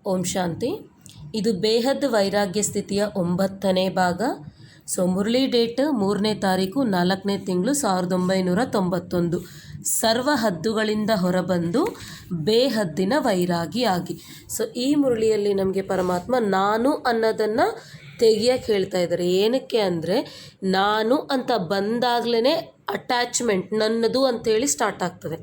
ಓಂ ಶಾಂತಿ. ಇದು ಬೇಹದ್ ವೈರಾಗ್ಯ ಸ್ಥಿತಿಯ 9ನೇ ಭಾಗ. ಮುರಳಿ ಡೇಟ್ 3ನೇ ತಾರೀಕು 4ನೇ ತಿಂಗಳು 1991. ಸರ್ವ ಹದ್ದುಗಳಿಂದ ಹೊರಬಂದು ಬೇಹದ್ದಿನ ವೈರಾಗಿ ಆಗಿ. ಈ ಮುರಳಿಯಲ್ಲಿ ನಮಗೆ ಪರಮಾತ್ಮ ನಾನು ಅನ್ನೋದನ್ನು ತೆಗಿಯಕ್ಕೆ ಹೇಳ್ತಾ ಇದ್ದಾರೆ. ಏನಕ್ಕೆ ಅಂದರೆ, ನಾನು ಅಂತ ಬಂದಾಗಲೇ ಅಟ್ಯಾಚ್ಮೆಂಟ್ ನನ್ನದು ಅಂತೇಳಿ ಸ್ಟಾರ್ಟ್ ಆಗ್ತದೆ.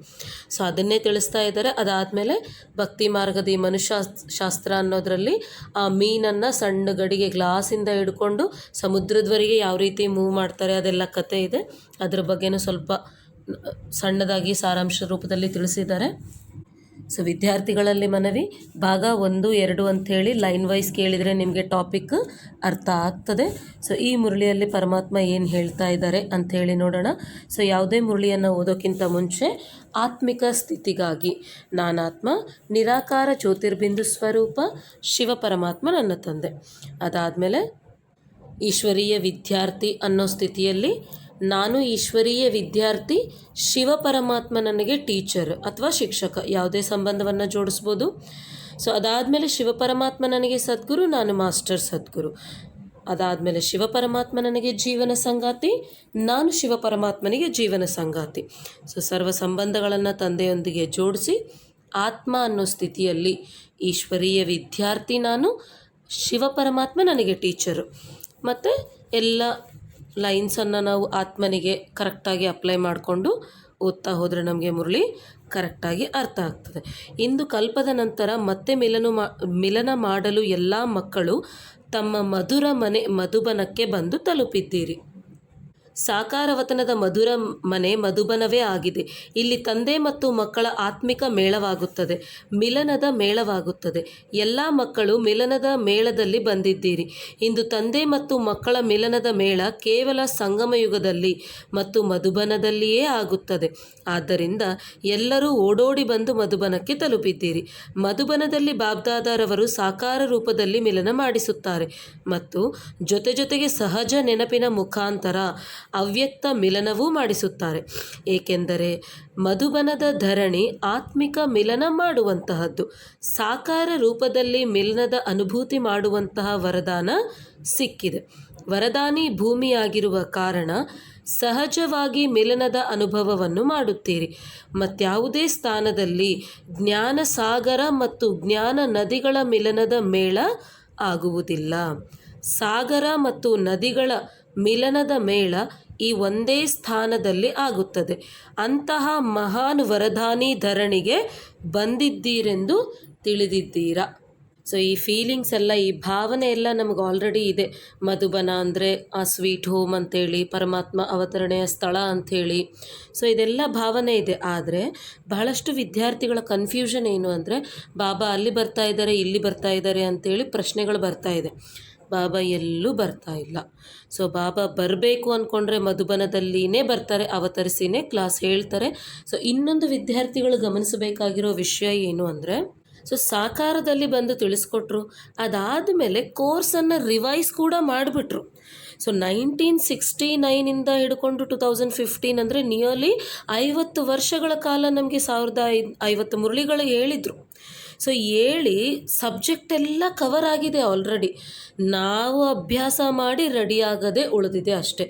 ಅದನ್ನೇ ತಿಳಿಸ್ತಾ ಇದ್ದಾರೆ. ಅದಾದಮೇಲೆ ಭಕ್ತಿ ಮಾರ್ಗದ ಈ ಮನುಷ್ಯಶಾಸ್ತ್ರ ಅನ್ನೋದರಲ್ಲಿ ಆ ಮೀನನ್ನು ಸಣ್ಣ ಗಡಿಗೆ ಗ್ಲಾಸಿಂದ ಹಿಡ್ಕೊಂಡು ಸಮುದ್ರದವರೆಗೆ ಯಾವ ರೀತಿ ಮೂವ್ ಮಾಡ್ತಾರೆ ಅದೆಲ್ಲ ಕತೆ ಇದೆ. ಅದ್ರ ಬಗ್ಗೆನೂ ಸ್ವಲ್ಪ ಸಣ್ಣದಾಗಿ ಸಾರಾಂಶ ರೂಪದಲ್ಲಿ ತಿಳಿಸಿದ್ದಾರೆ. ವಿದ್ಯಾರ್ಥಿಗಳಲ್ಲಿ ಮನವಿ, ಭಾಗ 1, 2 ಅಂಥೇಳಿ ಲೈನ್ ವೈಸ್ ಕೇಳಿದರೆ ನಿಮಗೆ ಟಾಪಿಕ್ ಅರ್ಥ ಆಗ್ತದೆ. ಈ ಮುರಳಿಯಲ್ಲಿ ಪರಮಾತ್ಮ ಏನು ಹೇಳ್ತಾ ಇದ್ದಾರೆ ಅಂಥೇಳಿ ನೋಡೋಣ. ಯಾವುದೇ ಮುರಳಿಯನ್ನು ಓದೋಕ್ಕಿಂತ ಮುಂಚೆ ಆತ್ಮಿಕ ಸ್ಥಿತಿಗಾಗಿ ನಾನಾತ್ಮ ನಿರಾಕಾರ ಜ್ಯೋತಿರ್ಬಿಂದು ಸ್ವರೂಪ ಶಿವ ಪರಮಾತ್ಮ ನನ್ನ ತಂದೆ. ಅದಾದಮೇಲೆ ಈಶ್ವರೀಯ ವಿದ್ಯಾರ್ಥಿ ಅನ್ನೋ ಸ್ಥಿತಿಯಲ್ಲಿ ನಾನು ಈಶ್ವರೀಯ ವಿದ್ಯಾರ್ಥಿ, ಶಿವ ಪರಮಾತ್ಮ ನನಗೆ ಟೀಚರ್ ಅಥವಾ ಶಿಕ್ಷಕ, ಯಾವುದೇ ಸಂಬಂಧವನ್ನು ಜೋಡಿಸ್ಬೋದು. ಅದಾದಮೇಲೆ ಶಿವ ಪರಮಾತ್ಮ ನನಗೆ ಸದ್ಗುರು, ನಾನು ಮಾಸ್ಟರ್ ಸದ್ಗುರು. ಅದಾದಮೇಲೆ ಶಿವ ಪರಮಾತ್ಮ ನನಗೆ ಜೀವನ ಸಂಗಾತಿ, ನಾನು ಶಿವ ಪರಮಾತ್ಮನಿಗೆ ಜೀವನ ಸಂಗಾತಿ. ಸರ್ವ ಸಂಬಂಧಗಳನ್ನು ತಂದೆಯೊಂದಿಗೆ ಜೋಡಿಸಿ ಆತ್ಮ ಅನ್ನೋ ಸ್ಥಿತಿಯಲ್ಲಿ ಈಶ್ವರೀಯ ವಿದ್ಯಾರ್ಥಿ ನಾನು, ಶಿವ ಪರಮಾತ್ಮ ನನಗೆ ಟೀಚರು. ಮತ್ತು ಎಲ್ಲ ಲೈನ್ಸನ್ನು ನಾವು ಆತ್ಮನಿಗೆ ಕರೆಕ್ಟಾಗಿ ಅಪ್ಲೈ ಮಾಡಿಕೊಂಡು ಓದ್ತಾ ಹೋದರೆ ನಮಗೆ ಮುರಳಿ ಕರೆಕ್ಟಾಗಿ ಅರ್ಥ ಆಗ್ತದೆ. ಇಂದು ಕಲ್ಪದ ನಂತರ ಮತ್ತೆ ಮಿಲನ ಮಾಡಲು ಎಲ್ಲ ಮಕ್ಕಳು ತಮ್ಮ ಮಧುರ ಮನೆ ಮಧುಬನಕ್ಕೆ ಬಂದು ತಲುಪಿದ್ದೀರಿ. ಸಾಕಾರವತನದ ಮಧುರ ಮನೆ ಮಧುಬನವೇ ಆಗಿದೆ. ಇಲ್ಲಿ ತಂದೆ ಮತ್ತು ಮಕ್ಕಳ ಆತ್ಮಿಕ ಮೇಳವಾಗುತ್ತದೆ, ಮಿಲನದ ಮೇಳವಾಗುತ್ತದೆ. ಎಲ್ಲ ಮಕ್ಕಳು ಮಿಲನದ ಮೇಳದಲ್ಲಿ ಬಂದಿದ್ದೀರಿ. ಇಂದು ತಂದೆ ಮತ್ತು ಮಕ್ಕಳ ಮಿಲನದ ಮೇಳ ಕೇವಲ ಸಂಗಮ ಯುಗದಲ್ಲಿ ಮತ್ತು ಮಧುಬನದಲ್ಲಿಯೇ ಆಗುತ್ತದೆ. ಆದ್ದರಿಂದ ಎಲ್ಲರೂ ಓಡೋಡಿ ಬಂದು ಮಧುಬನಕ್ಕೆ ತಲುಪಿದ್ದೀರಿ. ಮಧುಬನದಲ್ಲಿ ಬಾಬ್ದಾದಾರವರು ಸಾಕಾರ ರೂಪದಲ್ಲಿ ಮಿಲನ ಮಾಡಿಸುತ್ತಾರೆ ಮತ್ತು ಜೊತೆಗೆ ಸಹಜ ನೆನಪಿನ ಮುಖಾಂತರ ಅವ್ಯಕ್ತ ಮಿಲನವೂ ಮಾಡಿಸುತ್ತಾರೆ. ಏಕೆಂದರೆ ಮಧುಬನದ ಧರಣಿ ಆತ್ಮಿಕ ಮಿಲನ ಮಾಡುವಂತಹದ್ದು. ಸಾಕಾರ ರೂಪದಲ್ಲಿ ಮಿಲನದ ಅನುಭೂತಿ ಮಾಡುವಂತಹ ವರದಾನ ಸಿಕ್ಕಿದೆ. ವರದಾನಿ ಭೂಮಿಯಾಗಿರುವ ಕಾರಣ ಸಹಜವಾಗಿ ಮಿಲನದ ಅನುಭವವನ್ನು ಮಾಡುತ್ತೀರಿ. ಮತ್ಯಾವುದೇ ಸ್ಥಾನದಲ್ಲಿ ಜ್ಞಾನ ಸಾಗರ ಮತ್ತು ಜ್ಞಾನ ನದಿಗಳ ಮಿಲನದ ಮೇಳ ಆಗುವುದಿಲ್ಲ. ಸಾಗರ ಮತ್ತು ನದಿಗಳ ಮಿಲನದ ಮೇಳ ಈ ಒಂದೇ ಸ್ಥಾನದಲ್ಲಿ ಆಗುತ್ತದೆ. ಅಂತಹ ಮಹಾನ್ ವರದಾನಿ ಧರಣಿಗೆ ಬಂದಿದ್ದೀರೆಂದು ತಿಳಿದಿದ್ದೀರಾ. ಈ ಫೀಲಿಂಗ್ಸ್ ಎಲ್ಲ, ಈ ಭಾವನೆ ಎಲ್ಲ ನಮಗೆ ಆಲ್ರೆಡಿ ಇದೆ. ಮಧುಬನ ಅಂದರೆ ಆ ಸ್ವೀಟ್ ಹೋಮ್ ಅಂಥೇಳಿ, ಪರಮಾತ್ಮ ಅವತರಣೆಯ ಸ್ಥಳ ಅಂಥೇಳಿ. ಇದೆಲ್ಲ ಭಾವನೆ ಇದೆ. ಆದರೆ ಬಹಳಷ್ಟು ವಿದ್ಯಾರ್ಥಿಗಳ ಕನ್ಫ್ಯೂಷನ್ ಏನು ಅಂದರೆ, ಬಾಬಾ ಅಲ್ಲಿ ಬರ್ತಾ ಇದ್ದಾರೆ, ಇಲ್ಲಿ ಬರ್ತಾ ಇದ್ದಾರೆ ಅಂಥೇಳಿ ಪ್ರಶ್ನೆಗಳು ಬರ್ತಾ ಇದೆ. ಬಾಬಾ ಎಲ್ಲೂ ಬರ್ತಾ ಇಲ್ಲ. ಬಾಬಾ ಬರಬೇಕು ಅಂದ್ಕೊಂಡ್ರೆ ಮಧುಬನದಲ್ಲಿನೇ ಬರ್ತಾರೆ, ಅವತರಿಸಿನೇ ಕ್ಲಾಸ್ ಹೇಳ್ತಾರೆ. ಇನ್ನೊಂದು ವಿದ್ಯಾರ್ಥಿಗಳು ಗಮನಿಸಬೇಕಾಗಿರೋ ವಿಷಯ ಏನು ಅಂದರೆ, ಸಾಕಾರದಲ್ಲಿ ಬಂದು ತಿಳಿಸ್ಕೊಟ್ರು, ಅದಾದಮೇಲೆ ಕೋರ್ಸನ್ನು ರಿವೈಸ್ ಕೂಡ ಮಾಡಿಬಿಟ್ರು. 1969 ಹಿಡ್ಕೊಂಡು 2015 ಅಂದರೆ ನಿಯರ್ಲಿ 50 ವರ್ಷಗಳ ಕಾಲ ನಮಗೆ 1050 ಮುರಳಿಗಳು ಹೇಳಿದರು. ಹೇಳಿ ಸಬ್ಜೆಕ್ಟ್ ಎಲ್ಲ ಕವರ್ ಆಗಿದೆ ಆಲ್ರೆಡಿ. ನಾವು ಅಭ್ಯಾಸ ಮಾಡಿ ರೆಡಿ ಆಗದೆ ಉಳಿದಿದೆ ಅಷ್ಟೇ.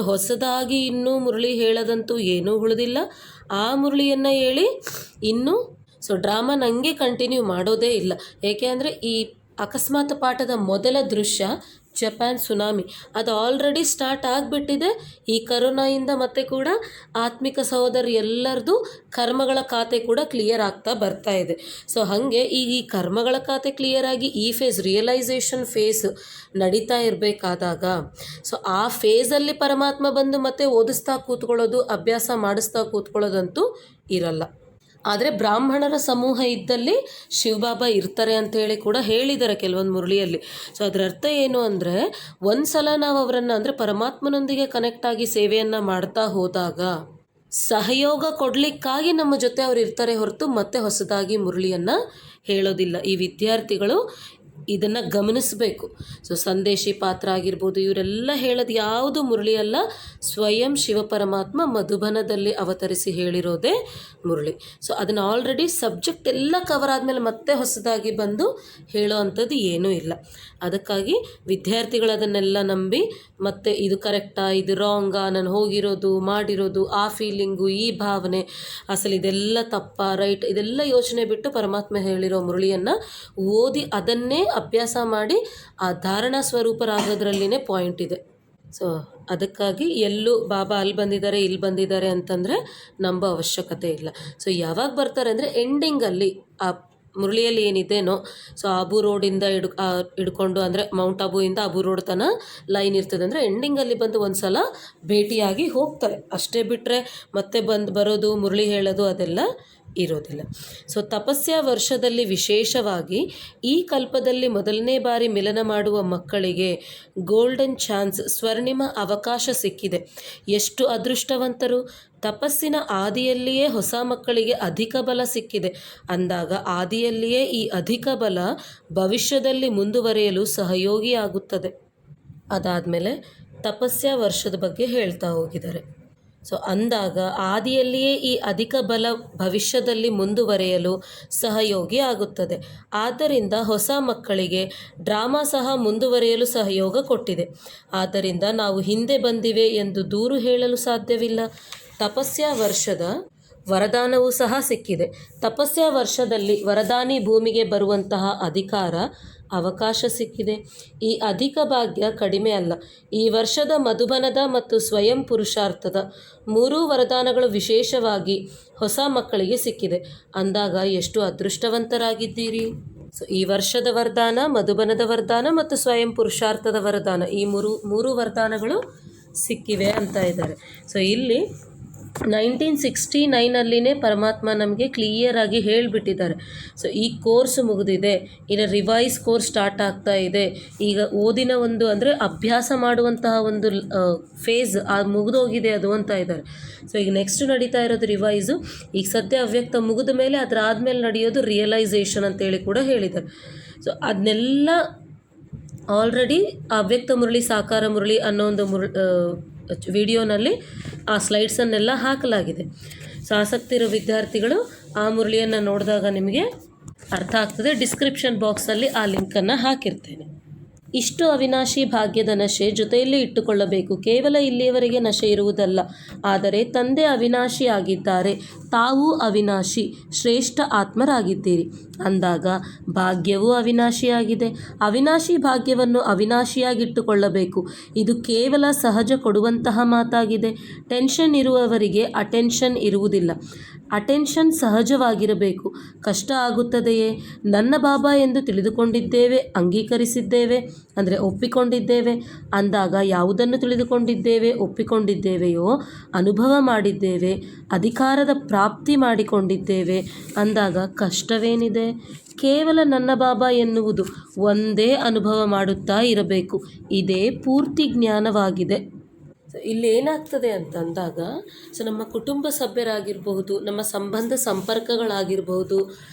ಹೊಸದಾಗಿ ಇನ್ನೂ ಮುರಳಿ ಹೇಳೋದಂತೂ ಏನೂ ಉಳಿದಿಲ್ಲ. ಆ ಮುರಳಿಯನ್ನು ಹೇಳಿ ಇನ್ನೂ ಡ್ರಾಮಾ ನನಗೆ ಕಂಟಿನ್ಯೂ ಮಾಡೋದೇ ಇಲ್ಲ. ಏಕೆ ಅಂದರೆ ಈ ಅಕಸ್ಮಾತ್ ಪಾಠದ ಮೊದಲ ದೃಶ್ಯ ಜಪಾನ್ ಸುನಾಮಿ ಅದು ಆಲ್ರೆಡಿ ಸ್ಟಾರ್ಟ್ ಆಗಿಬಿಟ್ಟಿದೆ. ಈ ಕರೋನಾಯಿಂದ ಮತ್ತೆ ಕೂಡ ಆತ್ಮಿಕ ಸಹೋದರ ಎಲ್ಲರದು ಕರ್ಮಗಳ ಖಾತೆ ಕೂಡ ಕ್ಲಿಯರ್ ಆಗ್ತಾ ಬರ್ತಾ ಇದೆ. ಹಾಗೆ ಈ ಕರ್ಮಗಳ ಖಾತೆ ಕ್ಲಿಯರ್ ಆಗಿ ಈ ಫೇಸ್ ರಿಯಲೈಸೇಷನ್ ಫೇಸ್ ನಡೀತಾ ಇರಬೇಕಾದಾಗ ಆ ಫೇಸಲ್ಲಿ ಪರಮಾತ್ಮ ಬಂದು ಮತ್ತೆ ಓದಿಸ್ತಾ ಕೂತ್ಕೊಳ್ಳೋದು, ಅಭ್ಯಾಸ ಮಾಡಿಸ್ತಾ ಕೂತ್ಕೊಳ್ಳೋದಂತೂ ಇರಲ್ಲ. ಆದರೆ ಬ್ರಾಹ್ಮಣರ ಸಮೂಹ ಇದ್ದಲ್ಲಿ ಶಿವಬಾಬಾ ಇರ್ತಾರೆ ಅಂಥೇಳಿ ಕೂಡ ಹೇಳಿದ್ದಾರೆ ಕೆಲವೊಂದು ಮುರಳಿಯಲ್ಲಿ. ಅದರ ಅರ್ಥ ಏನು ಅಂದರೆ, ಒಂದು ಸಲ ನಾವು ಅವರನ್ನು ಅಂದರೆ ಪರಮಾತ್ಮನೊಂದಿಗೆ ಕನೆಕ್ಟ್ ಆಗಿ ಸೇವೆಯನ್ನು ಮಾಡ್ತಾ ಹೋದಾಗ ಸಹಯೋಗ ಕೊಡಲಿಕ್ಕಾಗಿ ನಮ್ಮ ಜೊತೆ ಅವ್ರು ಇರ್ತಾರೆ ಹೊರತು ಮತ್ತೆ ಹೊಸದಾಗಿ ಮುರಳಿಯನ್ನು ಹೇಳೋದಿಲ್ಲ. ಈ ವಿದ್ಯಾರ್ಥಿಗಳು ಇದನ್ನು ಗಮನಿಸಬೇಕು. ಸೊ ಸಂದೇಶಿ ಪಾತ್ರ ಆಗಿರ್ಬೋದು, ಇವರೆಲ್ಲ ಹೇಳೋದು ಯಾವುದು ಮುರಳಿ ಅಲ್ಲ, ಸ್ವಯಂ ಶಿವಪರಮಾತ್ಮ ಮಧುಬನದಲ್ಲಿ ಅವತರಿಸಿ ಹೇಳಿರೋದೇ ಮುರಳಿ. ಸೊ ಅದನ್ನು ಆಲ್ರೆಡಿ ಸಬ್ಜೆಕ್ಟ್ ಎಲ್ಲ ಕವರ್ ಆದಮೇಲೆ ಮತ್ತೆ ಹೊಸದಾಗಿ ಬಂದು ಹೇಳೋ ಅಂಥದ್ದು ಏನೂ ಇಲ್ಲ. ಅದಕ್ಕಾಗಿ ವಿದ್ಯಾರ್ಥಿಗಳು ಅದನ್ನೆಲ್ಲ ನಂಬಿ ಮತ್ತು ಇದು ಕರೆಕ್ಟಾ, ಇದು ರಾಂಗಾ, ನಾನು ಹೋಗಿರೋದು ಮಾಡಿರೋದು ಆ ಫೀಲಿಂಗು, ಈ ಭಾವನೆ, ಅಸಲು ಇದೆಲ್ಲ ತಪ್ಪಾ ರೈಟ್, ಇದೆಲ್ಲ ಯೋಚನೆ ಬಿಟ್ಟು ಪರಮಾತ್ಮ ಹೇಳಿರೋ ಮುರಳಿಯನ್ನು ಓದಿ ಅದನ್ನೇ ಅಭ್ಯಾಸ ಮಾಡಿ ಆ ಧಾರಣಾ ಸ್ವರೂಪರಾಗೋದ್ರಲ್ಲಿನೇ ಪಾಯಿಂಟ್ ಇದೆ. ಸೊ ಅದಕ್ಕಾಗಿ ಎಲ್ಲೂ ಬಾಬಾ ಅಲ್ಲಿ ಬಂದಿದ್ದಾರೆ ಇಲ್ಲಿ ಬಂದಿದ್ದಾರೆ ಅಂತಂದರೆ ನಂಬೋ ಅವಶ್ಯಕತೆ ಇಲ್ಲ. ಸೊ ಯಾವಾಗ ಬರ್ತಾರೆ ಅಂದರೆ ಎಂಡಿಂಗಲ್ಲಿ ಆ ಮುರಳಿಯಲ್ಲಿ ಏನಿದೆನೋ, ಸೊ ಅಬು ರೋಡಿಂದ ಹಿಡ್ಕೊಂಡು ಅಂದರೆ ಮೌಂಟ್ ಅಬುಯಿಂದ ಅಬು ರೋಡ್ ತನಕ ಲೈನ್ ಇರ್ತದೆ ಅಂದರೆ ಎಂಡಿಂಗಲ್ಲಿ ಬಂದು ಒಂದು ಸಲ ಭೇಟಿಯಾಗಿ ಹೋಗ್ತಾರೆ. ಅಷ್ಟೇ ಬಿಟ್ಟರೆ ಮತ್ತೆ ಬರೋದು ಮುರಳಿ ಹೇಳೋದು ಅದೆಲ್ಲ ಇರೋದಿಲ್ಲ. ಸೊ ತಪಸ್ಯ ವರ್ಷದಲ್ಲಿ ವಿಶೇಷವಾಗಿ ಈ ಕಲ್ಪದಲ್ಲಿ ಮೊದಲನೇ ಬಾರಿ ಮಿಲನ ಮಾಡುವ ಮಕ್ಕಳಿಗೆ ಗೋಲ್ಡನ್ ಚಾನ್ಸ್, ಸ್ವರ್ಣಿಮ ಅವಕಾಶ ಸಿಕ್ಕಿದೆ. ಎಷ್ಟು ಅದೃಷ್ಟವಂತರು! ತಪಸ್ಸಿನ ಆದಿಯಲ್ಲಿಯೇ ಹೊಸ ಮಕ್ಕಳಿಗೆ ಅಧಿಕ ಬಲ ಸಿಕ್ಕಿದೆ ಅಂದಾಗ ಆದಿಯಲ್ಲಿಯೇ ಈ ಅಧಿಕ ಬಲ ಭವಿಷ್ಯದಲ್ಲಿ ಮುಂದುವರಿಯಲು ಸಹಯೋಗಿಯಾಗುತ್ತದೆ. ಅದಾದಮೇಲೆ ತಪಸ್ಯ ವರ್ಷದ ಬಗ್ಗೆ ಹೇಳ್ತಾ ಹೋಗಿದ್ದಾರೆ. ಸೊ ಅಂದಾಗ ಆದಿಯಲ್ಲಿಯೇ ಈ ಅಧಿಕ ಬಲ ಭವಿಷ್ಯದಲ್ಲಿ ಮುಂದುವರೆಯಲು ಸಹಯೋಗಿ ಆಗುತ್ತದೆ. ಆದ್ದರಿಂದ ಹೊಸ ಮಕ್ಕಳಿಗೆ ಡ್ರಾಮಾ ಸಹ ಮುಂದುವರಿಯಲು ಸಹಯೋಗ ಕೊಟ್ಟಿದೆ. ಆದ್ದರಿಂದ ನಾವು ಹಿಂದೆ ಬಂದಿವೆ ಎಂದು ದೂರು ಹೇಳಲು ಸಾಧ್ಯವಿಲ್ಲ. ತಪಸ್ಯ ವರ್ಷದ ವರದಾನವೂ ಸಹ ಸಿಕ್ಕಿದೆ. ತಪಸ್ಯ ವರ್ಷದಲ್ಲಿ ವರದಾನಿ ಭೂಮಿಗೆ ಬರುವಂತಹ ಅಧಿಕಾರ ಅವಕಾಶ ಸಿಕ್ಕಿದೆ. ಈ ಅಧಿಕ ಭಾಗ್ಯ ಕಡಿಮೆ ಅಲ್ಲ. ಈ ವರ್ಷದ ಮಧುಬನದ ಮತ್ತು ಸ್ವಯಂ ಪುರುಷಾರ್ಥದ ಮೂರೂ ವರದಾನಗಳು ವಿಶೇಷವಾಗಿ ಹೊಸ ಮಕ್ಕಳಿಗೆ ಸಿಕ್ಕಿದೆ ಅಂದಾಗ ಎಷ್ಟು ಅದೃಷ್ಟವಂತರಾಗಿದ್ದೀರಿ. ಸೊ ಈ ವರ್ಷದ ವರದಾನ, ಮಧುಬನದ ವರದಾನ ಮತ್ತು ಸ್ವಯಂ ಪುರುಷಾರ್ಥದ ವರದಾನ, ಈ ಮೂರು ವರದಾನಗಳು ಸಿಕ್ಕಿವೆ ಅಂತ ಇದ್ದಾರೆ. ಸೊ ಇಲ್ಲಿ 1969 ಪರಮಾತ್ಮ ನಮಗೆ ಕ್ಲಿಯರಾಗಿ ಹೇಳಿಬಿಟ್ಟಿದ್ದಾರೆ. ಸೊ ಈ ಕೋರ್ಸ್ ಮುಗಿದಿದೆ, ಇನ್ನು ರಿವೈಸ್ ಕೋರ್ಸ್ ಸ್ಟಾರ್ಟ್ ಆಗ್ತಾ ಇದೆ. ಈಗ ಓದಿನ ಒಂದು ಅಂದರೆ ಅಭ್ಯಾಸ ಮಾಡುವಂತಹ ಒಂದು ಫೇಸ್ ಮುಗಿದೋಗಿದೆ ಅದು ಅಂತ ಇದ್ದಾರೆ. ಸೊ ಈಗ ನೆಕ್ಸ್ಟ್ ನಡೀತಾ ಇರೋದು ರಿವೈಸು. ಈಗ ಸದ್ಯ ಅವ್ಯಕ್ತ ಮುಗಿದ ಮೇಲೆ ಅದರ ಆದಮೇಲೆ ನಡೆಯೋದು ರಿಯಲೈಸೇಷನ್ ಅಂತೇಳಿ ಕೂಡ ಹೇಳಿದ್ದಾರೆ. ಸೊ ಅದನ್ನೆಲ್ಲ ಆಲ್ರೆಡಿ ಅವ್ಯಕ್ತ ಮುರಳಿ ಸಾಕಾರ ಮುರಳಿ ಅನ್ನೋ ಒಂದು ವಿಡಿಯೋನಲ್ಲಿ ಆ ಸ್ಲೈಡ್ಸನ್ನೆಲ್ಲ ಹಾಕಲಾಗಿದೆ. ಸೊ ಆಸಕ್ತಿ ಇರೋ ವಿದ್ಯಾರ್ಥಿಗಳು ಆ ಮುರಳಿಯನ್ನು ನೋಡಿದಾಗ ನಿಮಗೆ ಅರ್ಥ ಆಗ್ತದೆ. ಡಿಸ್ಕ್ರಿಪ್ಷನ್ ಬಾಕ್ಸಲ್ಲಿ ಆ ಲಿಂಕನ್ನು ಹಾಕಿರ್ತೇನೆ. ಇಷ್ಟು ಅವಿನಾಶಿ ಭಾಗ್ಯದ ನಶೆ ಜೊತೆಯಲ್ಲಿ ಇಟ್ಟುಕೊಳ್ಳಬೇಕು. ಕೇವಲ ಇಲ್ಲಿಯವರೆಗೆ ನಶೆ ಇರುವುದಲ್ಲ, ಆದರೆ ತಂದೆ ಅವಿನಾಶಿ ಆಗಿದ್ದಾರೆ, ತಾವು ಅವಿನಾಶಿ ಶ್ರೇಷ್ಠ ಆತ್ಮರಾಗಿದ್ದೀರಿ ಅಂದಾಗ ಭಾಗ್ಯವೂ ಅವಿನಾಶಿಯಾಗಿದೆ. ಅವಿನಾಶಿ ಭಾಗ್ಯವನ್ನು ಅವಿನಾಶಿಯಾಗಿಟ್ಟುಕೊಳ್ಳಬೇಕು. ಇದು ಕೇವಲ ಸಹಜ ಕೊಡುವಂತಹ ಮಾತಾಗಿದೆ. ಟೆನ್ಷನ್ ಇರುವವರಿಗೆ ಅಟೆನ್ಷನ್ ಇರುವುದಿಲ್ಲ. ಅಟೆನ್ಷನ್ ಸಹಜವಾಗಿರಬೇಕು. ಕಷ್ಟ ಆಗುತ್ತದೆಯೇ? ನನ್ನ ಬಾಬಾ ಎಂದು ತಿಳಿದುಕೊಂಡಿದ್ದೇವೆ, ಅಂಗೀಕರಿಸಿದ್ದೇವೆ ಅಂದರೆ ಒಪ್ಪಿಕೊಂಡಿದ್ದೇವೆ ಅಂದಾಗ ಯಾವುದನ್ನು ತಿಳಿದುಕೊಂಡಿದ್ದೇವೆ, ಒಪ್ಪಿಕೊಂಡಿದ್ದೇವೆಯೋ, ಅನುಭವ ಮಾಡಿದ್ದೇವೆ, ಅಧಿಕಾರದ ಪ್ರಾಪ್ತಿ ಮಾಡಿಕೊಂಡಿದ್ದೇವೆ ಅಂದಾಗ ಕಷ್ಟವೇನಿದೆ? ಕೇವಲ ನನ್ನ ಬಾಬಾ ಎನ್ನುವುದು ಒಂದೇ ಅನುಭವ ಮಾಡುತ್ತಾ ಇರಬೇಕು. ಇದೇ ಪೂರ್ತಿ ಜ್ಞಾನವಾಗಿದೆ. ಸೊ ಇಲ್ಲಿ ಏನಾಗ್ತದೆ ಅಂತಂದಾಗ, ಸೊ ನಮ್ಮ ಕುಟುಂಬ ಸಭ್ಯರಾಗಿರ್ಬಹುದು, ನಮ್ಮ ಸಂಬಂಧ ಸಂಪರ್ಕಗಳಾಗಿರ್ಬಹುದು,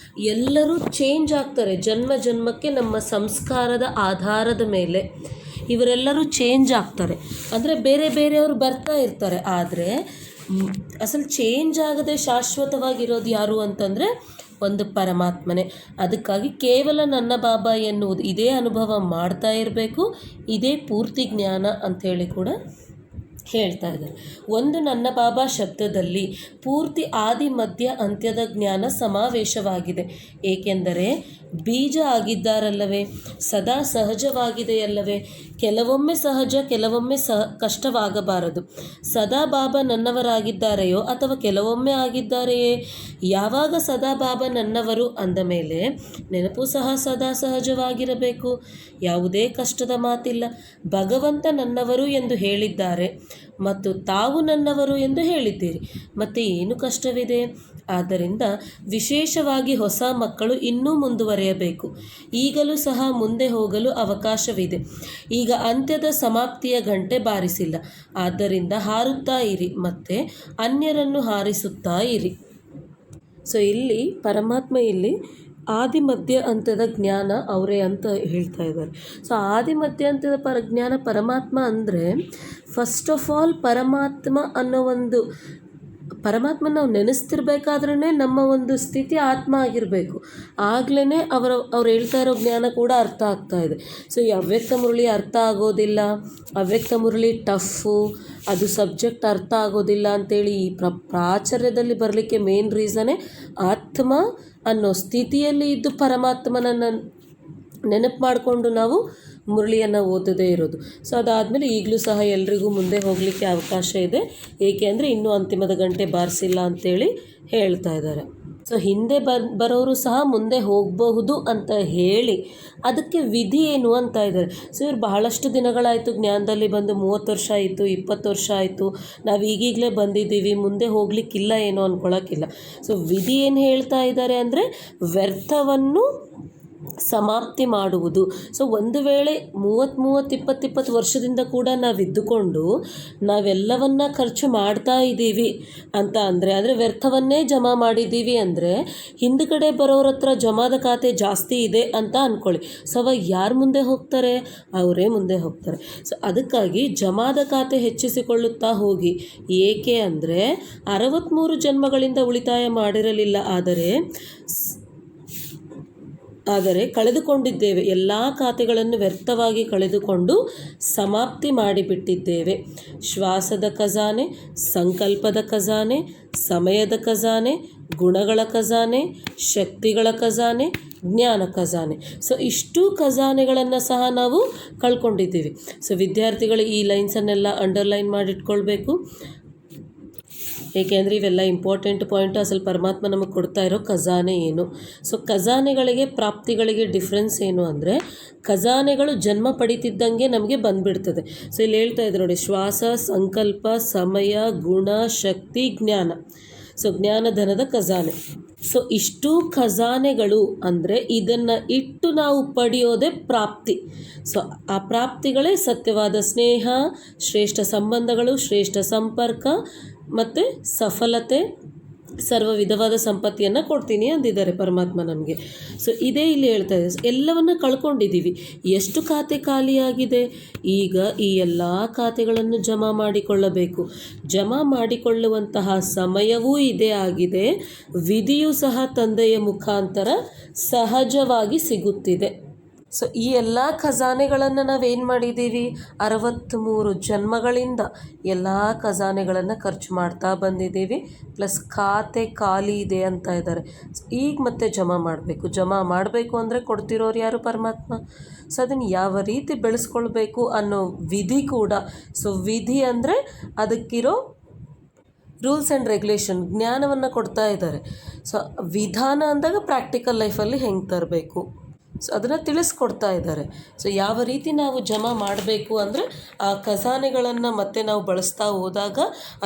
ಎಲ್ಲರೂ ಚೇಂಜ್ ಆಗ್ತಾರೆ. ಜನ್ಮ ಜನ್ಮಕ್ಕೆ ನಮ್ಮ ಸಂಸ್ಕಾರದ ಆಧಾರದ ಮೇಲೆ ಇವರೆಲ್ಲರೂ ಚೇಂಜ್ ಆಗ್ತಾರೆ. ಅಂದರೆ ಬೇರೆ ಬೇರೆಯವರು ಬರ್ತಾ ಇರ್ತಾರೆ. ಆದರೆ ಅಸಲು ಚೇಂಜ್ ಆಗದೆ ಶಾಶ್ವತವಾಗಿರೋದು ಯಾರು ಅಂತಂದರೆ ಒಂದು ಪರಮಾತ್ಮನೇ. ಅದಕ್ಕಾಗಿ ಕೇವಲ ನನ್ನ ಬಾಬಾ ಎನ್ನುವುದು ಇದೇ ಅನುಭವ ಮಾಡ್ತಾ ಇರಬೇಕು. ಇದೇ ಪೂರ್ತಿ ಜ್ಞಾನ ಅಂಥೇಳಿ ಕೂಡ ಹೇಳ್ತಾ ಇದ್ದಾರೆ. ಒಂದು ನನ್ನ ಬಾಬಾ ಶಬ್ದದಲ್ಲಿ ಪೂರ್ತಿ ಆದಿ ಮಧ್ಯ ಅಂತ್ಯದ ಜ್ಞಾನ ಸಮಾವೇಶವಾಗಿದೆ. ಏಕೆಂದರೆ ಬೀಜ ಆಗಿದ್ದಾರಲ್ಲವೇ, ಸದಾ ಸಹಜವಾಗಿದೆಯಲ್ಲವೇ. ಕೆಲವೊಮ್ಮೆ ಸಹಜ, ಕೆಲವೊಮ್ಮೆ ಕಷ್ಟವಾಗಬಾರದು. ಸದಾ ಬಾಬಾ ನನ್ನವರಾಗಿದ್ದಾರೆಯೋ ಅಥವಾ ಕೆಲವೊಮ್ಮೆ ಆಗಿದ್ದಾರೆಯೇ? ಯಾವಾಗ ಸದಾ ಬಾಬಾ ನನ್ನವರು ಅಂದ ಮೇಲೆ ನೆನಪು ಸಹ ಸದಾ ಸಹಜವಾಗಿರಬೇಕು. ಯಾವುದೇ ಕಷ್ಟದ ಮಾತಿಲ್ಲ. ಭಗವಂತ ನನ್ನವರು ಎಂದು ಹೇಳಿದ್ದಾರೆ ಮತ್ತು ತಾವು ನನ್ನವರು ಎಂದು ಹೇಳಿದ್ದೀರಿ, ಮತ್ತೆ ಏನು ಕಷ್ಟವಿದೆ? ಆದ್ದರಿಂದ ವಿಶೇಷವಾಗಿ ಹೊಸ ಮಕ್ಕಳು ಇನ್ನೂ ಮುಂದುವರಿಯಬೇಕು. ಈಗಲೂ ಸಹ ಮುಂದೆ ಹೋಗಲು ಅವಕಾಶವಿದೆ. ಈಗ ಅಂತ್ಯದ ಸಮಾಪ್ತಿಯ ಗಂಟೆ ಬಾರಿಸಿಲ್ಲ. ಆದ್ದರಿಂದ ಹಾರುತ್ತಾ ಇರಿ ಮತ್ತು ಅನ್ಯರನ್ನು ಹಾರಿಸುತ್ತಾ ಇರಿ. ಸೊ ಇಲ್ಲಿ ಪರಮಾತ್ಮ ಇಲ್ಲಿ ಆದಿ ಮಧ್ಯ ಅಂತ್ಯದ ಜ್ಞಾನ ಅವರೇ ಅಂತ ಹೇಳ್ತಾ ಇದ್ದಾರೆ. ಸೊ ಆದಿ ಮಧ್ಯ ಅಂತ್ಯದ ಜ್ಞಾನ ಪರಮಾತ್ಮ ಅಂದರೆ ಫಸ್ಟ್ ಆಫ್ ಆಲ್ ಪರಮಾತ್ಮ ಅನ್ನೋ ಒಂದು ಪರಮಾತ್ಮ ನಾವು ನೆನೆಸ್ತಿರ್ಬೇಕಾದ್ರೇ ನಮ್ಮ ಒಂದು ಸ್ಥಿತಿ ಆತ್ಮ ಆಗಿರಬೇಕು. ಆಗ್ಲೇ ಅವ್ರು ಹೇಳ್ತಾ ಇರೋ ಜ್ಞಾನ ಕೂಡ ಅರ್ಥ ಆಗ್ತಾ ಇದೆ. ಸೊ ಈ ಅವ್ಯಕ್ತ ಮುರಳಿ ಅರ್ಥ ಆಗೋದಿಲ್ಲ, ಅವ್ಯಕ್ತ ಮುರಳಿ ಟಫು, ಅದು ಸಬ್ಜೆಕ್ಟ್ ಅರ್ಥ ಆಗೋದಿಲ್ಲ ಅಂಥೇಳಿ ಈ ಪ್ರಾಚಾರ್ಯದಲ್ಲಿ ಬರಲಿಕ್ಕೆ ಮೇನ್ ರೀಸನ್ನೇ ಆತ್ಮ ಅನ್ನೋ ಸ್ಥಿತಿಯಲ್ಲಿ ಇದ್ದು ಪರಮಾತ್ಮನನ್ನು ನೆನಪು ಮಾಡಿಕೊಂಡು ನಾವು ಮುರಳಿಯನ್ನು ಓದದೇ ಇರೋದು. ಸೊ ಅದಾದಮೇಲೆ ಈಗಲೂ ಸಹ ಎಲ್ರಿಗೂ ಮುಂದೆ ಹೋಗಲಿಕ್ಕೆ ಅವಕಾಶ ಇದೆ, ಏಕೆ ಅಂದರೆ ಇನ್ನೂ ಅಂತಿಮದ ಗಂಟೆ ಬಾರಿಸಿಲ್ಲ ಅಂತೇಳಿ ಹೇಳ್ತಾ ಇದ್ದಾರೆ. ಸೊ ಹಿಂದೆ ಬರೋರು ಸಹ ಮುಂದೆ ಹೋಗಬಹುದು ಅಂತ ಹೇಳಿ ಅದಕ್ಕೆ ವಿಧಿ ಏನು ಅಂತ ಇದ್ದಾರೆ. ಸೊ ಇವ್ರು ಬಹಳಷ್ಟು ದಿನಗಳಾಯಿತು ಜ್ಞಾನದಲ್ಲಿ ಬಂದು, 30 ವರ್ಷ ಆಯಿತು, 20 ವರ್ಷ ಆಯಿತು, ನಾವು ಈಗೀಗಲೇ ಬಂದಿದ್ದೀವಿ, ಮುಂದೆ ಹೋಗಲಿಕ್ಕಿಲ್ಲ ಏನೋ ಅಂದ್ಕೊಳ್ಳೋಕ್ಕಿಲ್ಲ. ಸೊ ವಿಧಿ ಏನು ಹೇಳ್ತಾ ಇದ್ದಾರೆ ಅಂದರೆ ವ್ಯರ್ಥವನ್ನು ಸಮಾಪ್ತಿ ಮಾಡುವುದು. ಸೊ ಒಂದು ವೇಳೆ 20 ವರ್ಷದಿಂದ ಕೂಡ ನಾವು ಇದ್ದುಕೊಂಡು ನಾವೆಲ್ಲವನ್ನ ಖರ್ಚು ಮಾಡ್ತಾ ಇದ್ದೀವಿ ಅಂತ ಅಂದರೆ ವ್ಯರ್ಥವನ್ನೇ ಜಮಾ ಮಾಡಿದ್ದೀವಿ ಅಂದರೆ ಹಿಂದ್ಗಡೆ ಬರೋರ ಹತ್ರ ಜಮಾದ ಖಾತೆ ಜಾಸ್ತಿ ಇದೆ ಅಂತ ಅಂದ್ಕೊಳ್ಳಿ. ಸೊ ಅವಾಗ ಯಾರು ಮುಂದೆ ಹೋಗ್ತಾರೆ? ಅವರೇ ಮುಂದೆ ಹೋಗ್ತಾರೆ. ಸೊ ಅದಕ್ಕಾಗಿ ಜಮಾದ ಖಾತೆ ಹೆಚ್ಚಿಸಿಕೊಳ್ಳುತ್ತಾ ಹೋಗಿ. ಏಕೆ ಅಂದರೆ 63 ಜನ್ಮಗಳಿಂದ ಉಳಿತಾಯ ಮಾಡಿರಲಿಲ್ಲ, ಆದರೆ ಕಳೆದುಕೊಂಡಿದ್ದೇವೆ. ಎಲ್ಲ ಖಾತೆಗಳನ್ನು ವ್ಯರ್ಥವಾಗಿ ಕಳೆದುಕೊಂಡು ಸಮಾಪ್ತಿ ಮಾಡಿಬಿಟ್ಟಿದ್ದೇವೆ. ಶ್ವಾಸದ ಖಜಾನೆ, ಸಂಕಲ್ಪದ ಖಜಾನೆ, ಸಮಯದ ಖಜಾನೆ, ಗುಣಗಳ ಖಜಾನೆ, ಶಕ್ತಿಗಳ ಖಜಾನೆ, ಜ್ಞಾನ ಖಜಾನೆ. ಸೊ ಇಷ್ಟು ಖಜಾನೆಗಳನ್ನು ಸಹ ನಾವು ಕಳ್ಕೊಂಡಿದ್ದೀವಿ. ಸೊ ವಿದ್ಯಾರ್ಥಿಗಳು ಈ ಲೈನ್ಸನ್ನೆಲ್ಲ ಅಂಡರ್ಲೈನ್ ಮಾಡಿಟ್ಕೊಳ್ಬೇಕು. ಏಕೆಂದರೆ ಇವೆಲ್ಲ ಇಂಪಾರ್ಟೆಂಟ್ ಪಾಯಿಂಟ್. ಅಸಲು ಪರಮಾತ್ಮ ನಮಗೆ ಕೊಡ್ತಾ ಇರೋ ಖಜಾನೆ ಏನು? ಸೊ ಖಜಾನೆಗಳಿಗೆ ಪ್ರಾಪ್ತಿಗಳಿಗೆ ಡಿಫ್ರೆನ್ಸ್ ಏನು ಅಂದರೆ, ಖಜಾನೆಗಳು ಜನ್ಮ ಪಡಿತಿದ್ದಂಗೆ ನಮಗೆ ಬಂದುಬಿಡ್ತದೆ. ಸೊ ಇಲ್ಲಿ ಹೇಳ್ತಾ ಇದ್ದಾರೆ ನೋಡಿ, ಶ್ವಾಸ, ಸಂಕಲ್ಪ, ಸಮಯ, ಗುಣ, ಶಕ್ತಿ, ಜ್ಞಾನ. ಸೊ ಜ್ಞಾನಧನದ ಖಜಾನೆ. ಸೊ ಇಷ್ಟು ಖಜಾನೆಗಳು ಅಂದರೆ ಇದನ್ನು ಇಟ್ಟು ನಾವು ಪಡೆಯೋದೇ ಪ್ರಾಪ್ತಿ. ಸೊ ಆ ಪ್ರಾಪ್ತಿಗಳೇ ಸತ್ಯವಾದ ಸ್ನೇಹ, ಶ್ರೇಷ್ಠ ಸಂಬಂಧಗಳು, ಶ್ರೇಷ್ಠ ಸಂಪರ್ಕ ಮತ್ತು ಸಫಲತೆ, ಸರ್ವ ವಿಧವಾದ ಸಂಪತ್ತಿಯನ್ನು ಕೊಡ್ತೀನಿ ಅಂದಿದ್ದಾರೆ ಪರಮಾತ್ಮ ನಮಗೆ. ಸೊ ಇದೇ ಇಲ್ಲಿ ಹೇಳ್ತಾ ಇದೆ. ಎಲ್ಲವನ್ನು ಕಳ್ಕೊಂಡಿದ್ದೀವಿ. ಎಷ್ಟು ಖಾತೆ ಖಾಲಿಯಾಗಿದೆ? ಈಗ ಈ ಎಲ್ಲ ಖಾತೆಗಳನ್ನು ಜಮಾ ಮಾಡಿಕೊಳ್ಳಬೇಕು. ಜಮಾ ಮಾಡಿಕೊಳ್ಳುವಂತಹ ಸಮಯವೂ ಇದೇ ಆಗಿದೆ. ವಿಧಿಯೂ ಸಹ ತಂದೆಯ ಮುಖಾಂತರ ಸಹಜವಾಗಿ ಸಿಗುತ್ತಿದೆ. ಸೊ ಈ ಎಲ್ಲ ಖಜಾನೆಗಳನ್ನು ನಾವೇನು ಮಾಡಿದ್ದೀವಿ? 63 ಜನ್ಮಗಳಿಂದ ಎಲ್ಲ ಖಜಾನೆಗಳನ್ನು ಖರ್ಚು ಮಾಡ್ತಾ ಬಂದಿದ್ದೀವಿ. ಪ್ಲಸ್ ಖಾತೆ ಖಾಲಿ ಇದೆ ಅಂತ ಇದ್ದಾರೆ. ಈಗ ಮತ್ತೆ ಜಮಾ ಮಾಡಬೇಕು ಅಂದರೆ ಕೊಡ್ತಿರೋರು ಯಾರು? ಪರಮಾತ್ಮ. ಸೊ ಅದನ್ನು ಯಾವ ರೀತಿ ಬೆಳೆಸ್ಕೊಳ್ಬೇಕು ಅನ್ನೋ ವಿಧಿ ಕೂಡ. ಸೊ ವಿಧಿ ಅಂದರೆ ಅದಕ್ಕಿರೋ ರೂಲ್ಸ್ ಆ್ಯಂಡ್ ರೆಗ್ಯುಲೇಷನ್, ಜ್ಞಾನವನ್ನು ಕೊಡ್ತಾ ಇದ್ದಾರೆ. ಸೊ ವಿಧಾನ ಅಂದಾಗ ಪ್ರಾಕ್ಟಿಕಲ್ ಲೈಫಲ್ಲಿ ಹೆಂಗೆ ತರಬೇಕು, ಸೊ ಅದನ್ನು ತಿಳಿಸ್ಕೊಡ್ತಾ ಇದ್ದಾರೆ. ಸೊ ಯಾವ ರೀತಿ ನಾವು ಜಮಾ ಮಾಡಬೇಕು ಅಂದರೆ ಆ ಖಜಾನೆಗಳನ್ನು ಮತ್ತೆ ನಾವು ಬಳಸ್ತಾ ಹೋದಾಗ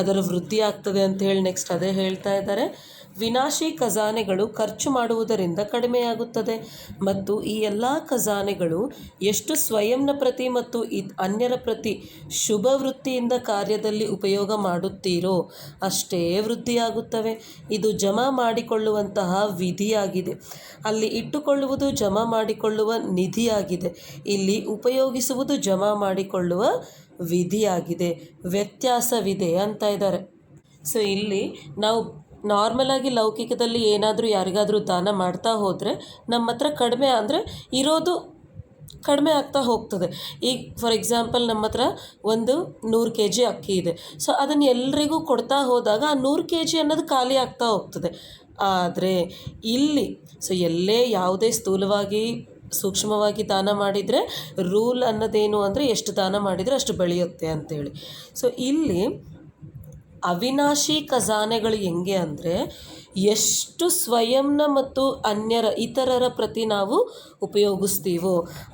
ಅದರ ವೃದ್ಧಿ ಆಗ್ತದೆ ಅಂತ ಹೇಳಿ ನೆಕ್ಸ್ಟ್ ಅದೇ ಹೇಳ್ತಾ ಇದ್ದಾರೆ. ವಿನಾಶಿ ಖಜಾನೆಗಳು ಖರ್ಚು ಮಾಡುವುದರಿಂದ ಕಡಿಮೆಯಾಗುತ್ತದೆ ಮತ್ತು ಈ ಎಲ್ಲ ಖಜಾನೆಗಳು ಎಷ್ಟು ಸ್ವಯಂನ ಪ್ರತಿ ಮತ್ತು ಅನ್ಯರ ಪ್ರತಿ ಶುಭ ವೃತ್ತಿಯಿಂದ ಕಾರ್ಯದಲ್ಲಿ ಉಪಯೋಗ ಮಾಡುತ್ತೀರೋ ಅಷ್ಟೇ ವೃದ್ಧಿಯಾಗುತ್ತವೆ. ಇದು ಜಮಾ ಮಾಡಿಕೊಳ್ಳುವಂತಹ ವಿಧಿಯಾಗಿದೆ. ಅಲ್ಲಿ ಇಟ್ಟುಕೊಳ್ಳುವುದು ಜಮಾ ಮಾಡಿಕೊಳ್ಳುವ ನಿಧಿಯಾಗಿದೆ. ಇಲ್ಲಿ ಉಪಯೋಗಿಸುವುದು ಜಮಾ ಮಾಡಿಕೊಳ್ಳುವ ವಿಧಿಯಾಗಿದೆ. ವ್ಯತ್ಯಾಸವಿದೆ ಅಂತ ಇದ್ದಾರೆ. ಸೊ ಇಲ್ಲಿ ನಾವು ನಾರ್ಮಲಾಗಿ ಲೌಕಿಕದಲ್ಲಿ ಏನಾದರೂ ಯಾರಿಗಾದರೂ ದಾನ ಮಾಡ್ತಾ ಹೋದರೆ ನಮ್ಮ ಹತ್ರ ಕಡಿಮೆ ಅಂದರೆ ಇರೋದು ಕಡಿಮೆ ಆಗ್ತಾ ಹೋಗ್ತದೆ. ಈಗ ಫಾರ್ ಎಕ್ಸಾಂಪಲ್ ನಮ್ಮ ಹತ್ರ ಒಂದು 100 kg ಅಕ್ಕಿ ಇದೆ. ಸೊ ಅದನ್ನು ಎಲ್ರಿಗೂ ಕೊಡ್ತಾ ಹೋದಾಗ ಆ 100 kg ಅನ್ನೋದು ಖಾಲಿ ಆಗ್ತಾ ಹೋಗ್ತದೆ. ಆದರೆ ಇಲ್ಲಿ ಸೊ ಎಲ್ಲೇ ಯಾವುದೇ ಸ್ಥೂಲವಾಗಿ ಸೂಕ್ಷ್ಮವಾಗಿ ದಾನ ಮಾಡಿದರೆ ರೂಲ್ ಅನ್ನೋದೇನು ಅಂದರೆ ಎಷ್ಟು ದಾನ ಮಾಡಿದರೆ ಅಷ್ಟು ಬೆಳೆಯುತ್ತೆ ಅಂತೇಳಿ. ಸೊ ಇಲ್ಲಿ ಅವಿನಾಶಿ ಖಜಾನೆಗಳು ಹೆಂಗೆ ಅಂದರೆ ಎಷ್ಟು ಸ್ವಯಂನ ಮತ್ತು ಇತರರ ಪ್ರತಿ ನಾವು ಉಪಯೋಗಿಸ್ತೀವೋ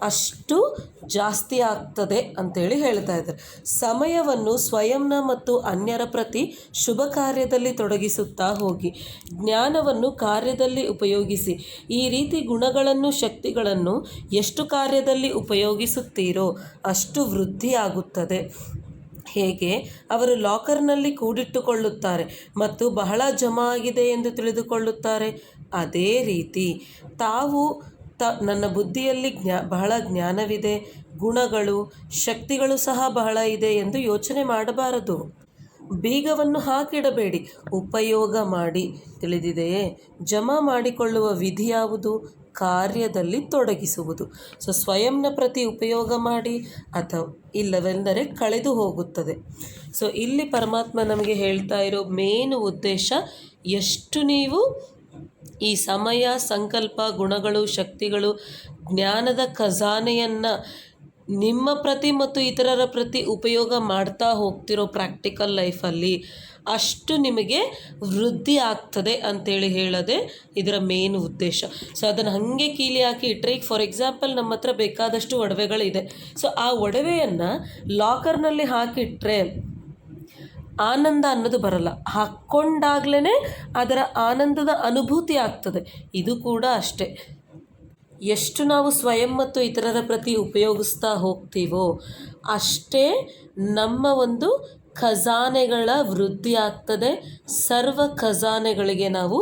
ಅಷ್ಟು ಜಾಸ್ತಿ ಆಗ್ತದೆ ಅಂತೇಳಿ ಹೇಳ್ತಾ ಇದ್ದಾರೆ. ಸಮಯವನ್ನು ಸ್ವಯಂನ ಮತ್ತು ಅನ್ಯರ ಪ್ರತಿ ಶುಭ ಕಾರ್ಯದಲ್ಲಿ ತೊಡಗಿಸುತ್ತಾ ಹೋಗಿ. ಜ್ಞಾನವನ್ನು ಕಾರ್ಯದಲ್ಲಿ ಉಪಯೋಗಿಸಿ. ಈ ರೀತಿ ಗುಣಗಳನ್ನು ಶಕ್ತಿಗಳನ್ನು ಎಷ್ಟು ಕಾರ್ಯದಲ್ಲಿ ಉಪಯೋಗಿಸುತ್ತೀರೋ ಅಷ್ಟು ವೃದ್ಧಿ ಆಗುತ್ತದೆ. ಹೇಗೆ ಅವರು ಲಾಕರ್ನಲ್ಲಿ ಕೂಡಿಟ್ಟುಕೊಳ್ಳುತ್ತಾರೆ ಮತ್ತು ಬಹಳ ಜಮಾ ಆಗಿದೆ ಎಂದು ತಿಳಿದುಕೊಳ್ಳುತ್ತಾರೆ, ಅದೇ ರೀತಿ ತಾವು ನನ್ನ ಬುದ್ಧಿಯಲ್ಲಿ ಬಹಳ ಜ್ಞಾನವಿದೆ, ಗುಣಗಳು, ಶಕ್ತಿಗಳು ಸಹ ಬಹಳ ಇದೆ ಎಂದು ಯೋಚನೆ ಮಾಡಬಾರದು. ಬೀಗವನ್ನು ಹಾಕಿಡಬೇಡಿ, ಉಪಯೋಗ ಮಾಡಿ. ತಿಳಿದಿದೆಯೇ? ಜಮಾ ಮಾಡಿಕೊಳ್ಳುವ ವಿಧಿ ಯಾವುದು? ಕಾರ್ಯದಲ್ಲಿ ತೊಡಗಿಸುವುದು. ಸ್ವಯಂನ ಪ್ರತಿ ಉಪಯೋಗ ಮಾಡಿ, ಅಥವಾ ಇಲ್ಲವೆಂದರೆ ಕಳೆದು ಹೋಗುತ್ತದೆ. ಇಲ್ಲಿ ಪರಮಾತ್ಮ ನಮಗೆ ಹೇಳ್ತಾ ಇರೋ ಮೇನ್ ಉದ್ದೇಶ, ಎಷ್ಟು ನೀವು ಈ ಸಮಯ, ಸಂಕಲ್ಪ, ಗುಣಗಳು, ಶಕ್ತಿಗಳು, ಜ್ಞಾನದ ಖಜಾನೆಯನ್ನು ನಿಮ್ಮ ಪ್ರತಿ ಮತ್ತು ಇತರರ ಪ್ರತಿ ಉಪಯೋಗ ಮಾಡ್ತಾ ಹೋಗ್ತಿರೋ ಪ್ರಾಕ್ಟಿಕಲ್ ಲೈಫಲ್ಲಿ, ಅಷ್ಟು ನಿಮಗೆ ವೃದ್ಧಿ ಆಗ್ತದೆ ಅಂತೇಳಿ ಹೇಳೋದೆ ಇದರ ಮೇನ್ ಉದ್ದೇಶ. ಅದನ್ನು ಹಾಗೆ ಕೀಲಿ ಹಾಕಿ ಇಟ್ಟರೆ, ಈಗ ಫಾರ್ ಎಕ್ಸಾಂಪಲ್ ನಮ್ಮ ಹತ್ರ ಬೇಕಾದಷ್ಟು ಒಡವೆಗಳಿದೆ. ಆ ಒಡವೆಯನ್ನು ಲಾಕರ್ನಲ್ಲಿ ಹಾಕಿಟ್ರೆ ಆನಂದ ಅನ್ನೋದು ಬರಲ್ಲ. ಹಾಕ್ಕೊಂಡಾಗ್ಲೇ ಅದರ ಆನಂದದ ಅನುಭೂತಿ ಆಗ್ತದೆ. ಇದು ಕೂಡ ಅಷ್ಟೇ. ಎಷ್ಟು ನಾವು ಸ್ವಯಂ ಮತ್ತು ಇತರರ ಪ್ರತಿ ಉಪಯೋಗಿಸ್ತಾ ಹೋಗ್ತೀವೋ ಅಷ್ಟೇ ನಮ್ಮ ಒಂದು ಖಜಾನೆಗಳ ವೃದ್ಧಿ ಆಗ್ತದೆ. ಸರ್ವ ಖಜಾನೆಗಳಿಗೆ ನಾವು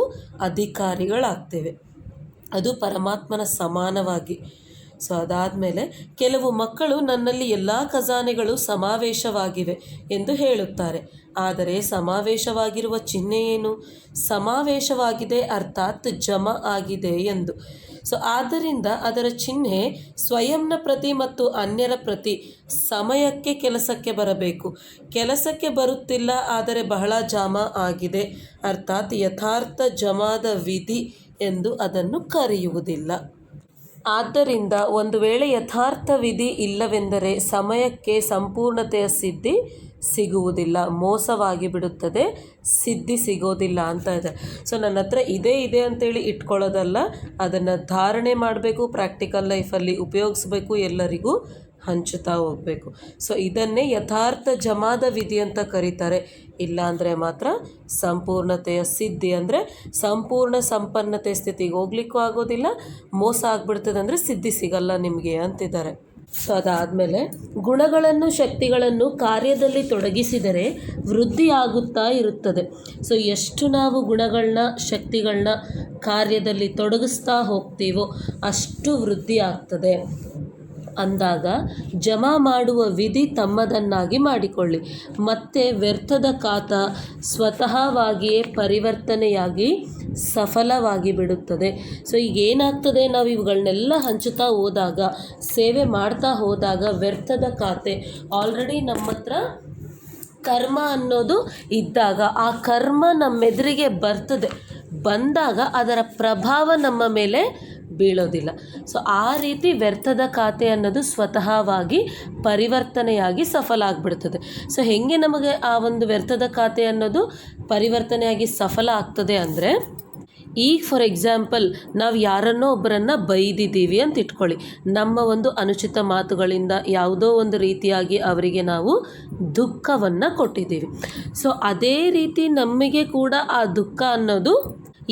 ಅಧಿಕಾರಿಗಳಾಗ್ತೇವೆ, ಅದು ಪರಮಾತ್ಮನ ಸಮಾನವಾಗಿ. ಅದಾದಮೇಲೆ ಕೆಲವು ಮಕ್ಕಳು ನನ್ನಲ್ಲಿ ಎಲ್ಲ ಖಜಾನೆಗಳು ಸಮಾವೇಶವಾಗಿವೆ ಎಂದು ಹೇಳುತ್ತಾರೆ. ಆದರೆ ಸಮಾವೇಶವಾಗಿರುವ ಚಿಹ್ನೆ ಏನು? ಸಮಾವೇಶವಾಗಿದೆ ಅರ್ಥಾತ್ ಜಮಾ ಆಗಿದೆ ಎಂದು. ಆದ್ದರಿಂದ ಅದರ ಚಿಹ್ನೆ ಸ್ವಯಂನ ಪ್ರತಿ ಮತ್ತು ಅನ್ಯರ ಪ್ರತಿ ಸಮಯಕ್ಕೆ ಕೆಲಸಕ್ಕೆ ಬರಬೇಕು. ಕೆಲಸಕ್ಕೆ ಬರುತ್ತಿಲ್ಲ, ಆದರೆ ಬಹಳ ಜಮಾ ಆಗಿದೆ ಅರ್ಥಾತ್ ಯಥಾರ್ಥ ಜಮಾದ ವಿಧಿ ಎಂದು ಅದನ್ನು ಕರೆಯುವುದಿಲ್ಲ. ಆದ್ದರಿಂದ ಒಂದು ವೇಳೆ ಯಥಾರ್ಥ ವಿಧಿ ಇಲ್ಲವೆಂದರೆ ಸಮಯಕ್ಕೆ ಸಂಪೂರ್ಣತೆಯ ಸಿದ್ಧಿ ಸಿಗುವುದಿಲ್ಲ, ಮೋಸವಾಗಿ ಬಿಡುತ್ತದೆ, ಸಿದ್ಧಿ ಸಿಗೋದಿಲ್ಲ ಅಂತ ಇದೆ. ನನ್ನ ಹತ್ರ ಇದೆ ಅಂತೇಳಿ ಇಟ್ಕೊಳ್ಳೋದಲ್ಲ, ಅದನ್ನು ಧಾರಣೆ ಮಾಡಬೇಕು, ಪ್ರಾಕ್ಟಿಕಲ್ ಲೈಫಲ್ಲಿ ಉಪಯೋಗಿಸ್ಬೇಕು, ಎಲ್ಲರಿಗೂ ಹಂಚುತ್ತಾ ಹೋಗಬೇಕು. ಇದನ್ನೇ ಯಥಾರ್ಥ ಜಮಾದ ವಿಧಿ ಅಂತ ಕರೀತಾರೆ. ಇಲ್ಲಾಂದರೆ ಮಾತ್ರ ಸಂಪೂರ್ಣತೆಯ ಸಿದ್ಧಿ, ಅಂದರೆ ಸಂಪೂರ್ಣ ಸಂಪನ್ನತೆ ಸ್ಥಿತಿಗೆ ಹೋಗ್ಲಿಕ್ಕೂ ಆಗೋದಿಲ್ಲ, ಮೋಸ ಆಗಿಬಿಡ್ತದೆ, ಅಂದರೆ ಸಿದ್ಧಿ ಸಿಗಲ್ಲ ನಿಮಗೆ ಅಂತಿದ್ದಾರೆ. ಅದಾದಮೇಲೆ ಗುಣಗಳನ್ನು, ಶಕ್ತಿಗಳನ್ನು ಕಾರ್ಯದಲ್ಲಿ ತೊಡಗಿಸಿದರೆ ವೃದ್ಧಿ ಆಗುತ್ತಾ ಇರುತ್ತದೆ. ಎಷ್ಟು ನಾವು ಗುಣಗಳನ್ನ, ಶಕ್ತಿಗಳನ್ನ ಕಾರ್ಯದಲ್ಲಿ ತೊಡಗಿಸ್ತಾ ಹೋಗ್ತೀವೋ ಅಷ್ಟು ವೃದ್ಧಿ ಆಗ್ತದೆ. ಅಂದಾಗ ಜಮಾ ಮಾಡುವ ವಿಧಿ ತಮ್ಮದನ್ನಾಗಿ ಮಾಡಿಕೊಳ್ಳಿ. ಮತ್ತೆ ವ್ಯರ್ಥದ ಖಾತ ಸ್ವತಃವಾಗಿಯೇ ಪರಿವರ್ತನೆಯಾಗಿ ಸಫಲವಾಗಿ ಬಿಡುತ್ತದೆ. ಈಗ ಏನಾಗ್ತದೆ, ನಾವು ಇವುಗಳನ್ನೆಲ್ಲ ಹಂಚುತ್ತಾ ಹೋದಾಗ, ಸೇವೆ ಮಾಡ್ತಾ ಹೋದಾಗ, ವ್ಯರ್ಥದ ಖಾತೆ ಆಲ್ರೆಡಿ ನಮ್ಮ ಹತ್ರ ಕರ್ಮ ಅನ್ನೋದು ಇದ್ದಾಗ, ಆ ಕರ್ಮ ನಮ್ಮೆದುರಿಗೆ ಬಂದಾಗ ಅದರ ಪ್ರಭಾವ ನಮ್ಮ ಮೇಲೆ ಬೀಳೋದಿಲ್ಲ. ಆ ರೀತಿ ವ್ಯರ್ಥದ ಖಾತೆ ಅನ್ನೋದು ಸ್ವತಃವಾಗಿ ಪರಿವರ್ತನೆಯಾಗಿ ಸಫಲ ಆಗಿಬಿಡ್ತದೆ. ಹೆಂಗೆ ನಮಗೆ ಆ ಒಂದು ವ್ಯರ್ಥದ ಖಾತೆ ಅನ್ನೋದು ಪರಿವರ್ತನೆಯಾಗಿ ಸಫಲ ಆಗ್ತದೆ ಅಂದರೆ, ಈಗ ಫಾರ್ ಎಕ್ಸಾಂಪಲ್ ನಾವು ಯಾರನ್ನೋ ಒಬ್ಬರನ್ನು ಬೈದಿದ್ದೀವಿ ಅಂತ ಇಟ್ಕೊಳ್ಳಿ. ನಮ್ಮ ಒಂದು ಅನುಚಿತ ಮಾತುಗಳಿಂದ ಯಾವುದೋ ಒಂದು ರೀತಿಯಾಗಿ ಅವರಿಗೆ ನಾವು ದುಃಖವನ್ನು ಕೊಟ್ಟಿದ್ದೀವಿ. ಅದೇ ರೀತಿ ನಮಗೆ ಕೂಡ ಆ ದುಃಖ ಅನ್ನೋದು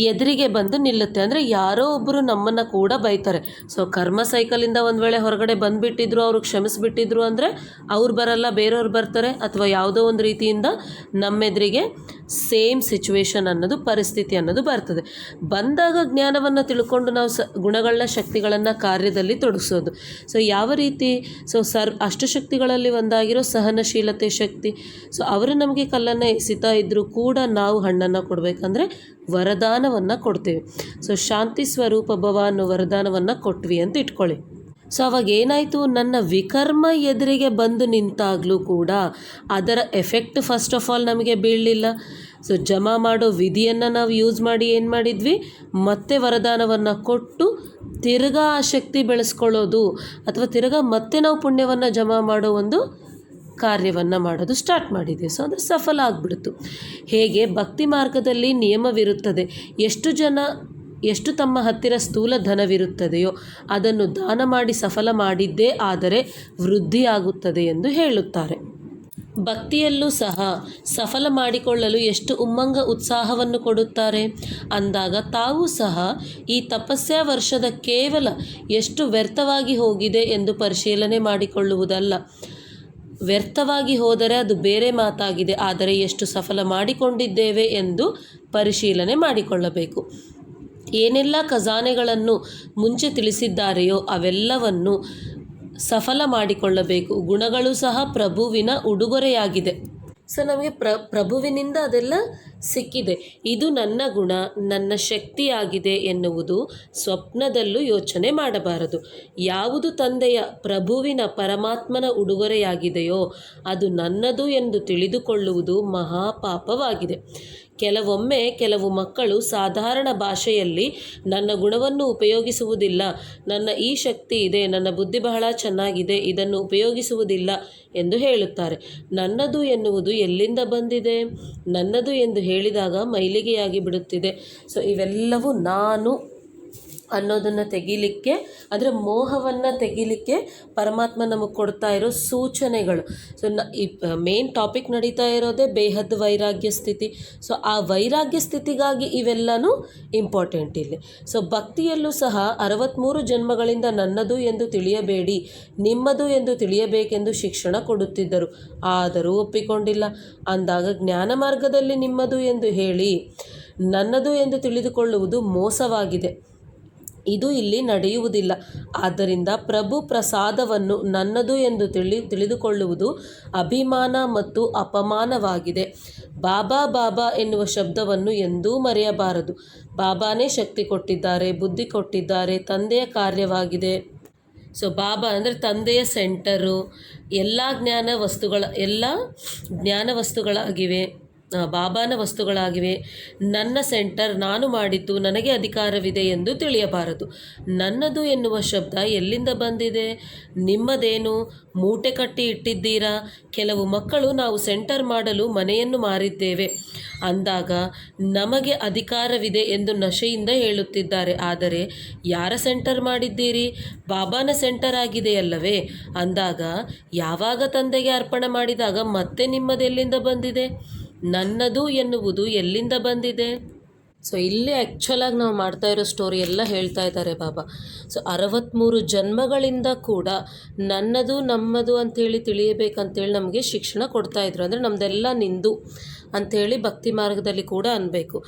ಎದುರಿಗೆ ಬಂದು ನಿಲ್ಲುತ್ತೆ. ಅಂದರೆ ಯಾರೋ ಒಬ್ಬರು ನಮ್ಮನ್ನು ಕೂಡ ಬೈತಾರೆ. ಕರ್ಮ ಸೈಕಲಿಂದ ಒಂದು ವೇಳೆ ಹೊರಗಡೆ ಬಂದುಬಿಟ್ಟಿದ್ರು, ಅವರು ಕ್ಷಮಿಸಿಬಿಟ್ಟಿದ್ರು ಅಂದರೆ ಅವ್ರು ಬರಲ್ಲ, ಬೇರೆಯವ್ರು ಬರ್ತಾರೆ. ಅಥವಾ ಯಾವುದೋ ಒಂದು ರೀತಿಯಿಂದ ನಮ್ಮೆದುರಿಗೆ ಸೇಮ್ ಸಿಚುವೇಶನ್ ಅನ್ನೋದು, ಪರಿಸ್ಥಿತಿ ಅನ್ನೋದು ಬರ್ತದೆ. ಬಂದಾಗ ಜ್ಞಾನವನ್ನು ತಿಳ್ಕೊಂಡು ನಾವು ಗುಣಗಳನ್ನ, ಶಕ್ತಿಗಳನ್ನು ಕಾರ್ಯದಲ್ಲಿ ತೊಡಗಿಸೋದು. ಯಾವ ರೀತಿ? ಅಷ್ಟಶಕ್ತಿಗಳಲ್ಲಿ ಒಂದಾಗಿರೋ ಸಹನಶೀಲತೆ ಶಕ್ತಿ. ಅವರು ನಮಗೆ ಕಲ್ಲನ್ನು ಎಸಿತಾ ಇದ್ದರೂ ಕೂಡ ನಾವು ಹಣ್ಣನ್ನು ಕೊಡಬೇಕಂದ್ರೆ ವರದಾನವನ್ನು ಕೊಡ್ತೇವೆ. ಶಾಂತಿ ಸ್ವರೂಪ ಭವ ಅನ್ನೋ ವರದಾನವನ್ನು ಕೊಟ್ವಿ ಅಂತ ಇಟ್ಕೊಳ್ಳಿ. ಅವಾಗ ಏನಾಯಿತು, ನನ್ನ ವಿಕರ್ಮ ಎದುರಿಗೆ ಬಂದು ನಿಂತಾಗಲೂ ಕೂಡ ಅದರ ಎಫೆಕ್ಟ್ ಫಸ್ಟ್ ಆಫ್ ಆಲ್ ನಮಗೆ ಬೀಳಲಿಲ್ಲ. ಜಮಾ ಮಾಡೋ ವಿಧಿಯನ್ನು ನಾವು ಯೂಸ್ ಮಾಡಿ ಏನು ಮಾಡಿದ್ವಿ, ಮತ್ತೆ ವರದಾನವನ್ನು ಕೊಟ್ಟು ತಿರ್ಗಾ ಆ ಶಕ್ತಿ ಬೆಳೆಸ್ಕೊಳ್ಳೋದು, ಅಥವಾ ತಿರ್ಗಾ ಮತ್ತೆ ನಾವು ಪುಣ್ಯವನ್ನು ಜಮಾ ಮಾಡೋ ಒಂದು ಕಾರ್ಯವನ್ನು ಮಾಡೋದು ಸ್ಟಾರ್ಟ್ ಮಾಡಿದ್ದೀವಿ. ಅಂದರೆ ಸಫಲ ಆಗಿಬಿಡ್ತು. ಹೇಗೆ ಭಕ್ತಿ ಮಾರ್ಗದಲ್ಲಿ ನಿಯಮವಿರುತ್ತದೆ, ಎಷ್ಟು ತಮ್ಮ ಹತ್ತಿರ ಸ್ಥೂಲ ಧನವಿರುತ್ತದೆಯೋ ಅದನ್ನು ದಾನ ಮಾಡಿ ಸಫಲ ಮಾಡಿದ್ದೇ ಆದರೆ ವೃದ್ಧಿಯಾಗುತ್ತದೆ ಎಂದು ಹೇಳುತ್ತಾರೆ. ಭಕ್ತಿಯಲ್ಲೂ ಸಹ ಸಫಲ ಮಾಡಿಕೊಳ್ಳಲು ಎಷ್ಟು ಉಮ್ಮಂಗ ಉತ್ಸಾಹವನ್ನು ಕೊಡುತ್ತಾರೆ ಅಂದಾಗ ತಾವು ಸಹ ಈ ತಪಸ್ಯಾ ವರ್ಷದ ಕೇವಲ ಎಷ್ಟು ವ್ಯರ್ಥವಾಗಿ ಹೋಗಿದೆ ಎಂದು ಪರಿಶೀಲನೆ ಮಾಡಿಕೊಳ್ಳುವುದಲ್ಲ, ವ್ಯರ್ಥವಾಗಿ ಹೋದರೆ ಅದು ಬೇರೆ ಮಾತಾಗಿದೆ. ಆದರೆ ಎಷ್ಟು ಸಫಲ ಮಾಡಿಕೊಂಡಿದ್ದೇವೆ ಎಂದು ಪರಿಶೀಲನೆ ಮಾಡಿಕೊಳ್ಳಬೇಕು. ಏನೆಲ್ಲ ಖಜಾನೆಗಳನ್ನು ಮುಂಚೆ ತಿಳಿಸಿದ್ದಾರೆಯೋ ಅವೆಲ್ಲವನ್ನು ಸಫಲ ಮಾಡಿಕೊಳ್ಳಬೇಕು. ಗುಣಗಳು ಸಹ ಪ್ರಭುವಿನ ಉಡುಗೊರೆಯಾಗಿದೆ. ಸೊ ನಮಗೆ ಪ್ರಭುವಿನಿಂದ ಅದೆಲ್ಲ ಸಿಕ್ಕಿದೆ. ಇದು ನನ್ನ ಗುಣ, ನನ್ನ ಶಕ್ತಿಯಾಗಿದೆ ಎನ್ನುವುದು ಸ್ವಪ್ನದಲ್ಲೂ ಯೋಚನೆ ಮಾಡಬಾರದು. ಯಾವುದು ತಂದೆಯ ಪ್ರಭುವಿನ ಪರಮಾತ್ಮನ ಉಡುಗೊರೆಯಾಗಿದೆಯೋ ಅದು ನನ್ನದು ಎಂದು ತಿಳಿದುಕೊಳ್ಳುವುದು ಮಹಾಪಾಪವಾಗಿದೆ. ಕೆಲವೊಮ್ಮೆ ಕೆಲವು ಮಕ್ಕಳು ಸಾಧಾರಣ ಭಾಷೆಯಲ್ಲಿ ನನ್ನ ಗುಣವನ್ನು ಉಪಯೋಗಿಸುವುದಿಲ್ಲ, ನನ್ನ ಈ ಶಕ್ತಿ ಇದೆ, ನನ್ನ ಬುದ್ಧಿ ಬಹಳ ಚೆನ್ನಾಗಿದೆ, ಇದನ್ನು ಉಪಯೋಗಿಸುವುದಿಲ್ಲ ಎಂದು ಹೇಳುತ್ತಾರೆ. ನನ್ನದು ಎನ್ನುವುದು ಎಲ್ಲಿಂದ ಬಂದಿದೆ? ನನ್ನದು ಎಂದು ಹೇಳಿದಾಗ ಮೈಲಿಗೆಯಾಗಿ ಬಿಡುತ್ತಿದೆ. ಸೊ ಇವೆಲ್ಲವೂ ನಾನು ಅನ್ನೋದನ್ನು ತೆಗಿಲಿಕ್ಕೆ, ಅಂದರೆ ಮೋಹವನ್ನು ತೆಗಿಲಿಕ್ಕೆ ಪರಮಾತ್ಮ ನಮಗೆ ಕೊಡ್ತಾ ಇರೋ ಸೂಚನೆಗಳು. ಸೊ ಈ ಮೇನ್ ಟಾಪಿಕ್ ನಡೀತಾ ಇರೋದೇ ಬೇಹದ್ ವೈರಾಗ್ಯ ಸ್ಥಿತಿ. ಸೊ ಆ ವೈರಾಗ್ಯ ಸ್ಥಿತಿಗಾಗಿ ಇವೆಲ್ಲನೂ ಇಂಪಾರ್ಟೆಂಟ್ ಇಲ್ಲಿ. ಸೊ ಭಕ್ತಿಯಲ್ಲೂ ಸಹ 63 ಜನ್ಮಗಳಿಂದ ನನ್ನದು ಎಂದು ತಿಳಿಯಬೇಡಿ, ನಿಮ್ಮದು ಎಂದು ತಿಳಿಯಬೇಕೆಂದು ಶಿಕ್ಷಣ ಕೊಡುತ್ತಿದ್ದರು. ಆದರೂ ಒಪ್ಪಿಕೊಂಡಿಲ್ಲ. ಅಂದಾಗ ಜ್ಞಾನ ಮಾರ್ಗದಲ್ಲಿ ನಿಮ್ಮದು ಎಂದು ಹೇಳಿ ನನ್ನದು ಎಂದು ತಿಳಿದುಕೊಳ್ಳುವುದು ಮೋಸವಾಗಿದೆ. ಇದು ಇಲ್ಲಿ ನಡೆಯುವುದಿಲ್ಲ. ಆದ್ದರಿಂದ ಪ್ರಭು ಪ್ರಸಾದವನ್ನು ನನ್ನದು ಎಂದು ತಿಳಿದುಕೊಳ್ಳುವುದು ಅಭಿಮಾನ ಮತ್ತು ಅಪಮಾನವಾಗಿದೆ. ಬಾಬಾ ಬಾಬಾ ಎನ್ನುವ ಶಬ್ದವನ್ನು ಎಂದೂ ಮರೆಯಬಾರದು. ಬಾಬಾನೇ ಶಕ್ತಿ ಕೊಟ್ಟಿದ್ದಾರೆ, ಬುದ್ಧಿ ಕೊಟ್ಟಿದ್ದಾರೆ, ತಂದೆಯ ಕಾರ್ಯವಾಗಿದೆ. ಸೊ ಬಾಬಾ ಅಂದರೆ ತಂದೆಯ ಸೆಂಟರು. ಎಲ್ಲ ಜ್ಞಾನ ವಸ್ತುಗಳಾಗಿವೆ, ಬಾಬಾನ ವಸ್ತುಗಳಾಗಿವೆ. ನನ್ನ ಸೆಂಟರ್, ನಾನು ಮಾಡಿದ್ದು, ನನಗೆ ಅಧಿಕಾರವಿದೆ ಎಂದು ತಿಳಿಯಬಾರದು. ನನ್ನದು ಎನ್ನುವ ಶಬ್ದ ಎಲ್ಲಿಂದ ಬಂದಿದೆ? ನಿಮ್ಮದೇನು? ಮೂಟೆ ಕಟ್ಟಿ ಇಟ್ಟಿದ್ದೀರಾ? ಕೆಲವು ಮಕ್ಕಳು ನಾವು ಸೆಂಟರ್ ಮಾಡಲು ಮನೆಯನ್ನು ಮಾರಿದ್ದೇವೆ ಅಂದಾಗ ನಮಗೆ ಅಧಿಕಾರವಿದೆ ಎಂದು ನಶೆಯಿಂದ ಹೇಳುತ್ತಿದ್ದಾರೆ. ಆದರೆ ಯಾರ ಸೆಂಟರ್ ಮಾಡಿದ್ದೀರಿ? ಬಾಬಾನ ಸೆಂಟರ್ ಆಗಿದೆಯಲ್ಲವೇ? ಅಂದಾಗ ಯಾವಾಗ ತಂದೆಗೆ ಅರ್ಪಣೆ ಮಾಡಿದಾಗ ಮತ್ತೆ ನಿಮ್ಮದೆಲ್ಲಿಂದ ಬಂದಿದೆ? ನನ್ನದು ಎನ್ನುವುದು ಎಲ್ಲಿಂದ ಬಂದಿದೆ? ಸೊ ಇಲ್ಲಿ ಆ್ಯಕ್ಚುಲಾಗಿ ನಾವು ಮಾಡ್ತಾ ಇರೋ ಸ್ಟೋರಿ ಎಲ್ಲ ಹೇಳ್ತಾ ಇದ್ದಾರೆ ಬಾಬಾ. ಸೊ 63 ಜನ್ಮಗಳಿಂದ ಕೂಡ ನನ್ನದು ನಮ್ಮದು ಅಂಥೇಳಿ ತಿಳಿಯಬೇಕಂತೇಳಿ ನಮಗೆ ಶಿಕ್ಷಣ ಕೊಡ್ತಾಯಿದ್ರು. ಅಂದರೆ ನಮ್ಮದೆಲ್ಲ ನಿಂದು ಅಂಥೇಳಿ ಭಕ್ತಿ ಮಾರ್ಗದಲ್ಲಿ ಕೂಡ ಅನ್ನಬೇಕು.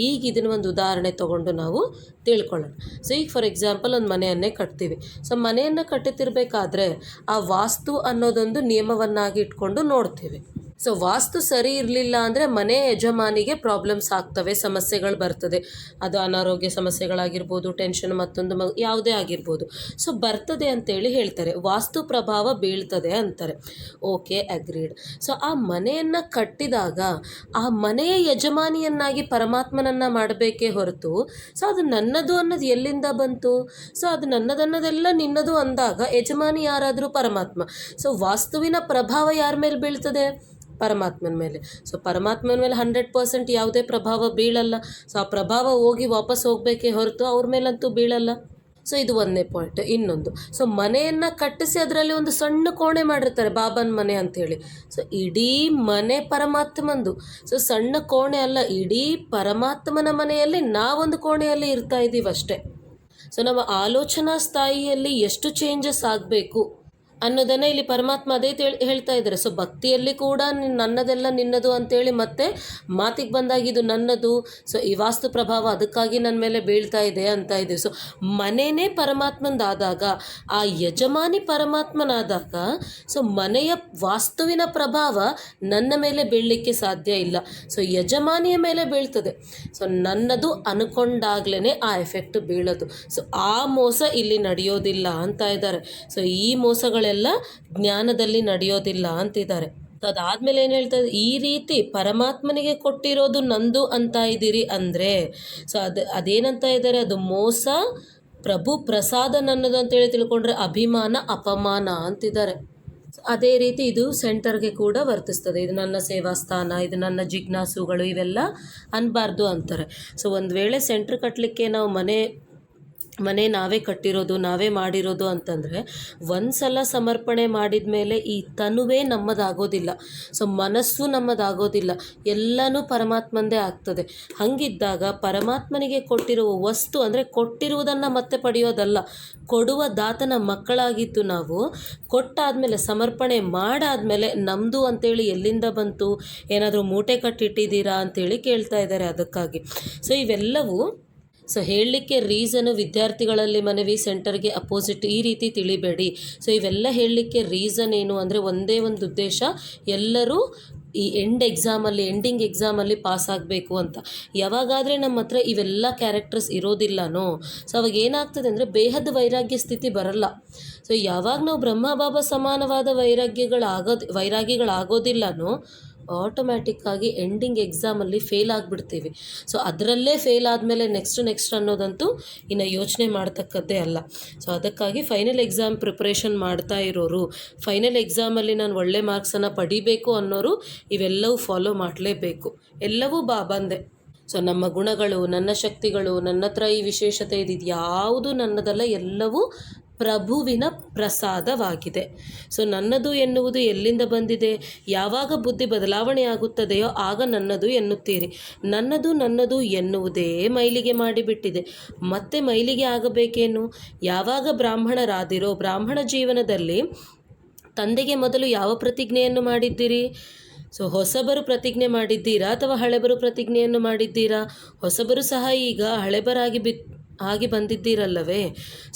ಈಗ ಇದನ್ನ ಒಂದು ಉದಾಹರಣೆ ತೊಗೊಂಡು ನಾವು ತಿಳ್ಕೊಳ್ಳೋಣ. ಸೊ ಈಗ ಫಾರ್ ಎಕ್ಸಾಂಪಲ್ ಒಂದು ಮನೆಯನ್ನೇ ಕಟ್ತೀವಿ. ಸೊ ಮನೆಯನ್ನು ಕಟ್ಟುತ್ತಿರಬೇಕಾದ್ರೆ ಆ ವಾಸ್ತು ಅನ್ನೋದೊಂದು ನಿಯಮವನ್ನಾಗಿ ಇಟ್ಕೊಂಡು ನೋಡ್ತೀವಿ. ಸೊ ವಾಸ್ತು ಸರಿ ಇರಲಿಲ್ಲ ಅಂದರೆ ಮನೆ ಯಜಮಾನಿಗೆ ಪ್ರಾಬ್ಲಮ್ಸ್ ಆಗ್ತವೆ, ಸಮಸ್ಯೆಗಳು ಬರ್ತದೆ. ಅದು ಅನಾರೋಗ್ಯ ಸಮಸ್ಯೆಗಳಾಗಿರ್ಬೋದು, ಟೆನ್ಷನ್, ಮತ್ತೊಂದು ಯಾವುದೇ ಆಗಿರ್ಬೋದು. ಸೊ ಬರ್ತದೆ ಅಂತೇಳಿ ಹೇಳ್ತಾರೆ, ವಾಸ್ತು ಪ್ರಭಾವ ಬೀಳ್ತದೆ ಅಂತಾರೆ. Okay, agreed. ಸೊ ಆ ಮನೆಯನ್ನು ಕಟ್ಟಿದಾಗ ಆ ಮನೆಯ ಯಜಮಾನಿಯನ್ನಾಗಿ ಪರಮಾತ್ಮನನ್ನು ಮಾಡಬೇಕೇ ಹೊರತು ಸೊ ಅದು ನನ್ನದು ಅನ್ನೋದು ಎಲ್ಲಿಂದ ಬಂತು? ಸೊ ಅದು ನನ್ನದನ್ನೋದೆಲ್ಲ ನಿನ್ನದು ಅಂದಾಗ ಯಜಮಾನಿ ಯಾರಾದರೂ ಪರಮಾತ್ಮ. ಸೊ ವಾಸ್ತುವಿನ ಪ್ರಭಾವ ಯಾರ ಮೇಲೆ ಬೀಳ್ತದೆ? ಪರಮಾತ್ಮನ ಮೇಲೆ. ಸೊ ಪರಮಾತ್ಮನ ಮೇಲೆ 100% ಯಾವುದೇ ಪ್ರಭಾವ ಬೀಳಲ್ಲ. ಸೊ ಆ ಪ್ರಭಾವ ಹೋಗಿ ವಾಪಸ್ ಹೋಗಬೇಕೇ ಹೊರತು ಅವ್ರ ಮೇಲಂತೂ ಬೀಳಲ್ಲ. ಸೊ ಇದು ಒಂದನೇ ಪಾಯಿಂಟ್. ಇನ್ನೊಂದು, ಸೊ ಮನೆಯನ್ನು ಕಟ್ಟಿಸಿ ಅದರಲ್ಲಿ ಒಂದು ಸಣ್ಣ ಕೋಣೆ ಮಾಡಿರ್ತಾರೆ, ಬಾಬನ ಮನೆ ಅಂಥೇಳಿ. ಸೊ ಇಡೀ ಮನೆ ಪರಮಾತ್ಮಂದು. ಸೊ ಸಣ್ಣ ಕೋಣೆ ಅಲ್ಲ, ಇಡೀ ಪರಮಾತ್ಮನ ಮನೆಯಲ್ಲಿ ನಾವೊಂದು ಕೋಣೆಯಲ್ಲಿ ಇರ್ತಾ ಇದ್ದೀವಿ ಅಷ್ಟೇ. ಸೊ ನಮ್ಮ ಆಲೋಚನಾ ಸ್ಥಾಯಿಯಲ್ಲಿ ಎಷ್ಟು ಚೇಂಜಸ್ ಆಗಬೇಕು ಅನ್ನೋದನ್ನು ಇಲ್ಲಿ ಪರಮಾತ್ಮ ಅದೇ ಹೇಳ್ತಾ ಇದ್ದಾರೆ. ಸೊ ಭಕ್ತಿಯಲ್ಲಿ ಕೂಡ ನನ್ನದೆಲ್ಲ ನಿನ್ನದು ಅಂತೇಳಿ ಮತ್ತೆ ಮಾತಿಗೆ ಬಂದಾಗ ಇದು ನನ್ನದು. ಸೊ ಈ ವಾಸ್ತು ಪ್ರಭಾವ ಅದಕ್ಕಾಗಿ ನನ್ನ ಮೇಲೆ ಬೀಳ್ತಾ ಇದೆ ಅಂತ ಇದ್ದೀವಿ. ಸೊ ಮನೆಯೇ ಪರಮಾತ್ಮಂದಾದಾಗ, ಆ ಯಜಮಾನಿ ಪರಮಾತ್ಮನಾದಾಗ ಸೊ ಮನೆಯ ವಾಸ್ತುವಿನ ಪ್ರಭಾವ ನನ್ನ ಮೇಲೆ ಬೀಳಲಿಕ್ಕೆ ಸಾಧ್ಯ ಇಲ್ಲ. ಸೊ ಯಜಮಾನಿಯ ಮೇಲೆ ಬೀಳ್ತದೆ. ಸೊ ನನ್ನದು ಅನ್ಕೊಂಡಾಗ್ಲೇ ಆ ಎಫೆಕ್ಟ್ ಬೀಳೋದು. ಸೊ ಆ ಮೋಸ ಇಲ್ಲಿ ನಡೆಯೋದಿಲ್ಲ ಅಂತ ಇದ್ದಾರೆ. ಸೊ ಈ ಮೋಸಗಳೆಲ್ಲ ಜ್ಞಾನದಲ್ಲಿ ನಡೆಯೋದಿಲ್ಲ ಅಂತಿದ್ದಾರೆ. ಅದಾದಮೇಲೆ ಏನು ಹೇಳ್ತಾರೆ? ಈ ರೀತಿ ಪರಮಾತ್ಮನಿಗೆ ಕೊಟ್ಟಿರೋದು ನಂದು ಅಂತ ಇದ್ದೀರಿ ಅಂದರೆ ಸೊ ಅದೇನಂತ ಇದ್ದಾರೆ? ಅದು ಮೋಸ. ಪ್ರಭು ಪ್ರಸಾದ ನನ್ನದು ಅಂತೇಳಿ ತಿಳ್ಕೊಂಡ್ರೆ ಅಭಿಮಾನ, ಅಪಮಾನ ಅಂತಿದ್ದಾರೆ. ಅದೇ ರೀತಿ ಇದು ಸೆಂಟರ್ಗೆ ಕೂಡ ವರ್ತಿಸ್ತದೆ. ಇದು ನನ್ನ ಸೇವಾ ಸ್ಥಾನ, ಇದು ನನ್ನ ಜಿಜ್ಞಾಸುಗಳು, ಇವೆಲ್ಲ ಅನ್ನಬಾರ್ದು ಅಂತಾರೆ. ಸೊ ಒಂದು ವೇಳೆ ಸೆಂಟ್ರ್ ಕಟ್ಟಲಿಕ್ಕೆ ನಾವು ಮನೆ ಮನೆ ನಾವೇ ಕಟ್ಟಿರೋದು, ನಾವೇ ಮಾಡಿರೋದು ಅಂತಂದರೆ ಒಂದು ಸಲ ಸಮರ್ಪಣೆ ಮಾಡಿದ ಮೇಲೆ ಈ ತನುವೇ ನಮ್ಮದಾಗೋದಿಲ್ಲ. ಸೊ ಮನಸ್ಸು ನಮ್ಮದಾಗೋದಿಲ್ಲ, ಎಲ್ಲನೂ ಪರಮಾತ್ಮಂದೇ ಆಗ್ತದೆ. ಹಾಗಿದ್ದಾಗ ಪರಮಾತ್ಮನಿಗೆ ಕೊಟ್ಟಿರುವ ವಸ್ತು ಅಂದರೆ ಕೊಟ್ಟಿರುವುದನ್ನು ಮತ್ತೆ ಪಡೆಯೋದಲ್ಲ, ಕೊಡುವ ದಾತನ ಮಕ್ಕಳಾಗಿದ್ದು ನಾವು ಕೊಟ್ಟಾದಮೇಲೆ ಸಮರ್ಪಣೆ ಮಾಡಾದಮೇಲೆ ನಮ್ಮದು ಅಂತೇಳಿ ಎಲ್ಲಿಂದ ಬಂತು, ಏನಾದರೂ ಮೂಟೆ ಕಟ್ಟಿಟ್ಟಿದ್ದೀರಾ ಅಂತೇಳಿ ಕೇಳ್ತಾ ಇದ್ದಾರೆ. ಅದಕ್ಕಾಗಿ ಸೊ ಇವೆಲ್ಲವೂ ಹೇಳಲಿಕ್ಕೆ ರೀಸನು ವಿದ್ಯಾರ್ಥಿಗಳಲ್ಲಿ ಮನವಿ, ಸೆಂಟರ್ಗೆ ಅಪೋಸಿಟ್ ಈ ರೀತಿ ತಿಳಿಬೇಡಿ. ಸೊ ಇವೆಲ್ಲ ಹೇಳಲಿಕ್ಕೆ ರೀಸನ್ ಏನು ಅಂದರೆ ಒಂದೇ ಒಂದು ಉದ್ದೇಶ, ಎಲ್ಲರೂ ಈ ಎಂಡಿಂಗ್ ಎಕ್ಸಾಮಲ್ಲಿ ಪಾಸ್ ಆಗಬೇಕು ಅಂತ. ಯಾವಾಗಾದರೆ ನಮ್ಮ ಹತ್ರ ಇವೆಲ್ಲ ಕ್ಯಾರೆಕ್ಟರ್ಸ್ ಇರೋದಿಲ್ಲನೋ, ಸೊ ಅವಾಗ ಏನಾಗ್ತದೆ ಅಂದರೆ ಬೇಹದ ವೈರಾಗ್ಯ ಸ್ಥಿತಿ ಬರಲ್ಲ. ಸೊ ಯಾವಾಗ ನಾವು ಬ್ರಹ್ಮ ಬಾಬಾ ಸಮಾನವಾದ ವೈರಾಗಿಗಳಾಗೋದಿಲ್ಲನೋ ಆಟೋಮ್ಯಾಟಿಕ್ಕಾಗಿ ಎಂಡಿಂಗ್ ಎಕ್ಸಾಮಲ್ಲಿ ಫೇಲ್ ಆಗಿಬಿಡ್ತೀವಿ. ಸೊ ಅದರಲ್ಲೇ ಫೇಲ್ ಆದಮೇಲೆ ನೆಕ್ಸ್ಟ್ ಅನ್ನೋದಂತೂ ಇನ್ನು ಯೋಚನೆ ಮಾಡ್ತಕ್ಕದ್ದೇ ಅಲ್ಲ. ಸೊ ಅದಕ್ಕಾಗಿ ಫೈನಲ್ ಎಕ್ಸಾಮ್ ಪ್ರಿಪ್ರೇಷನ್ ಮಾಡ್ತಾ ಇರೋರು, ಫೈನಲ್ ಎಕ್ಸಾಮಲ್ಲಿ ನಾನು ಒಳ್ಳೆ ಮಾರ್ಕ್ಸನ್ನು ಪಡಿಬೇಕು ಅನ್ನೋರು ಇವೆಲ್ಲವೂ ಫಾಲೋ ಮಾಡಲೇಬೇಕು. ಎಲ್ಲವೂ ಬಾಬಂದೆ. ಸೊ ನಮ್ಮ ಗುಣಗಳು, ನನ್ನ ಶಕ್ತಿಗಳು, ನನ್ನ ಹತ್ರ ಈ ವಿಶೇಷತೆ ಇದ್ದಿದ್ದು ಯಾವುದು ನನ್ನದಲ್ಲ, ಎಲ್ಲವೂ ಪ್ರಭುವಿನ ಪ್ರಸಾದವಾಗಿದೆ. ಸೊ ನನ್ನದು ಎನ್ನುವುದು ಎಲ್ಲಿಂದ ಬಂದಿದೆ? ಯಾವಾಗ ಬುದ್ಧಿ ಬದಲಾವಣೆ ಆಗುತ್ತದೆಯೋ ಆಗ ನನ್ನದು ಎನ್ನುತ್ತೀರಿ. ನನ್ನದು ಎನ್ನುವುದೇ ಮೈಲಿಗೆ ಮಾಡಿಬಿಟ್ಟಿದೆ. ಮತ್ತೆ ಮೈಲಿಗೆ ಆಗಬೇಕೇನು? ಯಾವಾಗ ಬ್ರಾಹ್ಮಣರಾದಿರೋ, ಬ್ರಾಹ್ಮಣ ಜೀವನದಲ್ಲಿ ತಂದೆಗೆ ಮೊದಲು ಯಾವ ಪ್ರತಿಜ್ಞೆಯನ್ನು ಮಾಡಿದ್ದೀರಿ? ಸೊ ಹೊಸಬರು ಪ್ರತಿಜ್ಞೆ ಮಾಡಿದ್ದೀರಾ ಅಥವಾ ಹಳೆಬರು ಪ್ರತಿಜ್ಞೆಯನ್ನು ಮಾಡಿದ್ದೀರಾ? ಹೊಸಬರು ಸಹ ಈಗ ಆಗಿ ಬಂದಿದ್ದೀರಲ್ಲವೇ?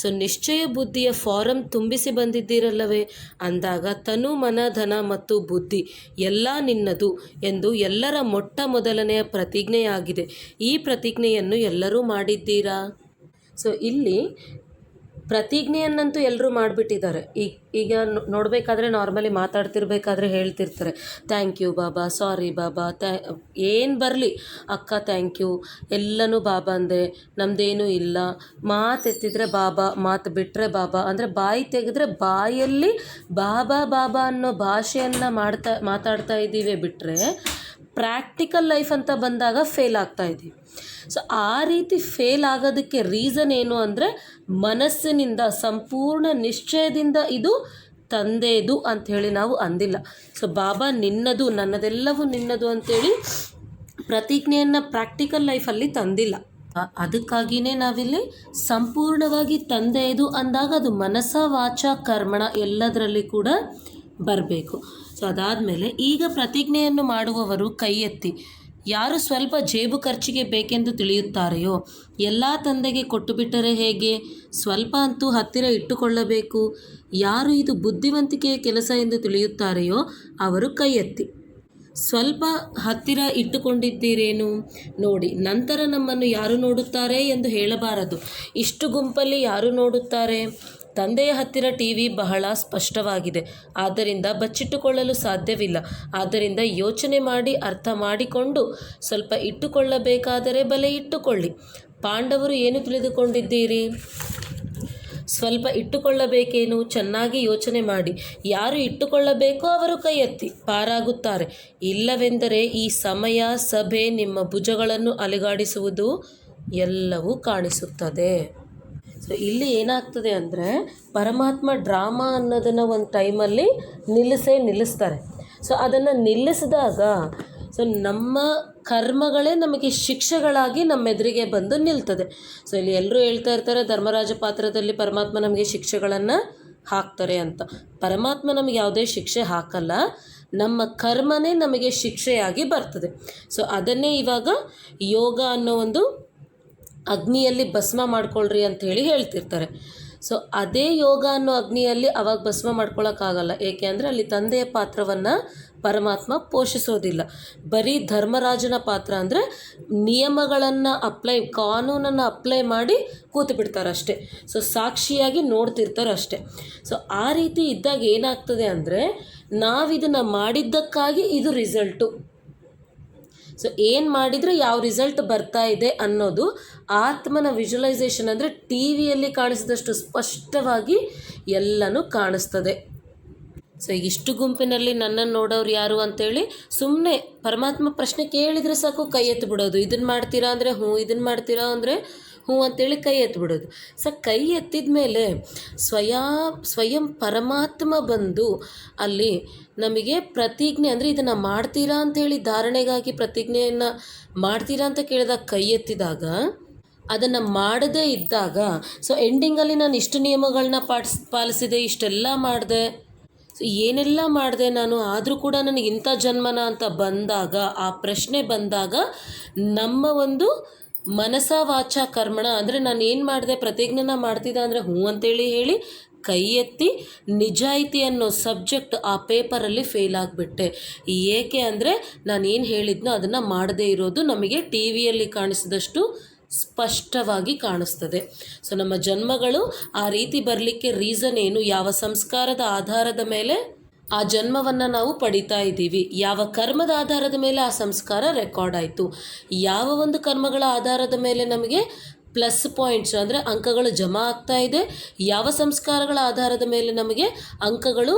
ಸೊ ನಿಶ್ಚಯ ಬುದ್ಧಿಯ ಫಾರಂ ತುಂಬಿಸಿ ಬಂದಿದ್ದೀರಲ್ಲವೇ? ಅಂದಾಗ ತನು, ಮನ, ಧನ ಮತ್ತು ಬುದ್ಧಿ ಎಲ್ಲ ನಿನ್ನದು ಎಂದು ಎಲ್ಲರ ಮೊಟ್ಟ ಮೊದಲನೆಯ ಪ್ರತಿಜ್ಞೆಯಾಗಿದೆ. ಈ ಪ್ರತಿಜ್ಞೆಯನ್ನು ಎಲ್ಲರೂ ಮಾಡಿದ್ದೀರಾ? ಸೊ ಇಲ್ಲಿ ಪ್ರತಿಜ್ಞೆಯನ್ನಂತೂ ಎಲ್ಲರೂ ಮಾಡಿಬಿಟ್ಟಿದ್ದಾರೆ. ಈಗ ನೋಡಬೇಕಾದ್ರೆ ನಾರ್ಮಲಿ ಮಾತಾಡ್ತಿರ್ಬೇಕಾದ್ರೆ ಹೇಳ್ತಿರ್ತಾರೆ, ಥ್ಯಾಂಕ್ ಯು ಬಾಬಾ, ಸಾರಿ ಬಾಬಾ, ಏನು ಬರಲಿ ಅಕ್ಕ ಥ್ಯಾಂಕ್ ಯು, ಎಲ್ಲನೂ ಬಾಬಾ ಅಂದೆ, ನಮ್ಮದೇನೂ ಇಲ್ಲ, ಮಾತೆತ್ತಿದ್ರೆ ಬಾಬಾ, ಮಾತು ಬಿಟ್ಟರೆ ಬಾಬಾ, ಅಂದರೆ ಬಾಯಿ ತೆಗೆದ್ರೆ ಬಾಯಲ್ಲಿ ಬಾಬಾ ಅನ್ನೋ ಭಾಷೆಯನ್ನು ಮಾತಾಡ್ತಾ ಇದ್ದೀವಿ ಬಿಟ್ಟರೆ ಪ್ರಾಕ್ಟಿಕಲ್ ಲೈಫ್ ಅಂತ ಬಂದಾಗ ಫೇಲ್ ಆಗ್ತಾ ಇದ್ದೀವಿ. ಸೊ ಆ ರೀತಿ ಫೇಲ್ ಆಗೋದಕ್ಕೆ ರೀಸನ್ ಏನು ಅಂದರೆ ಮನಸ್ಸಿನಿಂದ ಸಂಪೂರ್ಣ ನಿಶ್ಚಯದಿಂದ ಇದು ತಂದೆದು ಅಂಥೇಳಿ ನಾವು ಅಂದಿಲ್ಲ. ಸೊ ಬಾಬಾ ನಿನ್ನದು, ನನ್ನದೆಲ್ಲವೂ ನಿನ್ನದು ಅಂಥೇಳಿ ಪ್ರತಿಜ್ಞೆಯನ್ನು ಪ್ರಾಕ್ಟಿಕಲ್ ಲೈಫಲ್ಲಿ ತಂದಿಲ್ಲ. ಅದಕ್ಕಾಗಿಯೇ ನಾವಿಲ್ಲಿ ಸಂಪೂರ್ಣವಾಗಿ ತಂದೆಯದು ಅಂದಾಗ ಅದು ಮನಸ, ವಾಚ, ಕರ್ಮಣ ಎಲ್ಲದರಲ್ಲಿ ಕೂಡ ಬರಬೇಕು. ಸೊ ಅದಾದಮೇಲೆ ಈಗ ಪ್ರತಿಜ್ಞೆಯನ್ನು ಮಾಡುವವರು ಕೈ ಎತ್ತಿ. ಯಾರು ಸ್ವಲ್ಪ ಜೇಬು ಖರ್ಚಿಗೆ ಬೇಕೆಂದು ತಿಳಿಯುತ್ತಾರೆಯೋ, ಎಲ್ಲ ತಂದೆಗೆ ಕೊಟ್ಟು ಬಿಟ್ಟರೆ ಹೇಗೆ? ಸ್ವಲ್ಪ ಅಂತೂ ಹತ್ತಿರ ಇಟ್ಟುಕೊಳ್ಳಬೇಕು. ಯಾರು ಇದು ಬುದ್ಧಿವಂತಿಕೆಯ ಕೆಲಸ ಎಂದು ತಿಳಿಯುತ್ತಾರೆಯೋ ಅವರು ಕೈ ಎತ್ತಿ. ಸ್ವಲ್ಪ ಹತ್ತಿರ ಇಟ್ಟುಕೊಂಡಿದ್ದೀರೇನು ನೋಡಿ, ನಂತರ ನಮ್ಮನ್ನು ಯಾರು ನೋಡುತ್ತಾರೆ ಎಂದು ಹೇಳಬಾರದು. ಇಷ್ಟು ಗುಂಪಲ್ಲಿ ಯಾರು ನೋಡುತ್ತಾರೆ? ತಂದೆಯ ಹತ್ತಿರ ಟಿವಿ ಬಹಳ ಸ್ಪಷ್ಟವಾಗಿದೆ, ಆದ್ದರಿಂದ ಬಚ್ಚಿಟ್ಟುಕೊಳ್ಳಲು ಸಾಧ್ಯವಿಲ್ಲ. ಆದ್ದರಿಂದ ಯೋಚನೆ ಮಾಡಿ ಅರ್ಥ ಮಾಡಿಕೊಂಡು ಸ್ವಲ್ಪ ಇಟ್ಟುಕೊಳ್ಳಬೇಕಾದರೆ ಬಲೆ ಇಟ್ಟುಕೊಳ್ಳಿ. ಪಾಂಡವರು ಏನು ತಿಳಿದುಕೊಂಡಿದ್ದೀರಿ? ಸ್ವಲ್ಪ ಇಟ್ಟುಕೊಳ್ಳಬೇಕೇನು? ಚೆನ್ನಾಗಿ ಯೋಚನೆ ಮಾಡಿ. ಯಾರು ಇಟ್ಟುಕೊಳ್ಳಬೇಕೋ ಅವರು ಕೈ ಎತ್ತಿ ಪಾರಾಗುತ್ತಾರೆ. ಇಲ್ಲವೆಂದರೆ ಈ ಸಮಯ, ಸಭೆ ನಿಮ್ಮ ಭುಜಗಳನ್ನು ಅಲುಗಾಡಿಸುವುದು ಎಲ್ಲವೂ ಕಾಣಿಸುತ್ತದೆ. ಸೊ ಇಲ್ಲಿ ಏನಾಗ್ತದೆ ಅಂದರೆ ಪರಮಾತ್ಮ ಡ್ರಾಮಾ ಅನ್ನೋದನ್ನು ಒಂದು ಟೈಮಲ್ಲಿ ನಿಲ್ಲಿಸ್ತಾರೆ. ಸೊ ಅದನ್ನು ನಿಲ್ಲಿಸಿದಾಗ ಸೊ ನಮ್ಮ ಕರ್ಮಗಳೇ ನಮಗೆ ಶಿಕ್ಷೆಗಳಾಗಿ ನಮ್ಮೆದುರಿಗೆ ಬಂದು ನಿಲ್ತದೆ. ಸೊ ಇಲ್ಲಿ ಎಲ್ಲರೂ ಹೇಳ್ತಾ ಇರ್ತಾರೆ ಧರ್ಮರಾಜ ಪಾತ್ರದಲ್ಲಿ ಪರಮಾತ್ಮ ನಮಗೆ ಶಿಕ್ಷೆಗಳನ್ನು ಹಾಕ್ತಾರೆ ಅಂತ. ಪರಮಾತ್ಮ ನಮಗೆ ಯಾವುದೇ ಶಿಕ್ಷೆ ಹಾಕಲ್ಲ, ನಮ್ಮ ಕರ್ಮನೇ ನಮಗೆ ಶಿಕ್ಷೆಯಾಗಿ ಬರ್ತದೆ. ಸೊ ಅದನ್ನೇ ಇವಾಗ ಯೋಗ ಅನ್ನೋ ಒಂದು ಅಗ್ನಿಯಲ್ಲಿ ಭಸ್ಮ ಮಾಡ್ಕೊಳ್ರಿ ಅಂತ ಹೇಳ್ತಿರ್ತಾರೆ. ಸೊ ಅದೇ ಯೋಗ ಅನ್ನೋ ಅಗ್ನಿಯಲ್ಲಿ ಅವಾಗ ಭಸ್ಮ ಮಾಡ್ಕೊಳ್ಳೋಕ್ಕಾಗಲ್ಲ. ಏಕೆ ಅಂದರೆ ಅಲ್ಲಿ ತಂದೆಯ ಪಾತ್ರವನ್ನು ಪರಮಾತ್ಮ ಪೋಷಿಸೋದಿಲ್ಲ. ಬರೀ ಧರ್ಮರಾಜನ ಪಾತ್ರ ಅಂದರೆ ನಿಯಮಗಳನ್ನು ಕಾನೂನನ್ನು ಅಪ್ಲೈ ಮಾಡಿ ಕೂತು ಬಿಡ್ತಾರಷ್ಟೇ. ಸೊ ಸಾಕ್ಷಿಯಾಗಿ ನೋಡ್ತಿರ್ತಾರಷ್ಟೆ. ಸೊ ಆ ರೀತಿ ಇದ್ದಾಗ ಏನಾಗ್ತದೆ ಅಂದರೆ ನಾವಿದನ್ನು ಮಾಡಿದ್ದಕ್ಕಾಗಿ ಇದು ರಿಸಲ್ಟು. ಸೊ ಏನು ಮಾಡಿದರೆ ಯಾವ ರಿಸಲ್ಟ್ ಬರ್ತಾ ಇದೆ ಅನ್ನೋದು ಆತ್ಮನ ವಿಜುವಲೈಸೇಷನ್ ಅಂದರೆ ಟಿ ವಿಯಲ್ಲಿ ಕಾಣಿಸಿದಷ್ಟು ಸ್ಪಷ್ಟವಾಗಿ ಎಲ್ಲನೂ ಕಾಣಿಸ್ತದೆ. ಸೊ ಇಷ್ಟು ಗುಂಪಿನಲ್ಲಿ ನನ್ನನ್ನು ನೋಡೋರು ಯಾರು ಅಂತೇಳಿ ಸುಮ್ಮನೆ ಪರಮಾತ್ಮ ಪ್ರಶ್ನೆ ಕೇಳಿದರೆ ಸಾಕು ಕೈ ಎತ್ತು ಬಿಡೋದು. ಇದನ್ನು ಮಾಡ್ತೀರಾ ಅಂದರೆ ಹ್ಞೂ, ಇದನ್ನು ಮಾಡ್ತೀರಾ ಅಂದರೆ ಹ್ಞೂ ಅಂತೇಳಿ ಕೈ ಎತ್ತಿಬಿಡೋದು. ಕೈ ಎತ್ತಿದ ಮೇಲೆ ಸ್ವಯಂ ಪರಮಾತ್ಮ ಬಂದು ಅಲ್ಲಿ ನಮಗೆ ಪ್ರತಿಜ್ಞೆ, ಅಂದರೆ ಇದನ್ನು ಮಾಡ್ತೀರಾ ಅಂಥೇಳಿ ಧಾರಣೆಗಾಗಿ ಪ್ರತಿಜ್ಞೆಯನ್ನು ಮಾಡ್ತೀರಾ ಅಂತ ಕೇಳಿದಾಗ ಕೈ ಎತ್ತಿದಾಗ, ಅದನ್ನು ಮಾಡದೇ ಇದ್ದಾಗ ಎಂಡಿಂಗಲ್ಲಿ ನಾನು ಇಷ್ಟು ನಿಯಮಗಳನ್ನ ಪಾಲಿಸಿದೆ, ಇಷ್ಟೆಲ್ಲ ಮಾಡಿದೆ, ಏನೆಲ್ಲ ಮಾಡಿದೆ ನಾನು, ಆದರೂ ಕೂಡ ನನಗೆ ಇಂಥ ಜನ್ಮನ ಅಂತ ಬಂದಾಗ, ಆ ಪ್ರಶ್ನೆ ಬಂದಾಗ ನಮ್ಮ ಒಂದು ಮನಸ ವಾಚ ಕರ್ಮಣ, ಅಂದರೆ ನಾನು ಏನು ಮಾಡಿದೆ, ಪ್ರತಿಜ್ಞೆನ ಮಾಡ್ತಿದ್ದೆ ಅಂದರೆ ಹ್ಞೂ ಅಂತೇಳಿ ಹೇಳಿ ಕೈ ಎತ್ತಿ ನಿಜಾಯಿತಿ ಅನ್ನೋ ಸಬ್ಜೆಕ್ಟ್ ಆ ಪೇಪರಲ್ಲಿ ಫೇಲ್ ಆಗಿಬಿಟ್ಟೆ. ಏಕೆ ಅಂದರೆ ನಾನು ಏನು ಹೇಳಿದ್ನೋ ಅದನ್ನು ಮಾಡದೇ ಇರೋದು ನಮಗೆ ಟಿ ವಿಯಲ್ಲಿ ಕಾಣಿಸಿದಷ್ಟು ಸ್ಪಷ್ಟವಾಗಿ ಕಾಣಿಸ್ತದೆ. ನಮ್ಮ ಜನ್ಮಗಳು ಆ ರೀತಿ ಬರಲಿಕ್ಕೆ ರೀಸನ್ ಏನು, ಯಾವ ಸಂಸ್ಕಾರದ ಆಧಾರದ ಮೇಲೆ ಆ ಜನ್ಮವನ್ನು ನಾವು ಪಡಿತಾ ಇದ್ದೀವಿ, ಯಾವ ಕರ್ಮದ ಆಧಾರದ ಮೇಲೆ ಆ ಸಂಸ್ಕಾರ ರೆಕಾರ್ಡ್ ಆಯಿತು, ಯಾವ ಒಂದು ಕರ್ಮಗಳ ಆಧಾರದ ಮೇಲೆ ನಮಗೆ ಪ್ಲಸ್ ಪಾಯಿಂಟ್ಸ್ ಅಂದರೆ ಅಂಕಗಳು ಜಮಾ ಆಗ್ತಾ ಇದೆ, ಯಾವ ಸಂಸ್ಕಾರಗಳ ಆಧಾರದ ಮೇಲೆ ನಮಗೆ ಅಂಕಗಳು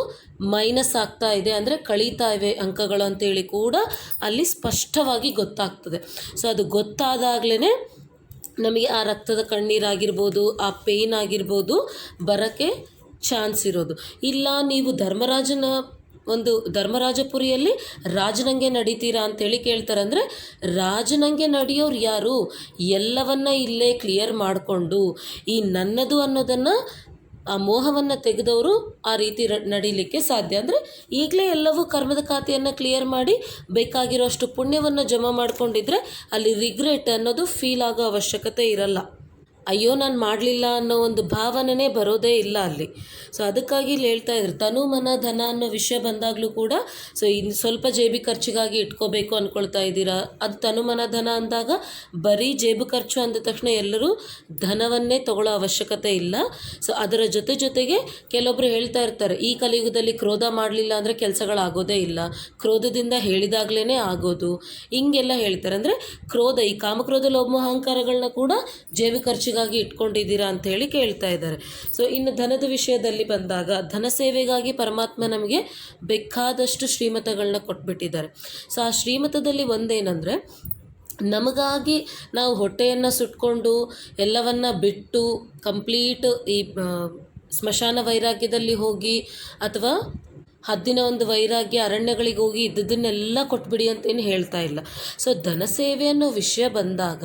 ಮೈನಸ್ ಆಗ್ತಾ ಇದೆ, ಅಂದರೆ ಕಳೀತಾ ಇವೆ ಅಂಕಗಳು ಅಂತೇಳಿ ಕೂಡ ಅಲ್ಲಿ ಸ್ಪಷ್ಟವಾಗಿ ಗೊತ್ತಾಗ್ತದೆ. ಅದು ಗೊತ್ತಾದಾಗಲೇ ನಮಗೆ ಆ ರಕ್ತದ ಕಣ್ಣೀರಾಗಿರ್ಬೋದು, ಆ ಪೇಯ್ನ್ ಆಗಿರ್ಬೋದು ಬರೋಕ್ಕೆ ಚಾನ್ಸ್ ಇರೋದು. ಇಲ್ಲ ನೀವು ಧರ್ಮರಾಜಪುರಿಯಲ್ಲಿ ರಾಜನಂಗೆ ನಡೀತೀರಾ ಅಂಥೇಳಿ ಕೇಳ್ತಾರೆ. ಅಂದರೆ ರಾಜನಂಗೆ ನಡೆಯೋರು ಯಾರು, ಎಲ್ಲವನ್ನ ಇಲ್ಲೇ ಕ್ಲಿಯರ್ ಮಾಡಿಕೊಂಡು ಈ ನನ್ನದು ಅನ್ನೋದನ್ನು, ಆ ಮೋಹವನ್ನು ತೆಗೆದವರು ಆ ರೀತಿ ನಡೀಲಿಕ್ಕೆ ಸಾಧ್ಯ. ಅಂದರೆ ಈಗಲೇ ಎಲ್ಲವೂ ಕರ್ಮದ ಖಾತೆಯನ್ನು ಕ್ಲಿಯರ್ ಮಾಡಿ ಬೇಕಾಗಿರೋಷ್ಟು ಪುಣ್ಯವನ್ನು ಜಮಾ ಮಾಡ್ಕೊಂಡಿದ್ರೆ ಅಲ್ಲಿ ರಿಗ್ರೆಟ್ ಅನ್ನೋದು ಫೀಲ್ ಆಗೋ ಅವಶ್ಯಕತೆ ಇರಲ್ಲ. ಅಯ್ಯೋ ನಾನು ಮಾಡಲಿಲ್ಲ ಅನ್ನೋ ಒಂದು ಭಾವನೆ ಬರೋದೇ ಇಲ್ಲ ಅಲ್ಲಿ. ಅದಕ್ಕಾಗಿ ಇಲ್ಲಿ ಹೇಳ್ತಾ ಇದ್ರು, ತನು ಮನ ಧನ ಅನ್ನೋ ವಿಷಯ ಬಂದಾಗಲೂ ಕೂಡ ಇನ್ನು ಸ್ವಲ್ಪ ಜೇಬಿ ಖರ್ಚಿಗಾಗಿ ಇಟ್ಕೋಬೇಕು ಅಂದ್ಕೊಳ್ತಾ ಇದ್ದೀರಾ. ಅದು ತನು ಮನ ಧನ ಅಂದಾಗ ಬರೀ ಜೇಬು ಖರ್ಚು ಅಂದ ತಕ್ಷಣ ಎಲ್ಲರೂ ಧನವನ್ನೇ ತಗೊಳ್ಳೋ ಅವಶ್ಯಕತೆ ಇಲ್ಲ. ಅದರ ಜೊತೆಗೆ ಕೆಲವೊಬ್ಬರು ಹೇಳ್ತಾ ಇರ್ತಾರೆ, ಈ ಕಲಿಯುಗದಲ್ಲಿ ಕ್ರೋಧ ಮಾಡಲಿಲ್ಲ ಅಂದರೆ ಕೆಲಸಗಳಾಗೋದೇ ಇಲ್ಲ, ಕ್ರೋಧದಿಂದ ಹೇಳಿದಾಗಲೇ ಆಗೋದು, ಹಿಂಗೆಲ್ಲ ಹೇಳ್ತಾರೆ. ಅಂದರೆ ಕ್ರೋಧ, ಈ ಕಾಮಕ್ರೋಧ ಲೋಭ ಅಹಂಕಾರಗಳನ್ನ ಕೂಡ ಜೇಬು ಖರ್ಚಿಗೆ ಇಟ್ಕೊಂಡಿದ್ದೀರಾ ಅಂತ ಹೇಳಿ ಕೇಳ್ತಾ ಇದ್ದಾರೆ. ಇನ್ನು ಧನದ ವಿಷಯದಲ್ಲಿ ಬಂದಾಗ, ಧನ ಸೇವೆಗಾಗಿ ಪರಮಾತ್ಮ ನಮಗೆ ಬೇಕಾದಷ್ಟು ಶ್ರೀಮತಗಳನ್ನ ಕೊಟ್ಬಿಟ್ಟಿದ್ದಾರೆ. ಆ ಶ್ರೀಮತದಲ್ಲಿ ಒಂದೇನೆಂದರೆ, ನಮಗಾಗಿ ನಾವು ಹೊಟ್ಟೆಯನ್ನು ಸುಟ್ಕೊಂಡು ಎಲ್ಲವನ್ನ ಬಿಟ್ಟು ಕಂಪ್ಲೀಟ್ ಈ ಸ್ಮಶಾನ ವೈರಾಗ್ಯದಲ್ಲಿ ಹೋಗಿ, ಅಥವಾ ಹದ್ದಿನ ಒಂದು ವೈರಾಗ್ಯ ಅರಣ್ಯಗಳಿಗೆ ಹೋಗಿ ಇದ್ದದನ್ನೆಲ್ಲ ಕೊಟ್ಬಿಡಿ ಅಂತೇನು ಹೇಳ್ತಾ ಇಲ್ಲ. ಧನ ಸೇವೆ ಅನ್ನೋ ವಿಷಯ ಬಂದಾಗ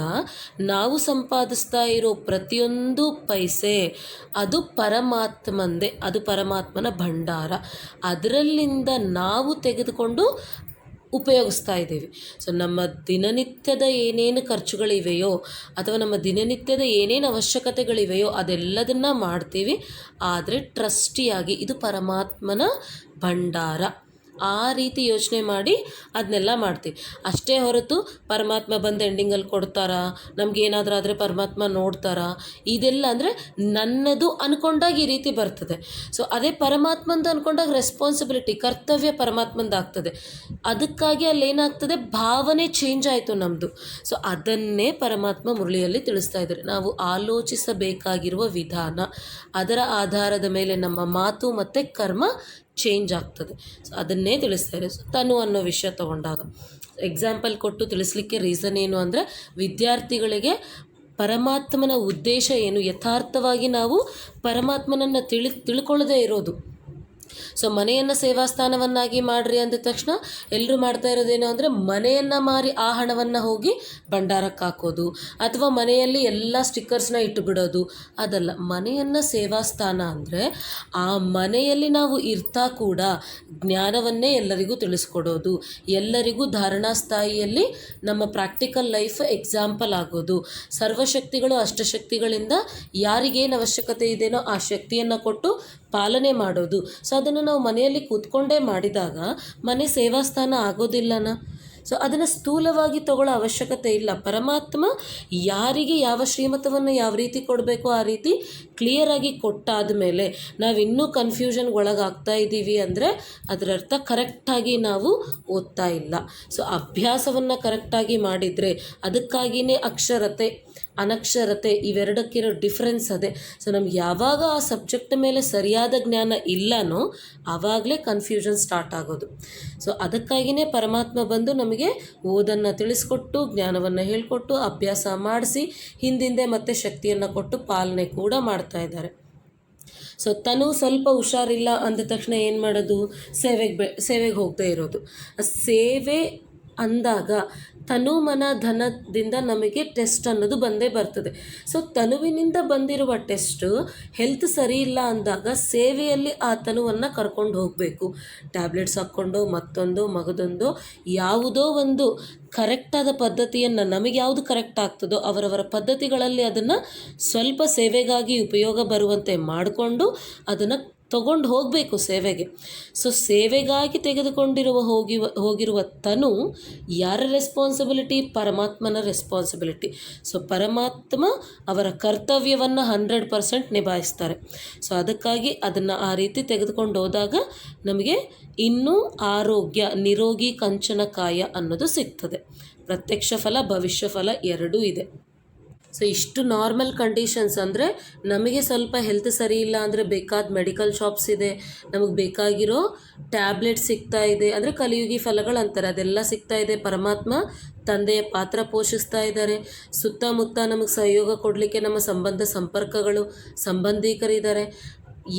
ನಾವು ಸಂಪಾದಿಸ್ತಾ ಇರೋ ಪ್ರತಿಯೊಂದು ಪೈಸೆ ಅದು ಪರಮಾತ್ಮಂದೇ, ಅದು ಪರಮಾತ್ಮನ ಭಂಡಾರ. ಅದರಲ್ಲಿಂದ ನಾವು ತೆಗೆದುಕೊಂಡು ಉಪಯೋಗಿಸ್ತಾ ಇದ್ದೀವಿ. ನಮ್ಮ ದಿನನಿತ್ಯದ ಏನೇನು ಖರ್ಚುಗಳಿವೆಯೋ ಅಥವಾ ನಮ್ಮ ದಿನನಿತ್ಯದ ಏನೇನು ಅವಶ್ಯಕತೆಗಳಿವೆಯೋ ಅದೆಲ್ಲದನ್ನು ಮಾಡ್ತೀವಿ. ಆದರೆ ಟ್ರಸ್ಟಿಯಾಗಿ ಇದು ಪರಮಾತ್ಮನ ಭಂಡಾರ ಆ ರೀತಿ ಯೋಚನೆ ಮಾಡಿ ಅದನ್ನೆಲ್ಲ ಮಾಡ್ತೀವಿ. ಅಷ್ಟೇ ಹೊರತು ಪರಮಾತ್ಮ ಬಂದು ಎಂಡಿಂಗಲ್ಲಿ ಕೊಡ್ತಾರಾ, ನಮಗೇನಾದರೂ ಆದರೆ ಪರಮಾತ್ಮ ನೋಡ್ತಾರಾ, ಇದೆಲ್ಲ ಅಂದರೆ ನನ್ನದು ಅಂದ್ಕೊಂಡಾಗ ಈ ರೀತಿ ಬರ್ತದೆ. ಅದೇ ಪರಮಾತ್ಮಂದು ಅಂದ್ಕೊಂಡಾಗ ರೆಸ್ಪಾನ್ಸಿಬಿಲಿಟಿ, ಕರ್ತವ್ಯ ಪರಮಾತ್ಮಂದಾಗ್ತದೆ. ಅದಕ್ಕಾಗಿ ಅಲ್ಲೇನಾಗ್ತದೆ, ಭಾವನೆ ಚೇಂಜ್ ಆಯಿತು ನಮ್ಮದು. ಅದನ್ನೇ ಪರಮಾತ್ಮ ಮುರಳಿಯಲ್ಲಿ ತಿಳಿಸ್ತಾ ಇದ್ದಾರೆ. ನಾವು ಆಲೋಚಿಸಬೇಕಾಗಿರುವ ವಿಧಾನ, ಅದರ ಆಧಾರದ ಮೇಲೆ ನಮ್ಮ ಮಾತು ಮತ್ತು ಕರ್ಮ ಚೇಂಜ್ ಆಗ್ತದೆ. ಅದನ್ನೇ ತಿಳಿಸ್ತಾರೆ. ತನು ಅನ್ನೋ ವಿಷಯ ತಗೊಂಡಾಗ ಎಕ್ಸಾಂಪಲ್ ಕೊಟ್ಟು ತಿಳಿಸ್ಲಿಕ್ಕೆ ರೀಸನ್ ಏನು ಅಂದರೆ, ವಿದ್ಯಾರ್ಥಿಗಳಿಗೆ ಪರಮಾತ್ಮನ ಉದ್ದೇಶ ಏನು, ಯಥಾರ್ಥವಾಗಿ ನಾವು ಪರಮಾತ್ಮನನ್ನು ತಿಳ್ಕೊಳ್ಳದೇ ಇರೋದು. ಮನೆಯನ್ನು ಸೇವಾಸ್ಥಾನವನ್ನಾಗಿ ಮಾಡಿರಿ ಅಂದ ತಕ್ಷಣ ಎಲ್ಲರೂ ಮಾಡ್ತಾ ಇರೋದೇನು ಅಂದರೆ, ಮನೆಯನ್ನು ಮಾರಿ ಆ ಹಣವನ್ನು ಹೋಗಿ ಭಂಡಾರಕ್ಕೆ ಹಾಕೋದು, ಅಥವಾ ಮನೆಯಲ್ಲಿ ಎಲ್ಲ ಸ್ಟಿಕ್ಕರ್ಸ್ನ ಇಟ್ಟುಬಿಡೋದು. ಅದಲ್ಲ, ಮನೆಯನ್ನು ಸೇವಾಸ್ಥಾನ ಅಂದರೆ ಆ ಮನೆಯಲ್ಲಿ ನಾವು ಇರ್ತಾ ಕೂಡ ಜ್ಞಾನವನ್ನೇ ಎಲ್ಲರಿಗೂ ತಿಳಿಸ್ಕೊಡೋದು, ಎಲ್ಲರಿಗೂ ಧಾರಣಾ ಸ್ಥಾಯಿಯಲ್ಲಿ ನಮ್ಮ ಪ್ರಾಕ್ಟಿಕಲ್ ಲೈಫ್ ಎಕ್ಸಾಂಪಲ್ ಆಗೋದು, ಸರ್ವಶಕ್ತಿಗಳು ಅಷ್ಟಶಕ್ತಿಗಳಿಂದ ಯಾರಿಗೇನು ಅವಶ್ಯಕತೆ ಇದೆಯೋ ಆ ಶಕ್ತಿಯನ್ನು ಕೊಟ್ಟು ಪಾಲನೆ ಮಾಡೋದು. ಅದನ್ನು ನಾವು ಮನೆಯಲ್ಲಿ ಕೂತ್ಕೊಂಡೇ ಮಾಡಿದಾಗ ಮನೆ ಸೇವಾಸ್ಥಾನ ಆಗೋದಿಲ್ಲನ. ಅದನ್ನು ಸ್ಥೂಲವಾಗಿ ತಗೊಳ್ಳೋ ಅವಶ್ಯಕತೆ ಇಲ್ಲ. ಪರಮಾತ್ಮ ಯಾರಿಗೆ ಯಾವ ಶ್ರೀಮತವನ್ನು ಯಾವ ರೀತಿ ಕೊಡಬೇಕು ಆ ರೀತಿ ಕ್ಲಿಯರಾಗಿ ಕೊಟ್ಟಾದ ಮೇಲೆ ನಾವಿನ್ನೂ ಕನ್ಫ್ಯೂಷನ್ಗೆ ಒಳಗಾಗ್ತಾ ಇದ್ದೀವಿ ಅಂದರೆ ಅದರ ಅರ್ಥ ಕರೆಕ್ಟಾಗಿ ನಾವು ಓದ್ತಾ ಇಲ್ಲ. ಅಭ್ಯಾಸವನ್ನು ಕರೆಕ್ಟಾಗಿ ಮಾಡಿದರೆ, ಅದಕ್ಕಾಗಿಯೇ ಅಕ್ಷರತೆ ಅನಕ್ಷರತೆ ಇವೆರಡಕ್ಕಿರೋ ಡಿಫ್ರೆನ್ಸ್ ಅದೇ. ಸೊ ನಮ್ಗೆ ಯಾವಾಗ ಆ ಸಬ್ಜೆಕ್ಟ್ ಮೇಲೆ ಸರಿಯಾದ ಜ್ಞಾನ ಇಲ್ಲನೋ ಆವಾಗಲೇ ಕನ್ಫ್ಯೂಷನ್ ಸ್ಟಾರ್ಟ್ ಆಗೋದು. ಸೊ ಅದಕ್ಕಾಗಿಯೇ ಪರಮಾತ್ಮ ಬಂದು ನಮಗೆ ಓದನ್ನು ತಿಳಿಸ್ಕೊಟ್ಟು ಜ್ಞಾನವನ್ನು ಹೇಳಿಕೊಟ್ಟು ಅಭ್ಯಾಸ ಮಾಡಿಸಿ ಹಿಂದಿಂದೆ ಮತ್ತೆ ಶಕ್ತಿಯನ್ನು ಕೊಟ್ಟು ಪಾಲನೆ ಕೂಡ ಮಾಡ್ತಾ ಇದ್ದಾರೆ. ಸೊ ತನು ಸ್ವಲ್ಪ ಹುಷಾರಿಲ್ಲ ಅಂದ ತಕ್ಷಣ ಏನು ಮಾಡೋದು, ಸೇವೆಗೆ ಹೋಗದೇ ಇರೋದು. ಸೇವೆ ಅಂದಾಗ ತನು ಮನ ಧನದಿಂದ ನಮಗೆ ಟೆಸ್ಟ್ ಅನ್ನೋದು ಬಂದೇ ಬರ್ತದೆ. ಸೊ ತನುವಿನಿಂದ ಬಂದಿರುವ ಟೆಸ್ಟು ಹೆಲ್ತ್ ಸರಿ ಇಲ್ಲ ಅಂದಾಗ ಸೇವೆಯಲ್ಲಿ ಆ ತನುವನ್ನು ಕರ್ಕೊಂಡು ಹೋಗಬೇಕು. ಟ್ಯಾಬ್ಲೆಟ್ಸ್ ಹಾಕ್ಕೊಂಡು ಮತ್ತೊಂದು ಮಗದೊಂದು ಯಾವುದೋ ಒಂದು ಕರೆಕ್ಟಾದ ಪದ್ಧತಿಯನ್ನು, ನಮಗೆ ಯಾವುದು ಕರೆಕ್ಟ್ ಆಗ್ತದೋ ಅವರವರ ಪದ್ಧತಿಗಳಲ್ಲಿ ಅದನ್ನು ಸ್ವಲ್ಪ ಸೇವೆಗಾಗಿ ಉಪಯೋಗ ಬರುವಂತೆ ಮಾಡಿಕೊಂಡು ಅದನ್ನು ತಗೊಂಡು ಹೋಗಬೇಕು ಸೇವೆಗೆ. ಸೊ ಸೇವೆಗಾಗಿ ತೆಗೆದುಕೊಂಡಿರುವ ಹೋಗಿರುವ ತನು ಯಾರ ರೆಸ್ಪಾನ್ಸಿಬಿಲಿಟಿ? ಪರಮಾತ್ಮನ ರೆಸ್ಪಾನ್ಸಿಬಿಲಿಟಿ. ಸೊ ಪರಮಾತ್ಮ ಅವರ ಕರ್ತವ್ಯವನ್ನು 100% ನಿಭಾಯಿಸ್ತಾರೆ. ಸೊ ಅದಕ್ಕಾಗಿ ಅದನ್ನು ಆ ರೀತಿ ತೆಗೆದುಕೊಂಡು ಹೋದಾಗ ನಮಗೆ ಇನ್ನೂ ಆರೋಗ್ಯ, ನಿರೋಗಿ ಕಂಚನ ಕಾಯ ಅನ್ನೋದು ಸಿಗ್ತದೆ. ಪ್ರತ್ಯಕ್ಷ ಫಲ, ಭವಿಷ್ಯ ಫಲ ಎರಡೂ ಇದೆ. ಸೊ ಇಷ್ಟು ನಾರ್ಮಲ್ ಕಂಡೀಷನ್ಸ್ ಅಂದರೆ ನಮಗೆ ಸ್ವಲ್ಪ ಹೆಲ್ತ್ ಸರಿ ಇಲ್ಲ ಅಂದರೆ ಬೇಕಾದ ಮೆಡಿಕಲ್ ಶಾಪ್ಸ್ ಇದೆ, ನಮಗೆ ಬೇಕಾಗಿರೋ ಟ್ಯಾಬ್ಲೆಟ್ ಸಿಗ್ತಾ ಇದೆ, ಅಂದರೆ ಕಲಿಯುಗಿ ಫಲಗಳು ಅಂತಾರೆ, ಅದೆಲ್ಲ ಸಿಗ್ತಾ ಇದೆ. ಪರಮಾತ್ಮ ತಂದೆಯ ಪಾತ್ರ ಪೋಷಿಸ್ತಾ ಇದ್ದಾರೆ. ಸುತ್ತಮುತ್ತ ನಮಗೆ ಸಹಯೋಗ ಕೊಡಲಿಕ್ಕೆ ನಮ್ಮ ಸಂಪರ್ಕಗಳು, ಸಂಬಂಧಿಕರಿದ್ದಾರೆ,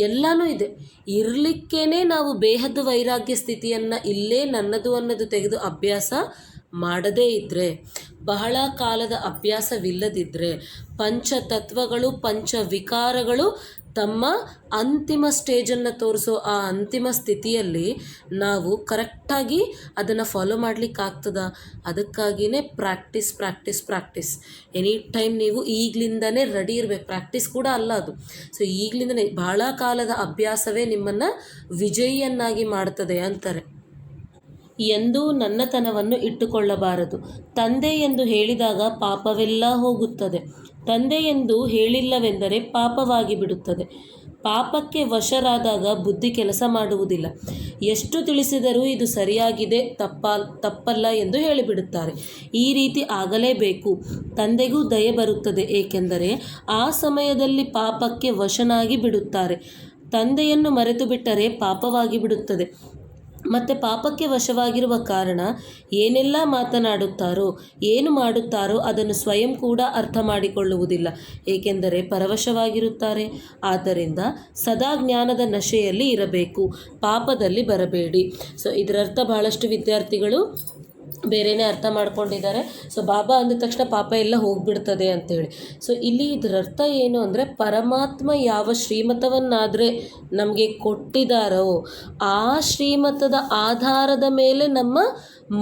ಎಲ್ಲನೂ ಇದೆ. ಇರಲಿಕ್ಕೇ ನಾವು ಬೇಹದ್ದು ವೈರಾಗ್ಯ ಸ್ಥಿತಿಯನ್ನು ಇಲ್ಲೇ ನನ್ನದು ಅನ್ನೋದು ತೆಗೆದು ಅಭ್ಯಾಸ ಮಾಡದೇ ಇದ್ದರೆ, ಬಹಳ ಕಾಲದ ಅಭ್ಯಾಸವಿಲ್ಲದಿದ್ದರೆ, ಪಂಚತತ್ವಗಳು ಪಂಚವಿಕಾರಗಳು ತಮ್ಮ ಅಂತಿಮ ಸ್ಟೇಜನ್ನು ತೋರಿಸೋ ಆ ಅಂತಿಮ ಸ್ಥಿತಿಯಲ್ಲಿ ನಾವು ಕರೆಕ್ಟಾಗಿ ಅದನ್ನು ಫಾಲೋ ಮಾಡಲಿಕ್ಕಾಗ್ತದ? ಅದಕ್ಕಾಗಿಯೇ ಪ್ರಾಕ್ಟೀಸ್. ಎನಿ ಟೈಮ್ ನೀವು ಈಗಲಿಂದನೇ ರೆಡಿ ಇರಬೇಕು. ಪ್ರಾಕ್ಟೀಸ್ ಕೂಡ ಅಲ್ಲ ಅದು. ಸೊ ಈಗಲಿಂದನೇ ಬಹಳ ಕಾಲದ ಅಭ್ಯಾಸವೇ ನಿಮ್ಮನ್ನು ವಿಜಯಿಯನ್ನಾಗಿ ಮಾಡ್ತದೆ ಅಂತಾರೆ. ಎಂದೂ ನನ್ನತನವನ್ನು ಇಟ್ಟುಕೊಳ್ಳಬಾರದು. ತಂದೆ ಎಂದು ಹೇಳಿದಾಗ ಪಾಪವೆಲ್ಲ ಹೋಗುತ್ತದೆ. ತಂದೆ ಎಂದು ಹೇಳಿಲ್ಲವೆಂದರೆ ಪಾಪವಾಗಿ ಬಿಡುತ್ತದೆ. ಪಾಪಕ್ಕೆ ವಶರಾದಾಗ ಬುದ್ಧಿ ಕೆಲಸ ಮಾಡುವುದಿಲ್ಲ. ಎಷ್ಟು ತಿಳಿಸಿದರೂ ಇದು ಸರಿಯಾಗಿದೆ, ತಪ್ಪಲ್ಲ ಎಂದು ಹೇಳಿಬಿಡುತ್ತಾರೆ. ಈ ರೀತಿ ಆಗಲೇಬೇಕು. ತಂದೆಗೂ ದಯೆ ಬರುತ್ತದೆ, ಏಕೆಂದರೆ ಆ ಸಮಯದಲ್ಲಿ ಪಾಪಕ್ಕೆ ವಶನಾಗಿ ಬಿಡುತ್ತಾರೆ. ತಂದೆಯನ್ನು ಮರೆತು ಬಿಟ್ಟರೆ ಪಾಪವಾಗಿ ಬಿಡುತ್ತದೆ. ಮತ್ತು ಪಾಪಕ್ಕೆ ವಶವಾಗಿರುವ ಕಾರಣ ಏನೆಲ್ಲ ಮಾತನಾಡುತ್ತಾರೋ, ಏನು ಮಾಡುತ್ತಾರೋ ಅದನ್ನು ಸ್ವಯಂ ಕೂಡ ಅರ್ಥ ಮಾಡಿಕೊಳ್ಳುವುದಿಲ್ಲ, ಏಕೆಂದರೆ ಪರವಶವಾಗಿರುತ್ತಾರೆ. ಆದ್ದರಿಂದ ಸದಾ ಜ್ಞಾನದ ನಶೆಯಲ್ಲಿ ಇರಬೇಕು, ಪಾಪದಲ್ಲಿ ಬರಬೇಡಿ. ಸೊ ಇದರರ್ಥ ಬಹಳಷ್ಟು ವಿದ್ಯಾರ್ಥಿಗಳು ಬೇರೆಯೇ ಅರ್ಥ ಮಾಡ್ಕೊಂಡಿದ್ದಾರೆ. ಸೊ ಬಾಬಾ ಅಂದ ತಕ್ಷಣ ಪಾಪ ಎಲ್ಲ ಹೋಗಿಬಿಡ್ತದೆ ಅಂತೇಳಿ. ಸೊ ಇಲ್ಲಿ ಇದರರ್ಥ ಏನು ಅಂದರೆ, ಪರಮಾತ್ಮ ಯಾವ ಶ್ರೀಮತವನ್ನಾದರೆ ನಮಗೆ ಕೊಟ್ಟಿದ್ದಾರೋ ಆ ಶ್ರೀಮತದ ಆಧಾರದ ಮೇಲೆ ನಮ್ಮ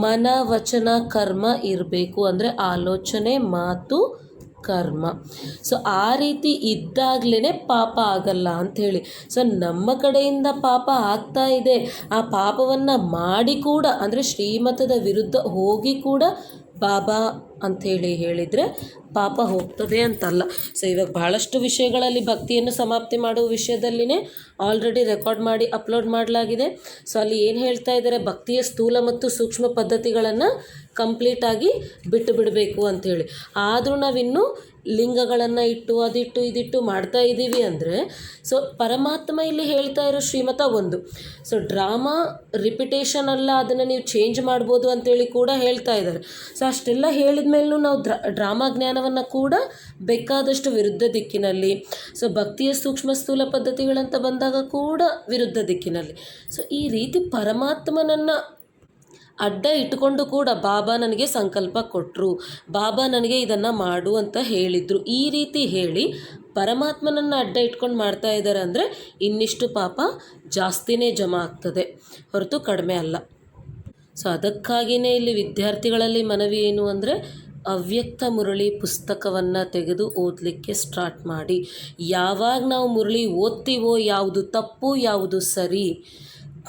ಮನ ವಚನ ಕರ್ಮ ಇರಬೇಕು. ಅಂದರೆ ಆಲೋಚನೆ, ಮಾತು, ಕರ್ಮ. ಸೊ ಆ ರೀತಿ ಇದ್ದಾಗಲೇ ಪಾಪ ಆಗಲ್ಲ ಅಂಥೇಳಿ. ಸೊ ನಮ್ಮ ಕಡೆಯಿಂದ ಪಾಪ ಆಗ್ತಾ ಇದೆ, ಆ ಪಾಪವನ್ನು ಮಾಡಿ ಕೂಡ, ಅಂದರೆ ಶ್ರೀಮತದ ವಿರುದ್ಧ ಹೋಗಿ ಕೂಡ ಬಾಬಾ ಅಂಥೇಳಿ ಹೇಳಿದರೆ ಪಾಪ ಹೋಗ್ತದೆ ಅಂತಲ್ಲ. ಸೊ ಇವಾಗ ಬಹಳಷ್ಟು ವಿಷಯಗಳಲ್ಲಿ ಭಕ್ತಿಯನ್ನು ಸಮಾಪ್ತಿ ಮಾಡುವ ವಿಷಯದಲ್ಲಿನೇ ಆಲ್ರೆಡಿ ರೆಕಾರ್ಡ್ ಮಾಡಿ ಅಪ್ಲೋಡ್ ಮಾಡಲಾಗಿದೆ. ಸೊ ಅಲ್ಲಿ ಏನು ಹೇಳ್ತಾ ಇದ್ದಾರೆ, ಭಕ್ತಿಯ ಸ್ಥೂಲ ಮತ್ತು ಸೂಕ್ಷ್ಮ ಪದ್ಧತಿಗಳನ್ನು ಕಂಪ್ಲೀಟಾಗಿ ಬಿಟ್ಟು ಬಿಡಬೇಕು ಅಂಥೇಳಿ. ಆದರೂ ನಾವಿನ್ನೂ ಲಿಂಗಗಳನ್ನು ಇಟ್ಟು ಅದಿಟ್ಟು ಇದಿಟ್ಟು ಮಾಡ್ತಾ ಇದ್ದೀವಿ ಅಂದರೆ, ಸೊ ಪರಮಾತ್ಮ ಇಲ್ಲಿ ಹೇಳ್ತಾ ಇರೋ ಶ್ರೀಮತ ಒಂದು. ಸೊ ಡ್ರಾಮಾ ರಿಪಿಟೇಷನ್ ಅಲ್ಲ, ಅದನ್ನು ನೀವು ಚೇಂಜ್ ಮಾಡ್ಬೋದು ಅಂತೇಳಿ ಕೂಡ ಹೇಳ್ತಾ ಇದ್ದಾರೆ. ಸೊ ಅಷ್ಟೆಲ್ಲ ಹೇಳಿದ ಮೇಲೂ ನಾವು ಡ್ರಾಮಾ ಜ್ಞಾನವನ್ನು ಕೂಡ ಬೇಕಾದಷ್ಟು ವಿರುದ್ಧ ದಿಕ್ಕಿನಲ್ಲಿ, ಸೊ ಭಕ್ತಿಯ ಸೂಕ್ಷ್ಮ ಸ್ಥೂಲ ಪದ್ಧತಿಗಳಂತ ಬಂದಾಗ ಕೂಡ ವಿರುದ್ಧ ದಿಕ್ಕಿನಲ್ಲಿ. ಸೊ ಈ ರೀತಿ ಪರಮಾತ್ಮನನ್ನು ಅಡ್ಡ ಇಟ್ಟುಕೊಂಡು ಕೂಡ ಬಾಬಾ ನನಗೆ ಸಂಕಲ್ಪ ಕೊಟ್ಟರು, ಬಾಬಾ ನನಗೆ ಇದನ್ನು ಮಾಡು ಅಂತ ಹೇಳಿದರು, ಈ ರೀತಿ ಹೇಳಿ ಪರಮಾತ್ಮನನ್ನು ಅಡ್ಡ ಇಟ್ಕೊಂಡು ಮಾಡ್ತಾ ಇದ್ದಾರೆ ಅಂದರೆ ಇನ್ನಿಷ್ಟು ಪಾಪ ಜಾಸ್ತಿನೇ ಜಮಾ ಆಗ್ತದೆ ಹೊರತು ಕಡಿಮೆ ಅಲ್ಲ. ಸೊ ಅದಕ್ಕಾಗಿಯೇ ಇಲ್ಲಿ ವಿದ್ಯಾರ್ಥಿಗಳಲ್ಲಿ ಮನವಿ ಏನು ಅಂದರೆ, ಅವ್ಯಕ್ತ ಮುರಳಿ ಪುಸ್ತಕವನ್ನು ತೆಗೆದು ಓದಲಿಕ್ಕೆ ಸ್ಟಾರ್ಟ್ ಮಾಡಿ. ಯಾವಾಗ ನಾವು ಮುರಳಿ ಓದ್ತೀವೋ ಯಾವುದು ತಪ್ಪು ಯಾವುದು ಸರಿ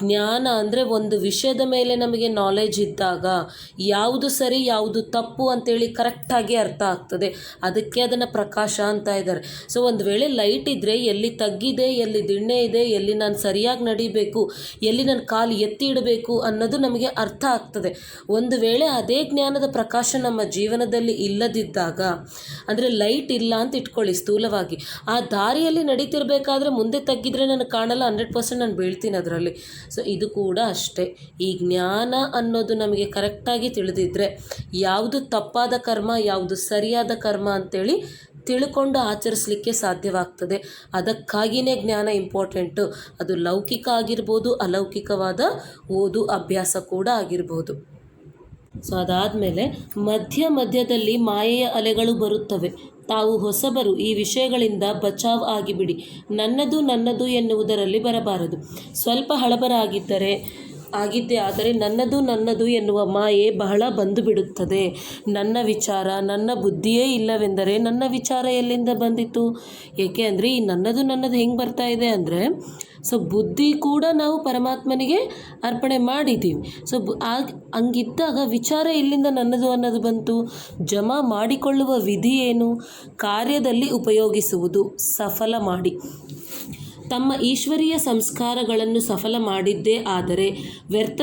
ಜ್ಞಾನ ಅಂದರೆ ಒಂದು ವಿಷಯದ ಮೇಲೆ ನಮಗೆ ನಾಲೆಜ್ ಇದ್ದಾಗ ಯಾವುದು ಸರಿ ಯಾವುದು ತಪ್ಪು ಅಂತೇಳಿ ಕರೆಕ್ಟಾಗಿ ಅರ್ಥ ಆಗ್ತದೆ. ಅದಕ್ಕೆ ಅದನ್ನು ಪ್ರಕಾಶ ಅಂತ ಇದ್ದಾರೆ. ಸೊ ಒಂದು ವೇಳೆ ಲೈಟ್ ಇದ್ದರೆ ಎಲ್ಲಿ ತಗ್ಗಿದೆ, ಎಲ್ಲಿ ದಿಣ್ಣೆ ಇದೆ, ಎಲ್ಲಿ ನಾನು ಸರಿಯಾಗಿ ನಡಿಬೇಕು, ಎಲ್ಲಿ ನನ್ನ ಕಾಲು ಎತ್ತಿ ಇಡಬೇಕು ಅನ್ನೋದು ನಮಗೆ ಅರ್ಥ ಆಗ್ತದೆ. ಒಂದು ವೇಳೆ ಅದೇ ಜ್ಞಾನದ ಪ್ರಕಾಶ ನಮ್ಮ ಜೀವನದಲ್ಲಿ ಇಲ್ಲದಿದ್ದಾಗ, ಅಂದರೆ ಲೈಟ್ ಇಲ್ಲ ಅಂತ ಇಟ್ಕೊಳ್ಳಿ ಸ್ಥೂಲವಾಗಿ, ಆ ದಾರಿಯಲ್ಲಿ ನಡೀತಿರ್ಬೇಕಾದ್ರೆ ಮುಂದೆ ತಗ್ಗಿದ್ರೆ ನನಗೆ ಕಾಣಲ್ಲ, 100% ನಾನು ಬೀಳ್ತೀನಿ ಅದರಲ್ಲಿ. ಸೊ ಇದು ಕೂಡ ಅಷ್ಟೇ. ಈ ಜ್ಞಾನ ಅನ್ನೋದು ನಮಗೆ ಕರೆಕ್ಟಾಗಿ ತಿಳಿದಿದ್ದರೆ ಯಾವುದು ತಪ್ಪಾದ ಕರ್ಮ, ಯಾವುದು ಸರಿಯಾದ ಕರ್ಮ ಅಂತೇಳಿ ತಿಳ್ಕೊಂಡು ಆಚರಿಸಲಿಕ್ಕೆ ಸಾಧ್ಯವಾಗ್ತದೆ. ಅದಕ್ಕಾಗಿಯೇ ಜ್ಞಾನ ಇಂಪಾರ್ಟೆಂಟು. ಅದು ಲೌಕಿಕ ಆಗಿರ್ಬೋದು, ಅಲೌಕಿಕವಾದ ಓದು ಅಭ್ಯಾಸ ಕೂಡ ಆಗಿರ್ಬೋದು. ಸೊ ಅದಾದಮೇಲೆ ಮಧ್ಯದಲ್ಲಿ ಮಾಯೆಯ ಅಲೆಗಳು ಬರುತ್ತವೆ. ತಾವು ಹೊಸಬರು, ಈ ವಿಷಯಗಳಿಂದ ಬಚಾವ್ ಆಗಿಬಿಡಿ. ನನ್ನದು ಎನ್ನುವುದರಲ್ಲಿ ಬರಬಾರದು. ಸ್ವಲ್ಪ ಹಳಬರ ಆಗಿದ್ದೇ ಆದರೆ ನನ್ನದು ಎನ್ನುವ ಮಾಯೆ ಬಹಳ ಬಂದು ಬಿಡುತ್ತದೆ. ನನ್ನ ವಿಚಾರ, ನನ್ನ ಬುದ್ಧಿಯೇ ಇಲ್ಲವೆಂದರೆ ನನ್ನ ವಿಚಾರ ಎಲ್ಲಿಂದ ಬಂದಿತು? ಏಕೆ ಅಂದರೆ ಈ ನನ್ನದು ಹೆಂಗೆ ಬರ್ತಾ ಇದೆ ಅಂದರೆ, ಸೊ ಬುದ್ಧಿ ಕೂಡ ನಾವು ಪರಮಾತ್ಮನಿಗೆ ಅರ್ಪಣೆ ಮಾಡಿದ್ದೀವಿ. ಸೊ ಹಂಗಿದ್ದಾಗ ವಿಚಾರ ಎಲ್ಲಿಂದ ನನ್ನದು ಅನ್ನೋದು ಬಂತು? ಜಮಾ ಮಾಡಿಕೊಳ್ಳುವ ವಿಧಿ ಏನು? ಕಾರ್ಯದಲ್ಲಿ ಉಪಯೋಗಿಸುವುದು, ಸಫಲ ಮಾಡಿ. ತಮ್ಮ ಈಶ್ವರೀಯ ಸಂಸ್ಕಾರಗಳನ್ನು ಸಫಲ ಮಾಡಿದ್ದೇ ಆದರೆ ವ್ಯರ್ಥ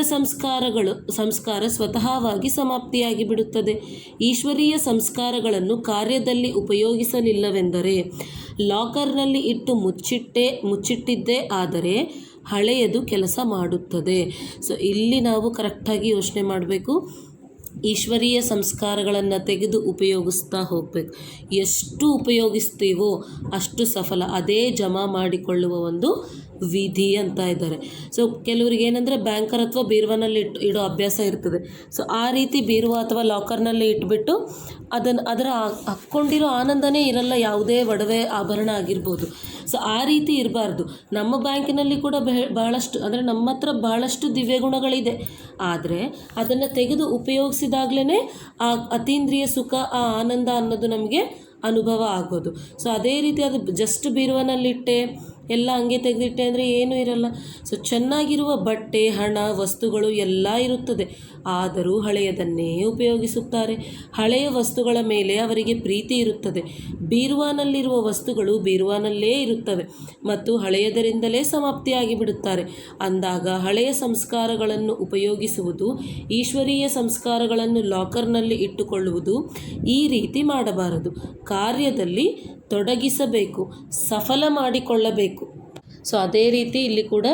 ಸಂಸ್ಕಾರ ಸ್ವತಃವಾಗಿ ಸಮಾಪ್ತಿಯಾಗಿ ಬಿಡುತ್ತದೆ. ಈಶ್ವರೀಯ ಸಂಸ್ಕಾರಗಳನ್ನು ಕಾರ್ಯದಲ್ಲಿ ಉಪಯೋಗಿಸಲಿಲ್ಲವೆಂದರೆ ಲಾಕರ್ನಲ್ಲಿ ಇಟ್ಟು ಮುಚ್ಚಿಟ್ಟಿದ್ದೇ ಆದರೆ ಹಳೆಯದು ಕೆಲಸ ಮಾಡುತ್ತದೆ. ಸೊ ಇಲ್ಲಿ ನಾವು ಕರೆಕ್ಟಾಗಿ ಯೋಚನೆ ಮಾಡಬೇಕು. ಈಶ್ವರೀಯ ಸಂಸ್ಕಾರಗಳನ್ನು ತೆಗೆದು ಉಪಯೋಗಿಸ್ತಾ ಹೋಗಬೇಕು. ಎಷ್ಟು ಉಪಯೋಗಿಸ್ತೀವೋ ಅಷ್ಟು ಸಫಲ. ಅದೇ ಜಮಾ ಮಾಡಿಕೊಳ್ಳುವ ಒಂದು ವಿಧಿ ಅಂತ ಇದ್ದಾರೆ. ಸೊ ಕೆಲವ್ರಿಗೆ ಏನಂದರೆ ಬ್ಯಾಂಕರ್ ಅಥವಾ ಬೀರುವನಲ್ಲಿ ಇಡೋ ಅಭ್ಯಾಸ ಇರ್ತದೆ. ಸೊ ಆ ರೀತಿ ಬೀರುವ ಅಥವಾ ಲಾಕರ್ನಲ್ಲಿ ಇಟ್ಬಿಟ್ಟು ಅದರ ಹಾಕ್ಕೊಂಡಿರೋ ಆನಂದನೇ ಇರಲ್ಲ, ಯಾವುದೇ ಒಡವೆ ಆಭರಣ ಆಗಿರ್ಬೋದು. ಸೊ ಆ ರೀತಿ ಇರಬಾರ್ದು. ನಮ್ಮ ಬ್ಯಾಂಕಿನಲ್ಲಿ ಕೂಡ ಬಹಳಷ್ಟು, ಅಂದರೆ ನಮ್ಮ ಹತ್ರ ಬಹಳಷ್ಟು ದಿವ್ಯ ಗುಣಗಳಿದೆ. ಆದರೆ ಅದನ್ನು ತೆಗೆದು ಉಪಯೋಗಿಸಿದಾಗಲೇ ಆ ಅತೀಂದ್ರಿಯ ಸುಖ, ಆ ಆನಂದ ಅನ್ನೋದು ನಮಗೆ ಅನುಭವ ಆಗೋದು. ಸೊ ಅದೇ ರೀತಿ ಅದು ಜಸ್ಟ್ ಬೀರುವನಲ್ಲಿಟ್ಟೆ ಎಲ್ಲ ಹಂಗೆ ತೆಗೆದಿಟ್ಟೆ ಅಂದರೆ ಏನೂ ಇರಲ್ಲ. ಸೊ ಚೆನ್ನಾಗಿರುವ ಬಟ್ಟೆ, ಹಣ, ವಸ್ತುಗಳು ಎಲ್ಲ ಇರುತ್ತದೆ. ಆದರೂ ಹಳೆಯದನ್ನೇ ಉಪಯೋಗಿಸುತ್ತಾರೆ. ಹಳೆಯ ವಸ್ತುಗಳ ಮೇಲೆ ಅವರಿಗೆ ಪ್ರೀತಿ ಇರುತ್ತದೆ. ಬೀರುವಾನಲ್ಲಿರುವ ವಸ್ತುಗಳು ಬೀರುವಾನಲ್ಲೇ ಇರುತ್ತವೆ ಮತ್ತು ಹಳೆಯದರಿಂದಲೇ ಸಮಾಪ್ತಿಯಾಗಿ ಬಿಡುತ್ತಾರೆ. ಅಂದಾಗ ಹಳೆಯ ಸಂಸ್ಕಾರಗಳನ್ನು ಉಪಯೋಗಿಸುವುದು, ಈಶ್ವರೀಯ ಸಂಸ್ಕಾರಗಳನ್ನು ಲಾಕರ್ನಲ್ಲಿ ಇಟ್ಟುಕೊಳ್ಳುವುದು, ಈ ರೀತಿ ಮಾಡಬಾರದು. ಕಾರ್ಯದಲ್ಲಿ ತೊಡಗಿಸಬೇಕು, ಸಫಲ ಮಾಡಿಕೊಳ್ಳಬೇಕು. ಸೊ ಅದೇ ರೀತಿ ಇಲ್ಲಿ ಕೂಡ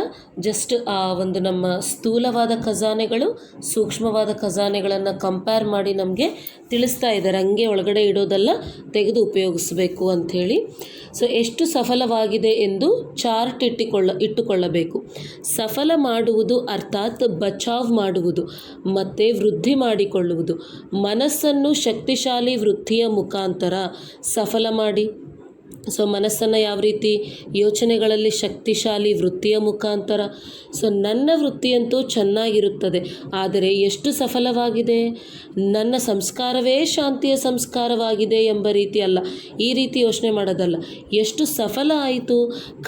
ಜಸ್ಟ್ ಆ ಒಂದು ನಮ್ಮ ಸ್ಥೂಲವಾದ ಖಜಾನೆಗಳು, ಸೂಕ್ಷ್ಮವಾದ ಖಜಾನೆಗಳನ್ನು ಕಂಪೇರ್ ಮಾಡಿ ನಮಗೆ ತಿಳಿಸ್ತಾ ಇದ್ದಾರೆ. ಹಂಗೆ ಒಳಗಡೆ ಇಡೋದೆಲ್ಲ ತೆಗೆದು ಉಪಯೋಗಿಸಬೇಕು ಅಂಥೇಳಿ. ಸೊ ಎಷ್ಟು ಸಫಲವಾಗಿದೆ ಎಂದು ಚಾರ್ಟ್ ಇಟ್ಟುಕೊಳ್ಳಬೇಕು. ಸಫಲ ಮಾಡುವುದು ಅರ್ಥಾತ್ ಬಚಾವ್ ಮಾಡುವುದು ಮತ್ತು ವೃದ್ಧಿ ಮಾಡಿಕೊಳ್ಳುವುದು. ಮನಸ್ಸನ್ನು ಶಕ್ತಿಶಾಲಿ ವೃತ್ತಿಯ ಮುಖಾಂತರ ಸಫಲ ಮಾಡಿ. ಸೊ ಮನಸ್ಸನ್ನು ಯಾವ ರೀತಿ? ಯೋಚನೆಗಳಲ್ಲಿ ಶಕ್ತಿಶಾಲಿ ವೃತ್ತಿಯ ಮುಖಾಂತರ. ಸೊ ನನ್ನ ವೃತ್ತಿಯಂತೂ ಚೆನ್ನಾಗಿರುತ್ತದೆ, ಆದರೆ ಎಷ್ಟು ಸಫಲವಾಗಿದೆ? ನನ್ನ ಸಂಸ್ಕಾರವೇ ಶಾಂತಿಯ ಸಂಸ್ಕಾರವಾಗಿದೆ ಎಂಬ ರೀತಿ ಅಲ್ಲ. ಈ ರೀತಿ ಯೋಚನೆ ಮಾಡೋದಲ್ಲ. ಎಷ್ಟು ಸಫಲ ಆಯಿತು?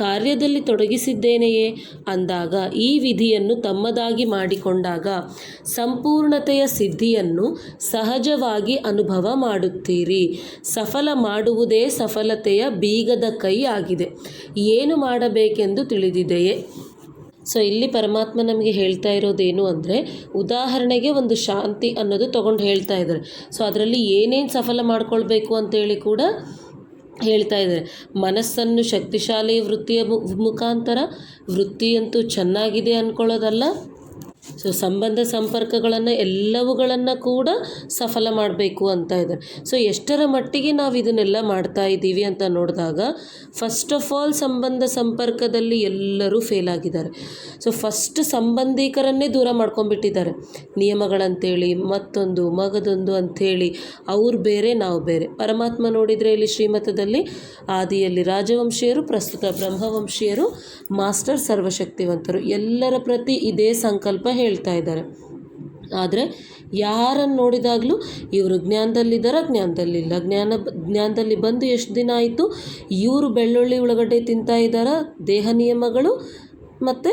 ಕಾರ್ಯದಲ್ಲಿ ತೊಡಗಿಸಿದ್ದೇನೆಯೇ ಅಂದಾಗ ಈ ವಿಧಿಯನ್ನು ತಮ್ಮದಾಗಿ ಮಾಡಿಕೊಂಡಾಗ ಸಂಪೂರ್ಣತೆಯ ಸಿದ್ಧಿಯನ್ನು ಸಹಜವಾಗಿ ಅನುಭವ ಮಾಡುತ್ತೀರಿ. ಸಫಲ ಮಾಡುವುದೇ ಸಫಲತೆಯ ಬೀಗದ ಕೈ ಆಗಿದೆ. ಏನು ಮಾಡಬೇಕೆಂದು ತಿಳಿದಿದೆಯೇ? ಸೊ ಇಲ್ಲಿ ಪರಮಾತ್ಮ ನಮಗೆ ಹೇಳ್ತಾ ಇರೋದೇನು ಅಂದರೆ, ಉದಾಹರಣೆಗೆ ಒಂದು ಶಾಂತಿ ಅನ್ನೋದು ತೊಗೊಂಡು ಹೇಳ್ತಾ ಇದ್ದಾರೆ. ಸೊ ಅದರಲ್ಲಿ ಏನೇನು ಸಫಲ ಮಾಡ್ಕೊಳ್ಬೇಕು ಅಂತೇಳಿ ಕೂಡ ಹೇಳ್ತಾ ಇದ್ದಾರೆ. ಮನಸ್ಸನ್ನು ಶಕ್ತಿಶಾಲಿ ವೃತ್ತಿಯ ಮುಖಾಂತರ, ವೃತ್ತಿಯಂತೂ ಚೆನ್ನಾಗಿದೆ ಅಂದ್ಕೊಳ್ಳೋದಲ್ಲ. ಸೊ ಸಂಬಂಧ ಸಂಪರ್ಕಗಳನ್ನು ಎಲ್ಲವುಗಳನ್ನು ಕೂಡ ಸಫಲ ಮಾಡಬೇಕು ಅಂತ ಇದ್ದಾರೆ. ಸೊ ಎಷ್ಟರ ಮಟ್ಟಿಗೆ ನಾವು ಇದನ್ನೆಲ್ಲ ಮಾಡ್ತಾ ಇದ್ದೀವಿ ಅಂತ ನೋಡಿದಾಗ, ಫಸ್ಟ್ ಆಫ್ ಆಲ್ ಸಂಬಂಧ ಸಂಪರ್ಕದಲ್ಲಿ ಎಲ್ಲರೂ ಫೇಲ್ ಆಗಿದ್ದಾರೆ. ಸೊ ಫಸ್ಟ್ ಸಂಬಂಧಿಕರನ್ನೇ ದೂರ ಮಾಡ್ಕೊಂಡ್ಬಿಟ್ಟಿದ್ದಾರೆ. ನಿಯಮಗಳಂತೇಳಿ, ಮತ್ತೊಂದು ಮಗದೊಂದು ಅಂಥೇಳಿ, ಅವ್ರು ಬೇರೆ ನಾವು ಬೇರೆ. ಪರಮಾತ್ಮ ನೋಡಿದರೆ ಇಲ್ಲಿ ಶ್ರೀಮತದಲ್ಲಿ ಆದಿಯಲ್ಲಿ ರಾಜವಂಶೀಯರು, ಪ್ರಸ್ತುತ ಬ್ರಹ್ಮವಂಶೀಯರು, ಮಾಸ್ಟರ್ ಸರ್ವಶಕ್ತಿವಂತರು, ಎಲ್ಲರ ಪ್ರತಿ ಇದೇ ಸಂಕಲ್ಪ ಹೇಳ್ತಾ ಇದ್ದಾರೆ. ಆದರೆ ಯಾರನ್ನು ನೋಡಿದಾಗಲೂ ಇವರು ಜ್ಞಾನದಲ್ಲಿದ್ದಾರ, ಜ್ಞಾನದಲ್ಲಿಲ್ಲ, ಜ್ಞಾನದಲ್ಲಿ ಬಂದು ಎಷ್ಟು ದಿನ ಆಯಿತು, ಇವರು ಬೆಳ್ಳುಳ್ಳಿ ಉಳ್ಳಗಡ್ಡೆ ತಿಂತಾ ಇದ್ದಾರ, ದೇಹ ನಿಯಮಗಳು ಮತ್ತು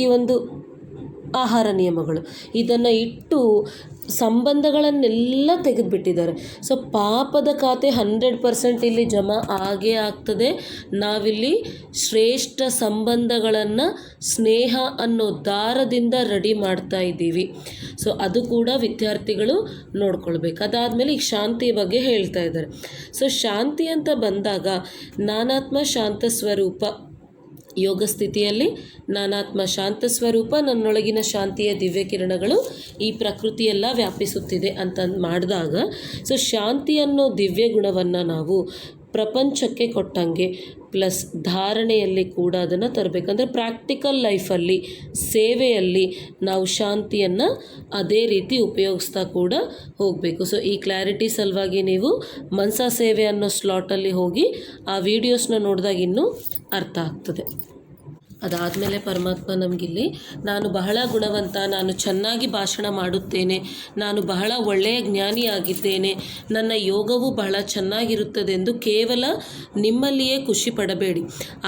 ಈ ಒಂದು ಆಹಾರ ನಿಯಮಗಳು ಇದನ್ನು ಇಟ್ಟು ಸಂಬಂಧಗಳನ್ನೆಲ್ಲ ತೆಗೆದುಬಿಟ್ಟಿದ್ದಾರೆ. ಸೊ ಪಾಪದ ಖಾತೆ 100% ಇಲ್ಲಿ ಜಮಾ ಆಗೇ ಆಗ್ತದೆ. ನಾವಿಲ್ಲಿ ಶ್ರೇಷ್ಠ ಸಂಬಂಧಗಳನ್ನು ಸ್ನೇಹ ಅನ್ನೋ ದಾರದಿಂದ ರೆಡಿ ಮಾಡ್ತಾ ಇದ್ದೀವಿ. ಸೊ ಅದು ಕೂಡ ವಿದ್ಯಾರ್ಥಿಗಳು ನೋಡ್ಕೊಳ್ಬೇಕು. ಅದಾದಮೇಲೆ ಈಗ ಶಾಂತಿಯ ಬಗ್ಗೆ ಹೇಳ್ತಾ ಇದ್ದಾರೆ. ಸೊ ಶಾಂತಿ ಅಂತ ಬಂದಾಗ ನಾನಾತ್ಮ ಶಾಂತ ಸ್ವರೂಪ ಯೋಗ ಸ್ಥಿತಿಯಲ್ಲಿ ನಾನಾತ್ಮ ಶಾಂತ ಸ್ವರೂಪ, ನನ್ನೊಳಗಿನ ಶಾಂತಿಯ ದಿವ್ಯ ಕಿರಣಗಳು ಈ ಪ್ರಕೃತಿಯೆಲ್ಲ ವ್ಯಾಪಿಸುತ್ತಿದೆ ಅಂತ ಮಾಡಿದಾಗ, ಸೊ ಶಾಂತಿ ಅನ್ನೋ ದಿವ್ಯ ಗುಣವನ್ನು ನಾವು ಪ್ರಪಂಚಕ್ಕೆ ಕೊಟ್ಟಂಗೆ ಪ್ಲಸ್ ಧಾರಣೆಯಲ್ಲಿ ಕೂಡ ಅದನ್ನು ತರಬೇಕಂದ್ರೆ ಪ್ರಾಕ್ಟಿಕಲ್ ಲೈಫಲ್ಲಿ ಸೇವೆಯಲ್ಲಿ ನಾವು ಶಾಂತಿಯನ್ನು ಅದೇ ರೀತಿ ಉಪಯೋಗಿಸ್ತಾ ಕೂಡ ಹೋಗಬೇಕು. ಸೊ ಈ ಕ್ಲಾರಿಟಿ ಸಲುವಾಗಿ ನೀವು ಮನಸಾ ಸೇವೆ ಅನ್ನೋ ಸ್ಲಾಟಲ್ಲಿ ಹೋಗಿ ಆ ವಿಡಿಯೋಸ್ನ ನೋಡಿದಾಗ ಇನ್ನೂ ಅರ್ಥ ಆಗ್ತದೆ. ಅದಾದಮೇಲೆ ಪರಮಾತ್ಮ ನಮಗಿಲ್ಲಿ ನಾನು ಬಹಳ ಗುಣವಂತ, ನಾನು ಚೆನ್ನಾಗಿ ಭಾಷಣ ಮಾಡುತ್ತೇನೆ, ನಾನು ಬಹಳ ಒಳ್ಳೆಯ ಜ್ಞಾನಿಯಾಗಿದ್ದೇನೆ, ನನ್ನ ಯೋಗವು ಬಹಳ ಚೆನ್ನಾಗಿರುತ್ತದೆಂದು ಕೇವಲ ನಿಮ್ಮಲ್ಲಿಯೇ ಖುಷಿ ಪಡಬೇಡಿ.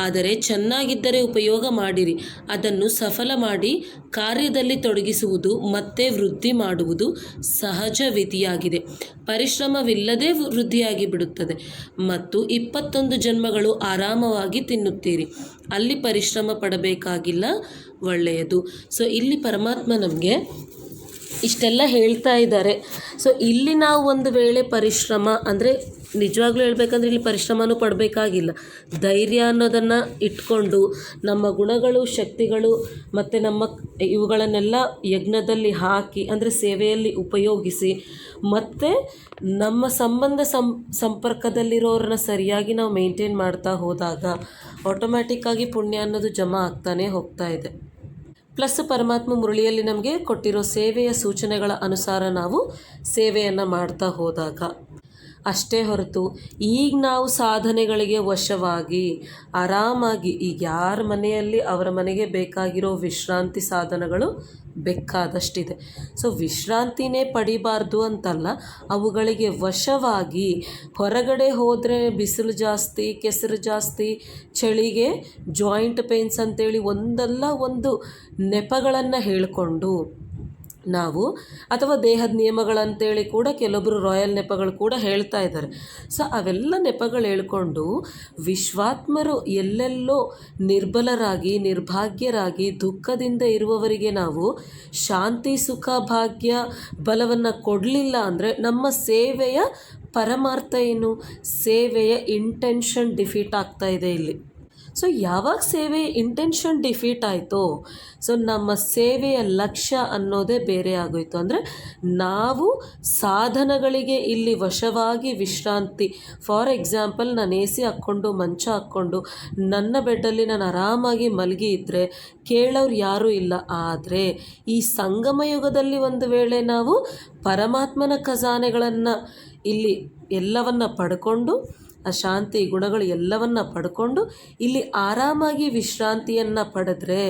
ಆದರೆ ಚೆನ್ನಾಗಿದ್ದರೆ ಉಪಯೋಗ ಮಾಡಿರಿ. ಅದನ್ನು ಸಫಲ ಮಾಡಿ ಕಾರ್ಯದಲ್ಲಿ ತೊಡಗಿಸುವುದು ಮತ್ತೆ ವೃದ್ಧಿ ಮಾಡುವುದು ಸಹಜ ವಿಧಿಯಾಗಿದೆ. ಪರಿಶ್ರಮವಿಲ್ಲದೆ ವೃದ್ಧಿಯಾಗಿ ಬಿಡುತ್ತದೆ. ಮತ್ತು 21 ಜನ್ಮಗಳು ಆರಾಮವಾಗಿ ತಿನ್ನುತ್ತೀರಿ, ಅಲ್ಲಿ ಪರಿಶ್ರಮ ಪಡಬೇಕಾಗಿಲ್ಲ, ಒಳ್ಳೆಯದು. ಸೊ ಇಲ್ಲಿ ಪರಮಾತ್ಮ ನಮಗೆ ಇಷ್ಟೆಲ್ಲ ಹೇಳ್ತಾ ಇದ್ದಾರೆ. ಸೊ ಇಲ್ಲಿ ನಾವು ಒಂದು ವೇಳೆ ಪರಿಶ್ರಮ ಅಂದರೆ ನಿಜವಾಗ್ಲೂ ಹೇಳ್ಬೇಕಂದ್ರೆ ಇಲ್ಲಿ ಪರಿಶ್ರಮನೂ ಪಡಬೇಕಾಗಿಲ್ಲ. ಧೈರ್ಯ ಅನ್ನೋದನ್ನು ಇಟ್ಕೊಂಡು ನಮ್ಮ ಗುಣಗಳು, ಶಕ್ತಿಗಳು ಮತ್ತು ನಮ್ಮ ಇವುಗಳನ್ನೆಲ್ಲ ಯಜ್ಞದಲ್ಲಿ ಹಾಕಿ ಅಂದರೆ ಸೇವೆಯಲ್ಲಿ ಉಪಯೋಗಿಸಿ ಮತ್ತು ನಮ್ಮ ಸಂಬಂಧ ಸಂಪರ್ಕದಲ್ಲಿರೋರನ್ನ ಸರಿಯಾಗಿ ನಾವು ಮೇಂಟೈನ್ ಮಾಡ್ತಾ ಹೋದಾಗ ಆಟೋಮ್ಯಾಟಿಕ್ಕಾಗಿ ಪುಣ್ಯ ಅನ್ನೋದು ಜಮಾ ಆಗ್ತಾನೆ ಹೋಗ್ತಾ ಇದೆ. ಪ್ಲಸ್ ಪರಮಾತ್ಮ ಮುರಳಿಯಲ್ಲಿ ನಮಗೆ ಕೊಟ್ಟಿರೋ ಸೇವೆಯ ಸೂಚನೆಗಳ ಅನುಸಾರ ನಾವು ಸೇವೆಯನ್ನು ಮಾಡ್ತಾ ಹೋದಾಗ ಅಷ್ಟೇ ಹೊರತು ಈಗ ನಾವು ಸಾಧನೆಗಳಿಗೆ ವಶವಾಗಿ ಆರಾಮಾಗಿ ಈಗ ಯಾರ ಮನೆಯಲ್ಲಿ ಅವರ ಮನೆಗೆ ಬೇಕಾಗಿರೋ ವಿಶ್ರಾಂತಿ ಸಾಧನಗಳು ಬೇಕಾದಷ್ಟಿದೆ. ಸೊ ವಿಶ್ರಾಂತಿನೇ ಪಡಿಬಾರ್ದು ಅಂತಲ್ಲ, ಅವುಗಳಿಗೆ ವಶವಾಗಿ ಹೊರಗಡೆ ಹೋದರೆ ಬಿಸಿಲು ಜಾಸ್ತಿ, ಕೆಸರು ಜಾಸ್ತಿ, ಚಳಿಗೆ ಜಾಯಿಂಟ್ ಪೇನ್ಸ್ ಅಂತೇಳಿ ಒಂದಲ್ಲ ಒಂದು ನೆಪಗಳನ್ನು ಹೇಳಿಕೊಂಡು ನಾವು ಅಥವಾ ದೇಹದ ನಿಯಮಗಳಂತೇಳಿ ಕೂಡ ಕೆಲವೊಬ್ಬರು ರಾಯಲ್ ನೆಪಗಳು ಕೂಡ ಹೇಳ್ತಾ ಇದ್ದಾರೆ. ಸೊ ಅವೆಲ್ಲ ನೆಪಗಳು ಹೇಳ್ಕೊಂಡು ವಿಶ್ವಾತ್ಮರು ಎಲ್ಲೆಲ್ಲೋ ನಿರ್ಬಲರಾಗಿ ನಿರ್ಭಾಗ್ಯರಾಗಿ ದುಃಖದಿಂದ ಇರುವವರಿಗೆ ನಾವು ಶಾಂತಿ ಸುಖ ಭಾಗ್ಯ ಬಲವನ್ನು ಕೊಡಲಿಲ್ಲ ಅಂದರೆ ನಮ್ಮ ಸೇವೆಯ ಪರಮಾರ್ಥ ಏನು? ಸೇವೆಯ ಇಂಟೆನ್ಷನ್ ಡಿಫೀಟ್ ಆಗ್ತಾ ಇದೆ ಇಲ್ಲಿ. ಸೊ ಯಾವಾಗ ಸೇವೆ ಇಂಟೆನ್ಷನ್ ಡಿಫೀಟ್ ಆಯಿತೋ ಸೊ ನಮ್ಮ ಸೇವೆಯ ಲಕ್ಷ್ಯ ಅನ್ನೋದೇ ಬೇರೆ ಆಗೋಯಿತು. ಅಂದರೆ ನಾವು ಸಾಧನಗಳಿಗೆ ಇಲ್ಲಿ ವಶವಾಗಿ ವಿಶ್ರಾಂತಿ, ಫಾರ್ ಎಕ್ಸಾಂಪಲ್ ನಾನು AC ಹಾಕ್ಕೊಂಡು ಮಂಚ ಹಾಕ್ಕೊಂಡು ನನ್ನ ಬೆಡ್ಡಲ್ಲಿ ನಾನು ಆರಾಮಾಗಿ ಮಲಗಿ ಇದ್ದರೆ ಕೇಳೋರು ಯಾರೂ ಇಲ್ಲ. ಆದರೆ ಈ ಸಂಗಮ ಯುಗದಲ್ಲಿ ಒಂದು ವೇಳೆ ನಾವು ಪರಮಾತ್ಮನ ಖಜಾನೆಗಳನ್ನು ಇಲ್ಲಿ ಎಲ್ಲವನ್ನು ಪಡ್ಕೊಂಡು ಆ ಶಾಂತಿ ಗುಣಗಳು ಎಲ್ಲವನ್ನು ಪಡ್ಕೊಂಡು ಇಲ್ಲಿ ಆರಾಮಾಗಿ ವಿಶ್ರಾಂತಿಯನ್ನು ಪಡೆದ್ರೆ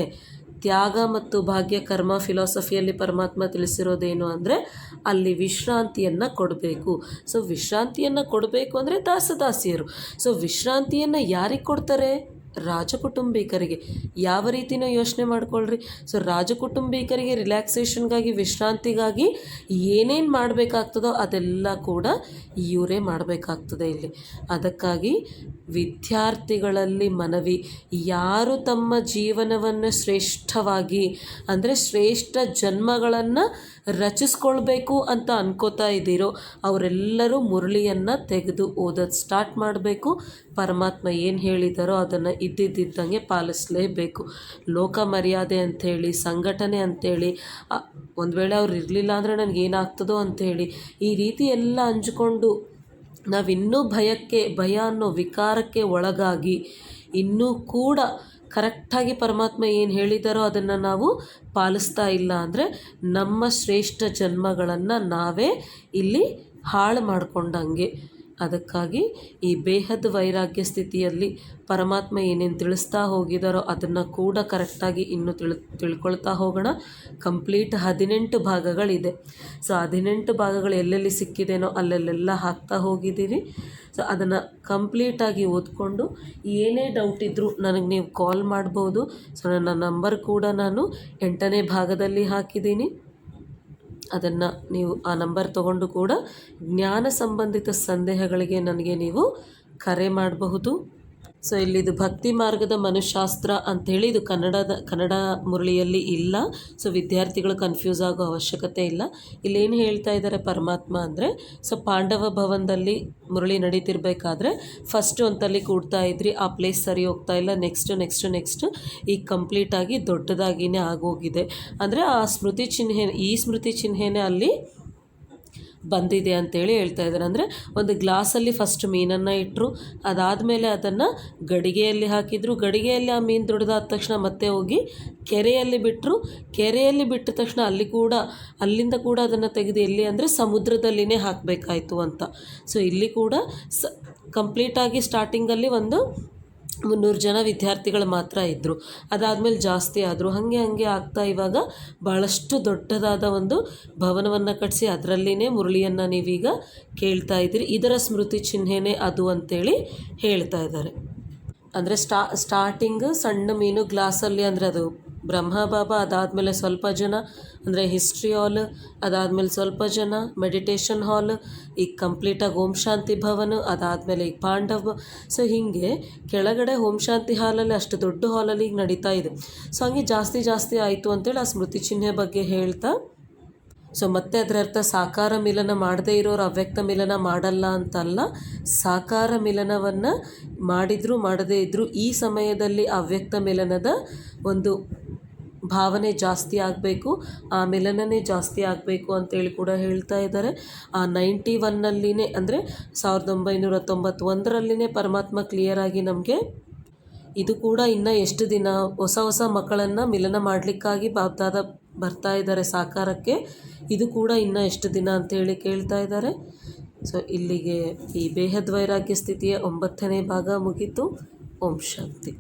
ತ್ಯಾಗ ಮತ್ತು ಭಾಗ್ಯ ಕರ್ಮ ಫಿಲಾಸಫಿಯಲ್ಲಿ ಪರಮಾತ್ಮ ತಿಳಿಸಿರೋದೇನು ಅಂದರೆ ಅಲ್ಲಿ ವಿಶ್ರಾಂತಿಯನ್ನು ಕೊಡಬೇಕು. ಸೊ ವಿಶ್ರಾಂತಿಯನ್ನು ಕೊಡಬೇಕು ಅಂದರೆ ದಾಸದಾಸಿಯರು. ಸೊ ವಿಶ್ರಾಂತಿಯನ್ನು ಯಾರಿಗೆ ಕೊಡ್ತಾರೆ? ರಾಜಕುಟುಂಬಿಕರಿಗೆ. ಯಾವ ರೀತಿನೋ ಯೋಚನೆ ಮಾಡ್ಕೊಳ್ರಿ. ಸೊ ರಾಜಕುಟುಂಬಿಕರಿಗೆ ರಿಲ್ಯಾಕ್ಸೇಷನ್ಗಾಗಿ ವಿಶ್ರಾಂತಿಗಾಗಿ ಏನೇನು ಮಾಡಬೇಕಾಗ್ತದೋ ಅದೆಲ್ಲ ಕೂಡ ಇವರೇ ಮಾಡಬೇಕಾಗ್ತದೆ ಇಲ್ಲಿ. ಅದಕ್ಕಾಗಿ ವಿದ್ಯಾರ್ಥಿಗಳಲ್ಲಿ ಮನವಿ, ಯಾರು ತಮ್ಮ ಜೀವನವನ್ನು ಶ್ರೇಷ್ಠವಾಗಿ ಅಂದರೆ ಶ್ರೇಷ್ಠ ಜನ್ಮಗಳನ್ನು ರಚಿಸ್ಕೊಳ್ಬೇಕು ಅಂತ ಅನ್ಕೋತಾ ಇದ್ದೀರೋ ಅವರೆಲ್ಲರೂ ಮುರಳಿಯನ್ನು ತೆಗೆದು ಓದೋದು ಸ್ಟಾರ್ಟ್ ಮಾಡಬೇಕು. ಪರಮಾತ್ಮ ಏನು ಹೇಳಿದಾರೋ ಅದನ್ನು ಇದ್ದಿದ್ದಂಗೆ ಪಾಲಿಸಲೇಬೇಕು. ಲೋಕ ಮರ್ಯಾದೆ ಅಂಥೇಳಿ, ಸಂಘಟನೆ ಅಂಥೇಳಿ, ಒಂದು ವೇಳೆ ಅವ್ರು ಇರಲಿಲ್ಲ ಅಂದರೆ ನನಗೇನಾಗ್ತದೋ ಅಂಥೇಳಿ ಈ ರೀತಿ ಎಲ್ಲ ಹಂಚ್ಕೊಂಡು ನಾವಿನ್ನೂ ಭಯ ಅನ್ನೋ ವಿಕಾರಕ್ಕೆ ಒಳಗಾಗಿ ಇನ್ನೂ ಕೂಡ ಕರೆಕ್ಟಾಗಿ ಪರಮಾತ್ಮ ಏನು ಹೇಳಿದಾರೋ ಅದನ್ನು ನಾವು ಪಾಲಿಸ್ತಾ ಇಲ್ಲ ಅಂದರೆ ನಮ್ಮ ಶ್ರೇಷ್ಠ ಜನ್ಮಗಳನ್ನು ನಾವೇ ಇಲ್ಲಿ ಹಾಳು ಮಾಡ್ಕೊಂಡಂಗೆ. ಅದಕ್ಕಾಗಿ ಈ ಬೇಹದ್ ವೈರಾಗ್ಯ ಸ್ಥಿತಿಯಲ್ಲಿ ಪರಮಾತ್ಮ ಏನೇನು ತಿಳಿಸ್ತಾ ಹೋಗಿದಾರೋ ಅದನ್ನು ಕೂಡ ಕರೆಕ್ಟಾಗಿ ಇನ್ನೂ ತಿಳ್ಕೊಳ್ತಾ ಹೋಗೋಣ. ಕಂಪ್ಲೀಟ್ 18 ಭಾಗಗಳಿದೆ. ಸೊ 18 ಭಾಗಗಳು ಎಲ್ಲೆಲ್ಲಿ ಸಿಕ್ಕಿದೆನೋ ಅಲ್ಲೆಲ್ಲ ಹಾಕ್ತಾ ಹೋಗಿದ್ದೀವಿ. ಸೊ ಅದನ್ನು ಕಂಪ್ಲೀಟಾಗಿ ಓದ್ಕೊಂಡು ಏನೇ ಡೌಟ್ ಇದ್ದರೂ ನನಗೆ ನೀವು ಕಾಲ್ ಮಾಡ್ಬೋದು. ಸೊ ನನ್ನ ನಂಬರ್ ಕೂಡ ನಾನು 8ನೇ ಭಾಗದಲ್ಲಿ ಹಾಕಿದ್ದೀನಿ. ಅದನ್ನು ನೀವು ಆ ನಂಬರ್ ತೊಗೊಂಡು ಕೂಡ ಜ್ಞಾನ ಸಂಬಂಧಿತ ಸಂದೇಹಗಳಿಗೆ ನನಗೆ ನೀವು ಕರೆ ಮಾಡಬಹುದು. ಸೊ ಇಲ್ಲಿದು ಭಕ್ತಿ ಮಾರ್ಗದ ಮನುಶಾಸ್ತ್ರ ಅಂಥೇಳಿ ಇದು ಕನ್ನಡ ಮುರಳಿಯಲ್ಲಿ ಇಲ್ಲ. ಸೊ ವಿದ್ಯಾರ್ಥಿಗಳು ಕನ್ಫ್ಯೂಸ್ ಆಗೋ ಅವಶ್ಯಕತೆ ಇಲ್ಲ. ಇಲ್ಲೇನು ಹೇಳ್ತಾ ಇದ್ದಾರೆ ಪರಮಾತ್ಮ ಅಂದರೆ, ಸೊ ಪಾಂಡವ ಭವನದಲ್ಲಿ ಮುರಳಿ ನಡೀತಿರ್ಬೇಕಾದ್ರೆ ಫಸ್ಟು ಅಂತಲ್ಲಿ ಕೂಡ್ತಾ ಇದ್ರಿ, ಆ ಪ್ಲೇಸ್ ಸರಿ ಹೋಗ್ತಾ ಇಲ್ಲ, ನೆಕ್ಸ್ಟ್ ಈಗ ಕಂಪ್ಲೀಟಾಗಿ ದೊಡ್ಡದಾಗಿಯೇ ಆಗೋಗಿದೆ. ಅಂದರೆ ಆ ಸ್ಮೃತಿ ಚಿಹ್ನೆನೇ ಅಲ್ಲಿ ಬಂದಿದೆ ಅಂತೇಳಿ ಹೇಳ್ತಾ ಇದ್ದಾರೆ. ಅಂದರೆ ಒಂದು ಗ್ಲಾಸಲ್ಲಿ ಫಸ್ಟ್ ಮೀನನ್ನು ಇಟ್ಟರು, ಅದಾದಮೇಲೆ ಅದನ್ನು ಗಡಿಗೆಯಲ್ಲಿ ಹಾಕಿದರು. ಗಡಿಗೆಯಲ್ಲಿ ಆ ಮೀನು ದೊಡ್ಡದಾದ ತಕ್ಷಣ ಮತ್ತೆ ಹೋಗಿ ಕೆರೆಯಲ್ಲಿ ಬಿಟ್ಟರು. ಕೆರೆಯಲ್ಲಿ ಬಿಟ್ಟ ತಕ್ಷಣ ಅಲ್ಲಿಂದ ಕೂಡ ಅದನ್ನು ತೆಗೆದು ಎಲ್ಲಿ ಅಂದರೆ ಸಮುದ್ರದಲ್ಲಿನೇ ಹಾಕಬೇಕಾಯಿತು ಅಂತ. ಸೊ ಇಲ್ಲಿ ಕೂಡ ಕಂಪ್ಲೀಟಾಗಿ ಸ್ಟಾರ್ಟಿಂಗಲ್ಲಿ ಒಂದು 300 ಜನ ವಿದ್ಯಾರ್ಥಿಗಳು ಮಾತ್ರ ಇದ್ದರು. ಅದಾದಮೇಲೆ ಜಾಸ್ತಿ ಆದರು. ಹಾಗೆ ಆಗ್ತಾ ಇವಾಗ ಭಾಳಷ್ಟು ದೊಡ್ಡದಾದ ಒಂದು ಭವನವನ್ನು ಕಟ್ಟಿಸಿ ಅದರಲ್ಲಿನೇ ಮುರಳಿಯನ್ನು ನೀವೀಗ ಕೇಳ್ತಾ ಇದ್ದೀರಿ. ಇದರ ಸ್ಮೃತಿ ಚಿಹ್ನೆನೇ ಅದು ಅಂತೇಳಿ ಹೇಳ್ತಾ ಇದ್ದಾರೆ. ಅಂದರೆ ಸ್ಟಾರ್ಟಿಂಗ್ ಸಣ್ಣ ಮೀನು ಗ್ಲಾಸಲ್ಲಿ, ಅಂದರೆ ಅದು ಬ್ರಹ್ಮಬಾಬಾ, ಅದಾದಮೇಲೆ ಸ್ವಲ್ಪ ಜನ ಅಂದರೆ ಹಿಸ್ಟ್ರಿ ಹಾಲ್, ಅದಾದಮೇಲೆ ಸ್ವಲ್ಪ ಜನ ಮೆಡಿಟೇಷನ್ ಹಾಲ್, ಈಗ ಕಂಪ್ಲೀಟಾಗಿ ಓಂ ಶಾಂತಿ ಭವನ, ಅದಾದಮೇಲೆ ಈಗ ಪಾಂಡವ. ಸೊ ಹೀಗೆ ಕೆಳಗಡೆ ಓಂ ಶಾಂತಿ ಹಾಲಲ್ಲಿ ಅಷ್ಟು ದೊಡ್ಡ ಹಾಲಲ್ಲಿ ಈಗ ನಡೀತಾ ಇದೆ. ಸೊ ಹಂಗೆ ಜಾಸ್ತಿ ಆಯಿತು ಅಂತೇಳಿ ಆ ಸ್ಮೃತಿ ಚಿಹ್ನೆ ಬಗ್ಗೆ ಹೇಳ್ತಾ, ಸೊ ಮತ್ತೆ ಅದರ ಅರ್ಥ ಸಾಕಾರ ಮಿಲನ ಮಾಡದೇ ಇರೋರು ಅವ್ಯಕ್ತ ಮಿಲನ ಮಾಡಲ್ಲ ಅಂತಲ್ಲ. ಸಾಕಾರ ಮಿಲನವನ್ನು ಮಾಡಿದರೂ ಮಾಡದೇ ಇದ್ದರೂ ಈ ಸಮಯದಲ್ಲಿ ಅವ್ಯಕ್ತ ಮಿಲನದ ಒಂದು ಭಾವನೆ ಜಾಸ್ತಿ ಆಗಬೇಕು, ಆ ಮಿಲನನೇ ಜಾಸ್ತಿ ಆಗಬೇಕು ಅಂತೇಳಿ ಕೂಡ ಹೇಳ್ತಾ ಇದ್ದಾರೆ. ಆ 91ನಲ್ಲಿನೇ ಅಂದರೆ 1991ರಲ್ಲಿನೇ ಪರಮಾತ್ಮ ಕ್ಲಿಯರಾಗಿ ನಮಗೆ ಇದು ಕೂಡ ಇನ್ನು ಎಷ್ಟು ದಿನ ಹೊಸ ಮಕ್ಕಳನ್ನು ಮಿಲನ ಮಾಡಲಿಕ್ಕಾಗಿ ಬಾಬ್ದಾದ ಬರ್ತಾ ಇದ್ದಾರೆ ಸಾಕಾರಕ್ಕೆ, ಇದು ಕೂಡ ಇನ್ನು ಎಷ್ಟು ದಿನ ಅಂತೇಳಿ ಕೇಳ್ತಾ ಇದ್ದಾರೆ. ಸೊ ಇಲ್ಲಿಗೆ ಈ ಬೇಹದ್ ವೈರಾಗ್ಯ ಸ್ಥಿತಿಯ 9ನೇ ಭಾಗ ಮುಗೀತು. ಓಂ ಶಾಂತಿ.